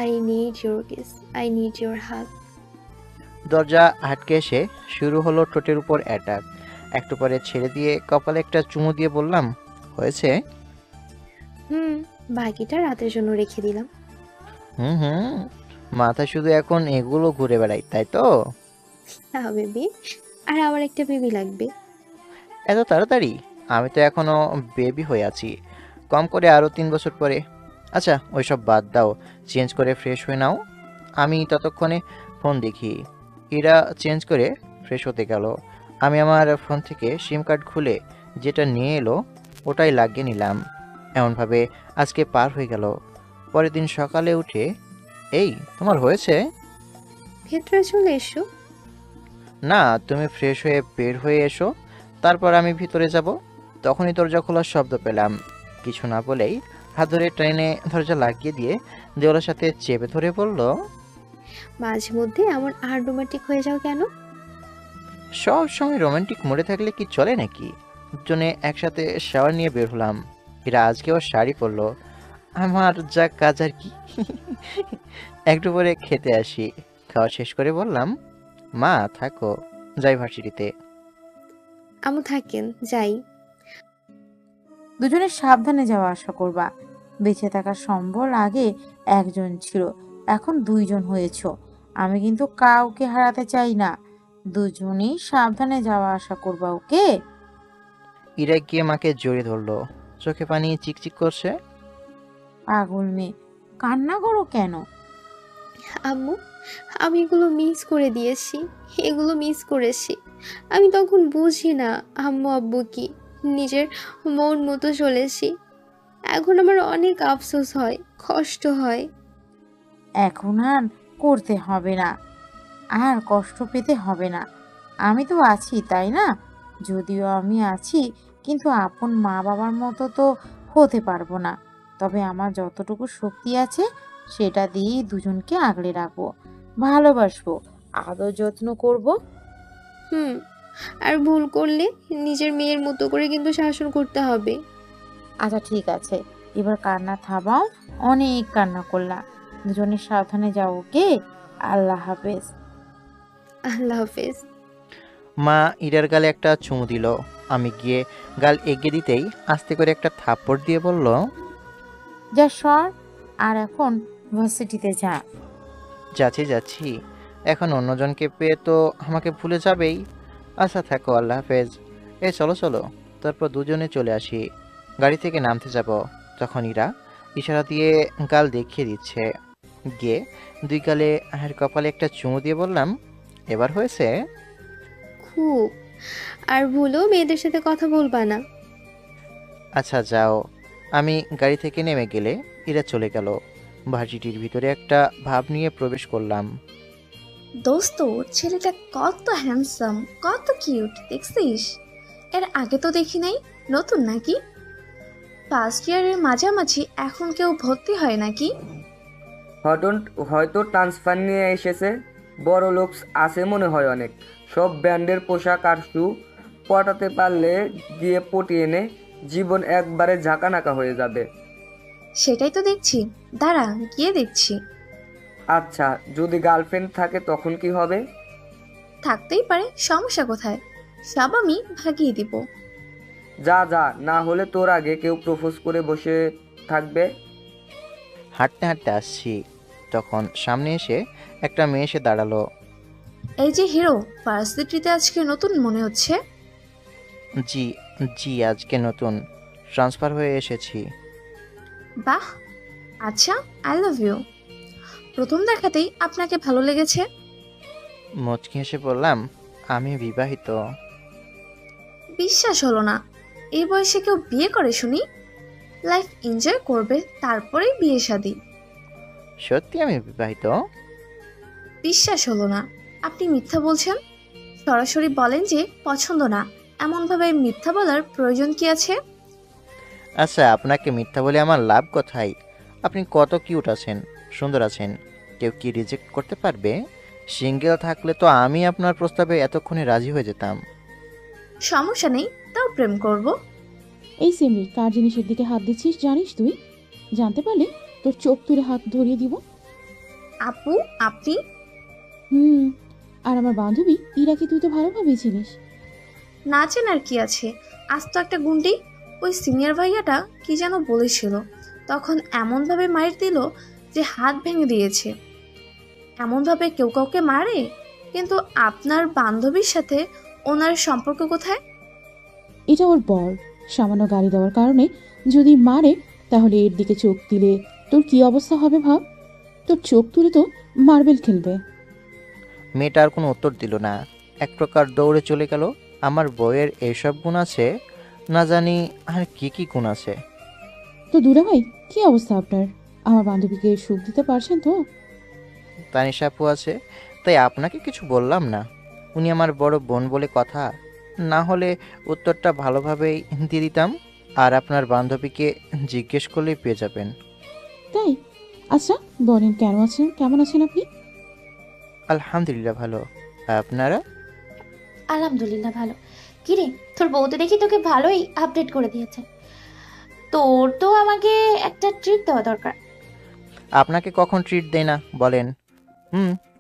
I need your kiss, I need your hug. দরজা আটকে এসে শুরু হলো ঠোঁটের উপর অ্যাটাক। একটু পরে ছেড়ে দিয়ে কপালে একটা চুমু দিয়ে বললাম, হয়েছে? বাকিটা রাতের জন্য রেখে দিলাম। হুম, মাথায় শুধু এখন এগুলো ঘুরে বেড়াই, তাই তো? হ্যাঁ বেবি, আর আমার একটা বেবি লাগবে। এত তাড়াতাড়ি? আমি তো এখনো বেবি হয়ে আছি। কম করে আরও 3 বছর পরে। আচ্ছা ওইসব বাদ দাও, চেঞ্জ করে ফ্রেশ হয়ে নাও। আমি ততক্ষণে ফোন দেখি। এরা চেঞ্জ করে ফ্রেশ হতে গেল। আমি আমার ফোন থেকে সিম কার্ড খুলে যেটা নিয়ে এলো ওটাই লাগিয়ে নিলাম। এমনভাবে আজকে পার হয়ে গেল। পরের দিন সকালে উঠে, এই তোমার হয়েছে? ভেতরে চলে এসো। না, তুমি ফ্রেশ হয়ে বের হয়ে এসো, তারপর আমি ভিতরে যাব। তখনই দরজা খোলার শব্দ পেলাম। কিছু না বলেই হাত ধরে ট্রেনে দরজা লাগিয়ে দিয়ে দেওয়ালের সাথে চেপে ধরে বলল, মাঝে মধ্যে এমন আর রোমান্টিক হয়ে যাও কেন? সব সময় রোমান্টিক মোডে থাকলে কি চলে নাকি? দুজনে একসাথে শাওয়ার নিয়ে বের হলাম। এরা আজকেও শাড়ি পরলো। আমার যা কাজ আর কি। একটু পরে খেতে আসি। খাওয়া শেষ করে বললাম, মা থাকো, যাই ভার্সিটিতে। আমু থাকেন, যাই। দুজনে সাবধানে যাওয়া আসা করবা। বেঁচে থাকার সম্বল আগে একজন ছিল, এখন 2 জন হয়েছ। আমি কিন্তু কাউকে হারাতে চাই না। দুজনেই সাবধানে যাওয়া আসা করবা, ওকে? ইরা গিয়ে মাকে জড়িয়ে ধরলো। চোখে পানি চিকচিক করছে। পাগল মেয়ে, কান্না করো কেন? আম্মু, আমি এগুলো মিস করে দিয়েছি, এগুলো মিস করেছি। আমি তখন বুঝি না আম্মু আব্বু কি, নিজের মন মতো চলেছি। এখন আমার অনেক আফসোস হয়, কষ্ট হয়। এখন আর করতে হবে না, আর কষ্ট পেতে হবে না। আমি তো আছি, তাই না? যদিও আমি আছি, কিন্তু আপন মা বাবার মতো তো হতে পারবো না। তবে আমার যতটুকু শক্তি আছে সেটা দিয়েই দুজনকে আগলে রাখবো, ভালোবাসবো, আদর যত্ন করব। আর ভুল করলে নিজের মেয়ের মতো করে কিন্তু শাসন করতে হবে। আচ্ছা ঠিক আছে, এবার কান্না থামাও, অনেক কান্না করলা। দুজনে সাবধানে যাও, ওকে? আল্লাহ হাফেজ। আল্লাহ হাফেজ। মা ইরার গালে একটা চুমু দিল। আমি গিয়ে গাল এগিয়ে দিতেই আস্তে করে একটা থাপ্পড় দিয়ে বলল, যা সর, আর এখন ভার্সিটিতে যা। যাচ্ছি। এখন অন্যজনকে পেয়ে তো আমাকে ভুলে যাবেই। আচ্ছা থাকো, আল্লাহ হাফেজ। এই চলো, তারপর দুজনে চলে আসি। গাড়ি থেকে নামতে যাব, তখন ইরা ইশারা দিয়ে গাল দেখিয়ে দিচ্ছে। গিয়ে 2 গালে আর কপালে একটা চুমু দিয়ে বললাম, এবার হয়েছে? খুব। আর ভুলেও মেয়েদের সাথে কথা বলবা না। আচ্ছা যাও। আমি গাড়ি থেকে নেমে গেলে ইরা চলে গেল। ভার্সিটির ভিতরে একটা ভাব নিয়ে প্রবেশ করলাম। দোস্ত, ছেলেটা কত হ্যান্ডসাম, কত কিউট, দেখছিস? এর আগে তো দেখি নাই, নতুন নাকি? ফার্স্ট ইয়ারের মাঝামাঝি এখন কেউ ভর্তি হয় নাকি? হয়তো ট্রান্সফার নিয়ে এসেছে। বড় লোক আছে মনে হয় অনেক, সব ব্র্যান্ডের পোশাক আর শু। পটাতে পারলে গিয়ে পটিয়ে নে, জীবন একবারে ঝাঁকানাকা হয়ে যাবে। সেটাই তো দেখছি, দাঁড়া গিয়ে দেখছি। আচ্ছা, যদি গার্লফ্রেন্ড থাকে তখন কি হবে? থাকতেই পারে, সমস্যা কোথায়? সব আমি ভাগিয়ে দিব। যা যা, না হলে তোর আগে কেউ প্রপোজ করে বসে থাকবে। হাঁটতে হাঁটতে আসছি, তখন সামনে এসে একটা মেয়ে এসে দাঁড়ালো। এই যে হিরো, ভার্সিটিতে আজকে নতুন মনে হচ্ছে। জি জি, আজকে নতুন ট্রান্সফার হয়ে এসেছি। বাহ, আচ্ছা, আই লাভ ইউ। প্রথম দেখাতেই আপনাকে ভালো লেগেছে? মুচকি হেসে বললাম, আমি বিবাহিত। বিশ্বাস হলো না, এই বয়সে কেউ বিয়ে করে শুনি? লাইফ এনজয় করবে, তারপরেই বিয়ে শাদী। সত্যি আমি বিবাহিত? বিশ্বাস হলো না, আপনি মিথ্যা বলছেন। সরাসরি বলেন যে পছন্দ না, এমনভাবে মিথ্যা বলার প্রয়োজন কি আছে? আচ্ছা, আপনাকে মিথ্যা বলে আমার লাভ কোথায়? আপনি কত কিউট আছেন, সুন্দর আছেন, কেউ কি রিজেক্ট করতে পারবে? সিঙ্গেল থাকলে তো আমি আপনার প্রস্তাবে এতক্ষণে রাজি হয়ে যেতাম। সমস্যা নেই, তাও প্রেম করব। এই সিমরি, কার জিনিসের দিকে হাত দিচ্ছিস জানিস তুই? জানতে পারলে তোর চোখ তুলে হাত ধরিয়ে দিব। আপু, আপনি? আর আমার বান্ধবী ইরাকে তুই তো ভালোভাবেই চিনিস। না চেনার কি আছে, আজ তো একটা গুন্ডি। ওই সিনিয়র ভাইয়াটা কি যেন বলেছিল, তখন এমনভাবে মার দিল যে হাত ভেঙে দিয়েছে। এমনভাবে কেউ কাউকে মারে? কিন্তু আপনার বান্ধবীর সাথে ওনার সম্পর্ক কোথায়? এটা ওর বর, সামান্য গালি দেওয়ার কারণে যদি মারে তাহলে এর দিকে চোখ দিলে তোর কি অবস্থা হবে ভাব। তোর চোখ তুলে তো মার্বেল খেলবে। মেয়েটা আর কোনো উত্তর দিল না, এক প্রকার দৌড়ে চলে গেল। আমার বইয়ের এইসব গুণ আছে, না জানি আর কি কি গুণ আছে। তো দুলা ভাই, কি অবস্থা আপনার? আমার বান্ধবীকে সুখ দিতে পারছেন তো? তানিশা আপু আছে, তাই আপনাকে কিছু বললাম না। উনি আমার বড় বোন বলে কথা, না হলে উত্তরটা ভালোভাবেই দিয়ে দিতাম। আর আপনার বান্ধবীকে জিজ্ঞেস করলেই পেয়ে যাবেন। তাই? আচ্ছা বলেন, কেমন আছেন আপনি? আলহামদুলিল্লাহ ভালো, আপনারা? আলহামদুলিল্লাহ ভালো। কিরে, তোর বউ তো দেখি তোকে ভালোই আপডেট করে দিয়েছে। তোর তো আমাকে একটা ট্রিট দেওয়া দরকার। আপনাকে কখন ট্রিট দেয় না বলেন?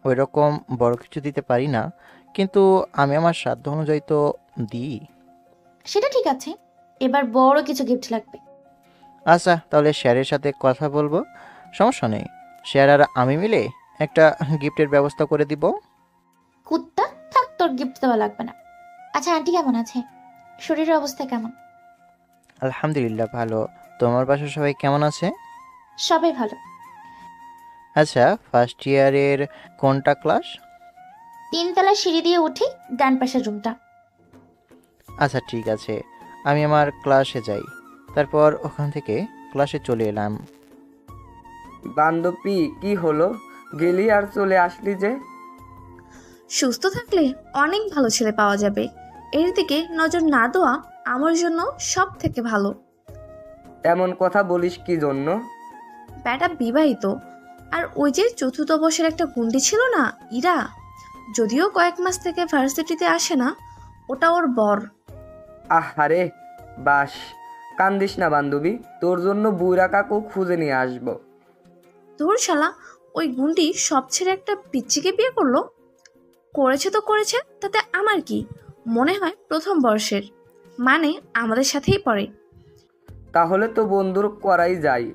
ওই রকম বড় কিছু দিতে পারি না, কিন্তু আমি আমার সাধ্য অনুযায়ী তো দিই। সেটা ঠিক আছে, এবার বড় কিছু গিফট লাগবে। আচ্ছা, তাহলে শেয়ারের সাথে কথা বলবো, সমস্যা নেই। শেয়ার আর আমি মিলে একটা গিফটের ব্যবস্থা করে দিব। কুত্তা, থাক, তোর গিফট দেওয়া লাগবে না। আচ্ছা, আন্টি কেমন আছে? শরীরের অবস্থা কেমন? আলহামদুলিল্লাহ ভালো। তোমার বাসার সবাই কেমন আছে? সবাই ভালো। আচ্ছা, ফার্স্ট ইয়ারের কোনটা ক্লাস? 3 তলা সিঁড়ি দিয়ে উঠি, ডান পাশের রুমটা। আচ্ছা ঠিক আছে, আমি আমার ক্লাসে যাই, তারপর ওখান থেকে ক্লাসে চলে এলাম। বান্ধবী, কি হলো, গেলি আর চলে আসলি যে? সুস্থ থাকলে অনেক ভালো ছেলে পাওয়া যাবে, এর দিকে নজর না দেওয়া আমার জন্য সব থেকে ভালো। এমন কথা বলিস কি জন্য? ব্যাটা বিবাহিত, আর ওই যে চতুর্থ বর্ষের একটা গুন্ডি ছিল না, ইরা, যদিও কয়েক মাস থেকে ভার্সিটিতে আসে না, ওটা ওর বর। আহারে বাস, কান্দিস না বান্ধবী, তোর জন্য বুইরা কাকু খুঁজে নিয়ে আসবো। তোর শালা, ওই গুন্ডি সব ছেড়ে একটা পিচ্চিকে বিয়ে করলো। করেছে তো করেছে, তাতে আমার কি? মনে হয় প্রথম বর্ষের, মানে আমাদের সাথেই পড়ে। তাহলে তো বন্ধুর করাই যায়।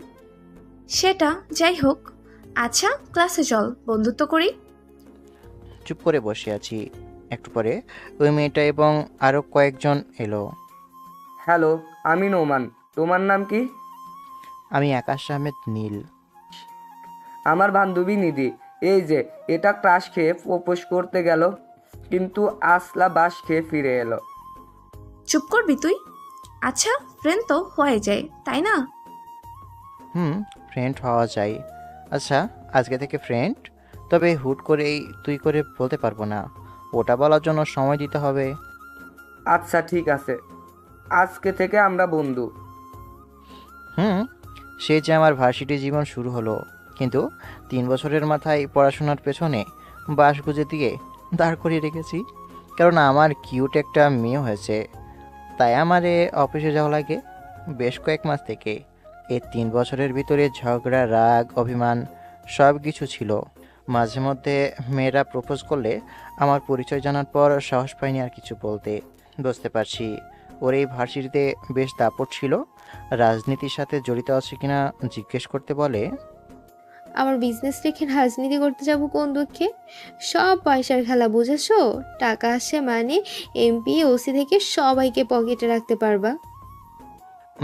সেটা যাই হোক, আচ্ছা ক্লাসে চল, বন্ধুত্ব করি। চুপ করে বসে আছি, একটু পরে ওই মেয়েটা এবং আরও কয়েকজন এলো। হ্যালো, আমি নোমান, তোমার নাম কি? আমি আকাশ আহমেদ নীল। আমার বান্ধবী নিধি। এই যে এটা ক্রাশ খেয়ে প্রপোজ করতে গেল, কিন্তু আসলা বাস খেয়ে ফিরে এলো। চুপ করবি তুই? আচ্ছা, ফ্রেন্ড তো হয়ে যায়, তাই না? ফ্রেন্ড হওয়া যায়। আচ্ছা, আজকে থেকে ফ্রেন্ড, তবে হুট করেই তুই করে বলতে পারবো না, ওটা বলার জন্য সময় দিতে হবে। আচ্ছা ঠিক আছে, আজকে থেকে আমরা বন্ধু। হুম, সে যে আমার ভার্সিটি জীবন শুরু হলো, কিন্তু 3 বছরের মাথায় পড়াশোনার পেছনে বাস গুজে দিয়ে দাঁড় করিয়ে রেখেছি, কারণ আমার কিউট একটা মেয়ে হয়েছে। তাই আমারে অফিসে যাওয়া লাগে বেশ কয়েক মাস থেকে। এই 3 বছরের ভিতরে ঝগড়া, রাগ, অভিমান সব কিছু ছিল। মাঝে মধ্যে মেয়েরা প্রপোজ করলে আমার পরিচয় জানার পর সাহস পাইনি আর কিছু বলতে। বুঝতে পারছি ওর এই ভার্সিটিতে বেশ দাপট ছিল। রাজনীতির সাথে জড়িত আছে কিনা জিজ্ঞেস করতে বলে, আমার বিজনেস রেখে রাজনীতি করতে যাব কোন দুঃখে? সব পয়সার খেলা, বুঝেছো? টাকা আসে মানে এমপি ওসি থেকে সবাইকে পকেটে রাখতে পারবা।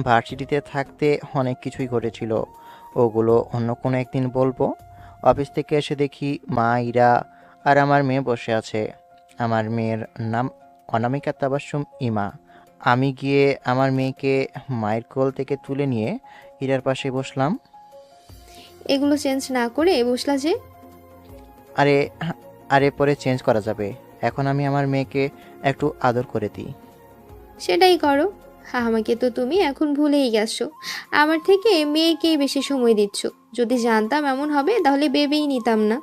ভার্সিটিতে থাকতে অনেক কিছুই ঘটেছিল, ওগুলো অন্য কোনো একদিন বলবো। অফিস থেকে এসে দেখি মা, ইরা আর আমার মেয়ে বসে আছে। আমার মেয়ের নাম অনামিকা তাবাসসুম ইমা। আমি গিয়ে আমার মেয়েকে মায়ের কোল থেকে তুলে নিয়ে ইরার পাশে বসলাম। এগুলো চেঞ্জ না করে বসলা যে? আরে আরে পরে চেঞ্জ করা যাবে, এখন আমি আমার মেয়েকে একটু আদর করে দিই। সেটাই করো। আমাকে তো তুমি এখন ভুলেই গেছো। আমার থেকে মেয়েকেই বেশি সময় দিচ্ছ। যদি জানতাম এমন হবে তাহলে ভেবেই নিতাম না।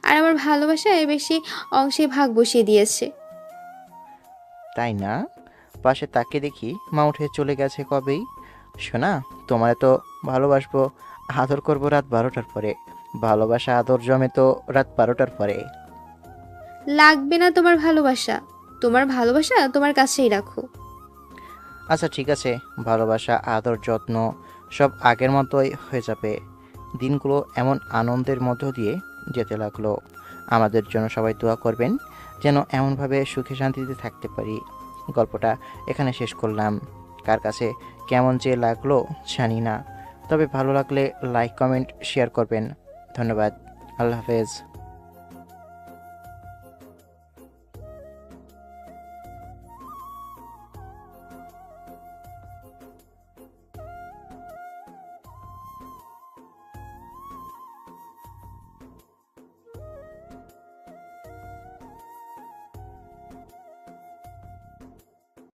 আর আমার ভালোবাসায় বেশি অংশে ভাগ বসিয়ে দিয়েছে। তাই না? পাশে তাকে দেখি মা উঠে চলে গেছে কবেই। শোনা, তোমার তো ভালোবাসবো, আদর করবো রাত 12টার পরে। ভালোবাসা আদর জমে তো রাত 12টার পরে। লাগবে না তোমার ভালোবাসা। তোমার ভালোবাসা তোমার কাছেই রাখো। আচ্ছা ঠিক আছে, ভালোবাসা, আদর, যত্ন সব আগের মতোই হয়ে যাবে। দিনগুলো এমন আনন্দের মধ্য দিয়ে যেতে লাগলো। আমাদের জন্য সবাই দোয়া করবেন যেন এমনভাবে সুখে শান্তিতে থাকতে পারি। গল্পটা এখানে শেষ করলাম। কার কাছে কেমন যে লাগলো জানি না, তবে ভালো লাগলে লাইক, কমেন্ট, শেয়ার করবেন। ধন্যবাদ। আল্লাহ হাফেজ।